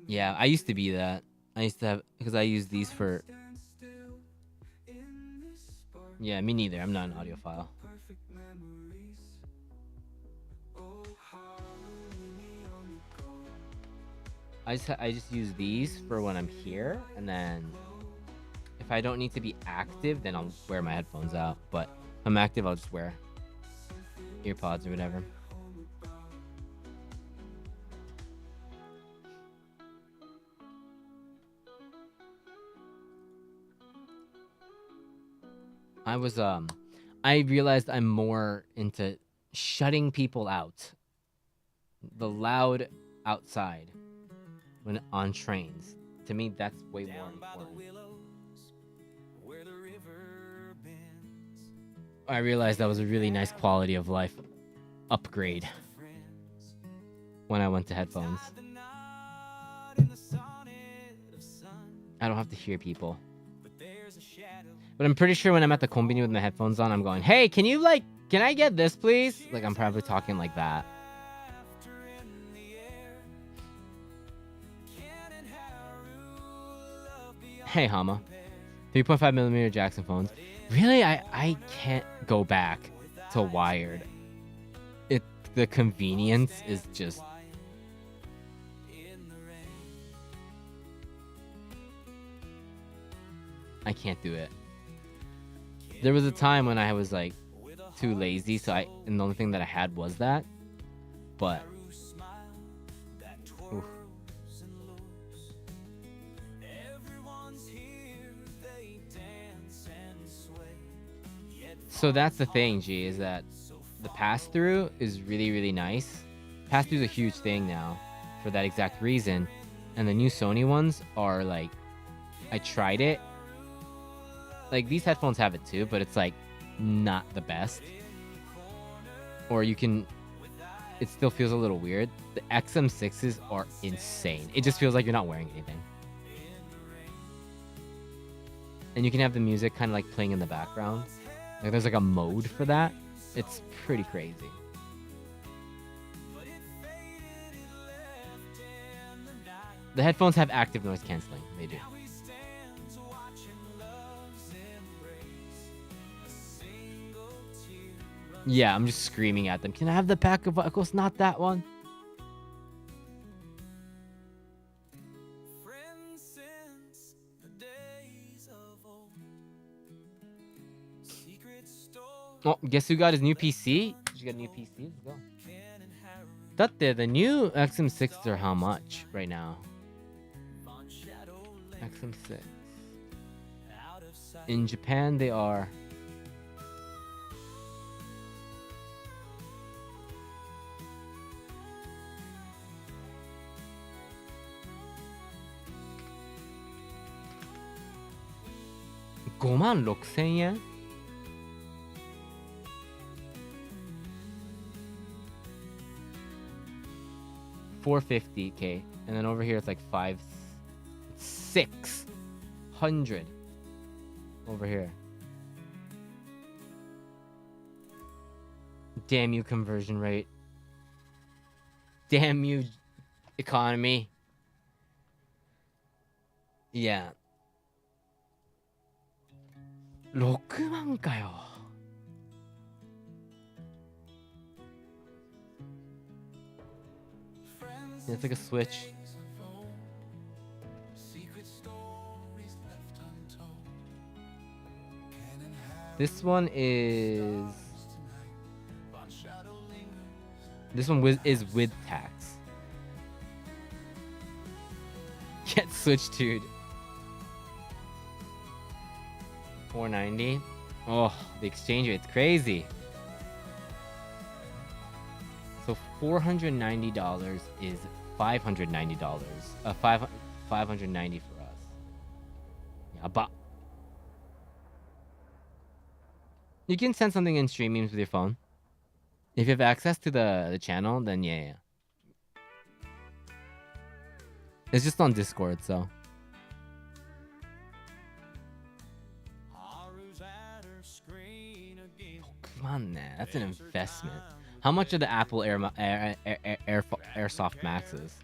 Yeah, I used to be that. I used to have, because I use these for... Yeah, me neither. I'm not an audiophile. I just use these for when I'm here, and then if I don't need to be active, then I'll wear my headphones out. But if I'm active, I'll just wear earpods or whatever. I realized I'm more into shutting people out. The loud outside when on trains. To me, that's way more important. I realized that was a really nice quality of life upgrade when I went to headphones. I don't have to hear people. But I'm pretty sure when I'm at the konbini with my headphones on, I'm going, hey, can I get this, please? Like, I'm probably talking like that. Hey, Hama. 3.5mm Jackson phones. Really? I can't go back to wired. The convenience is just... I can't do it. There was a time when I was like too lazy, and the only thing that I had was that. But oof. So that's the thing, G, is that the pass-through is really, really nice. Pass-through is a huge thing now for that exact reason. And the new Sony ones are like, I tried it. Like, these headphones have it too, but it's like not the best. Or you can, it still feels a little weird. The XM6s are insane. It just feels like you're not wearing anything. And you can have the music kind of like playing in the background. Like, there's like a mode for that. It's pretty crazy. The headphones have active noise canceling. They do. Yeah, I'm just screaming at them. Can I have the pack of vocals? Not that one. Oh, guess who got his new PC? Did you get a new PC? Let's go. The new XM6s are how much right now? XM6. In Japan, they are... $56,000 $450K, and then over here it's like 600 over here. Damn you, conversion rate. Damn you, economy. Yeah. 6万かよ。It's like a Switch. This one is. This one is with tax. Get Switch, dude. $490. Oh, the exchange rate's crazy. So $490 is $590. $590 for us. Yeah, but you can send something in stream memes with your phone. If you have access to the channel, then yeah. It's just on Discord, so. Come on, man. That's an investment. How much are the Apple Airsoft Maxes?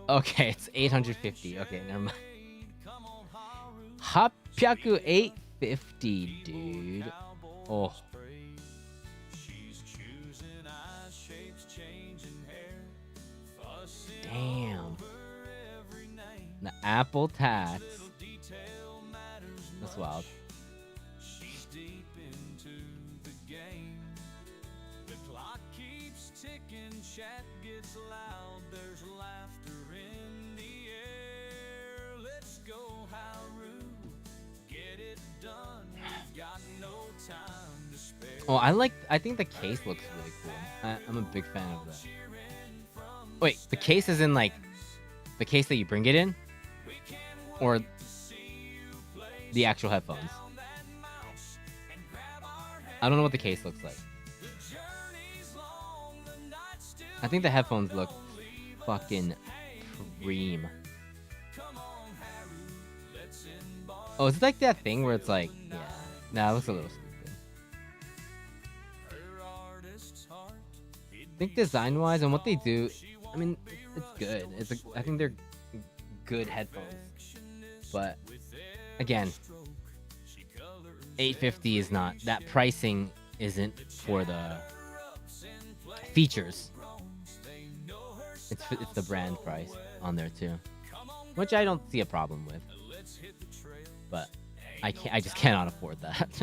Okay, it's 850. Okay, never mind. 850, dude. Oh. Damn. The Apple tax. That's wild. Oh, I think the case looks really cool. I'm a big fan of that. Wait, the case is in like the case that you bring it in? Or the actual headphones? I don't know what the case looks like. I think the headphones look fucking cream. Oh, is it like that thing where it's like, yeah. Nah, it looks a little stupid. I think design-wise and what they do, I mean, it's good. I think they're good headphones. But again, 850 is not. That pricing isn't for the features. It's the brand price on there too, which I don't see a problem with. But I just cannot afford that.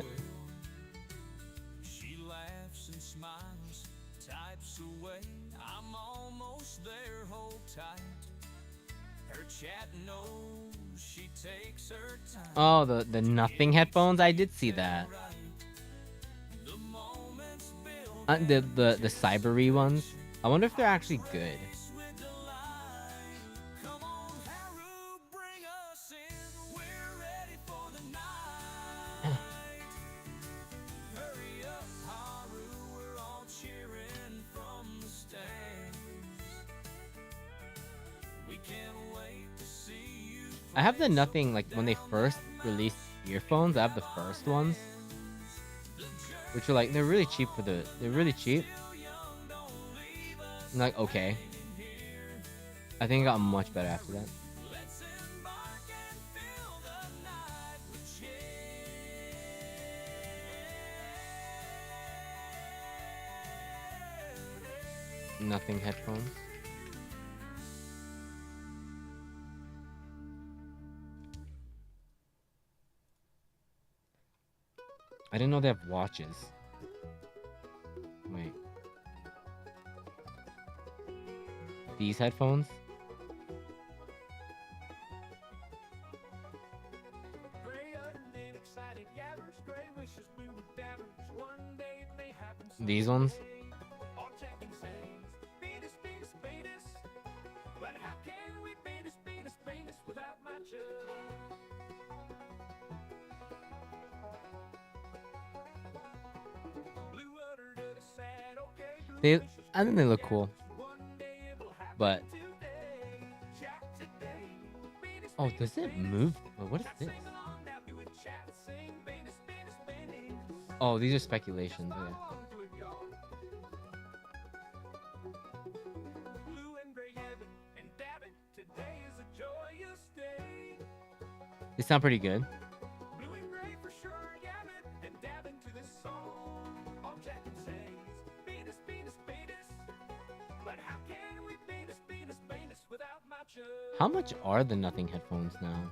Oh, the nothing headphones. I did see that. The cybery ones. I wonder if they're actually good. I have the nothing, like when they first released earphones. I have the first ones, which are like they're really cheap they're really cheap. I'm like, okay. I think it got much better after that. Nothing headphones. I didn't know they have watches. Wait. These headphones? These ones? I think they look cool. But oh, does it move? What is this? Oh, these are speculations. Yeah. They sound pretty good. How much are the Nothing headphones now?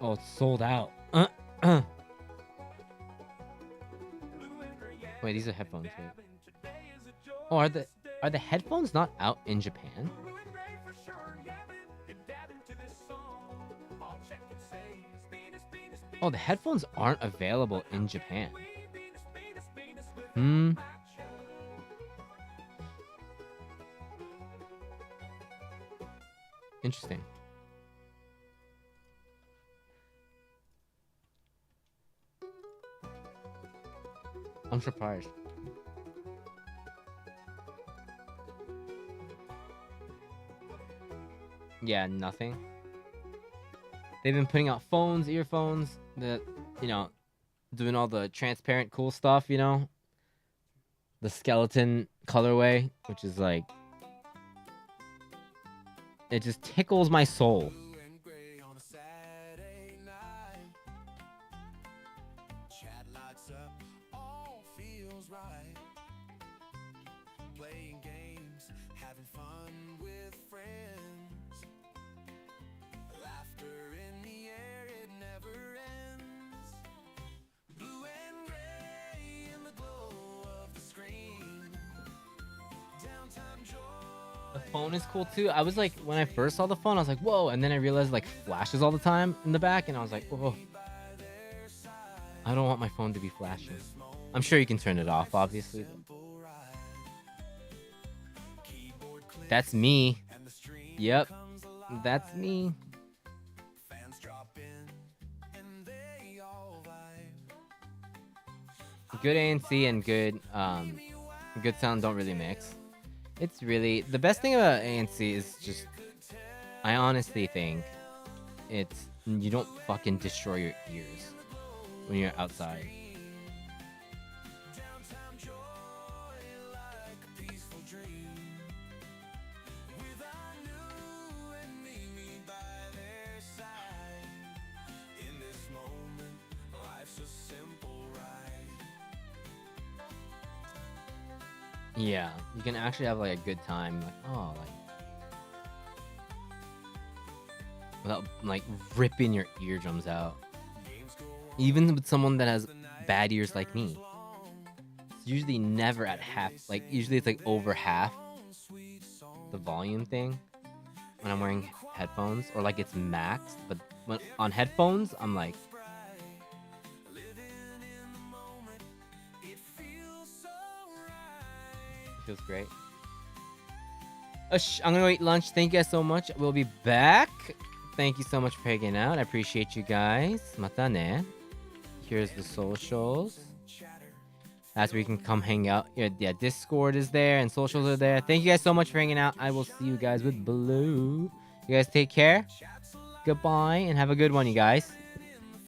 Oh, it's sold out. Wait, these are headphones. Wait. Oh, are the headphones not out in Japan? Oh, the headphones aren't available in Japan. Hmm. Interesting. I'm surprised. Yeah, nothing. They've been putting out phones, earphones, that, you know, doing all the transparent cool stuff, you know? The skeleton colorway, which is like... It just tickles my soul. The phone is cool too. I was like, when I first saw the phone, I was like, whoa. And then I realized like flashes all the time in the back. And I was like, whoa. I don't want my phone to be flashing. I'm sure you can turn it off, obviously. That's me. Yep. That's me. Good ANC and good sound don't really mix. It's really... The best thing about ANC is just... I honestly think it's... You don't fucking destroy your ears when you're outside. Yeah, you can actually have like a good time, like, oh, like, without like ripping your eardrums out. Even with someone that has bad ears like me, it's usually never at half. Like usually it's like over half the volume thing when I'm wearing headphones, or like it's maxed. But when on headphones, I'm like. Feels great. I'm gonna go eat lunch. Thank you guys so much. We'll be back. Thank you so much for hanging out. I appreciate you guys. Mata ne. Here's the socials. That's where you can come hang out. Yeah, Discord is there and socials are there. Thank you guys so much for hanging out. I will see you guys with Blue. You guys take care. Goodbye and have a good one, you guys.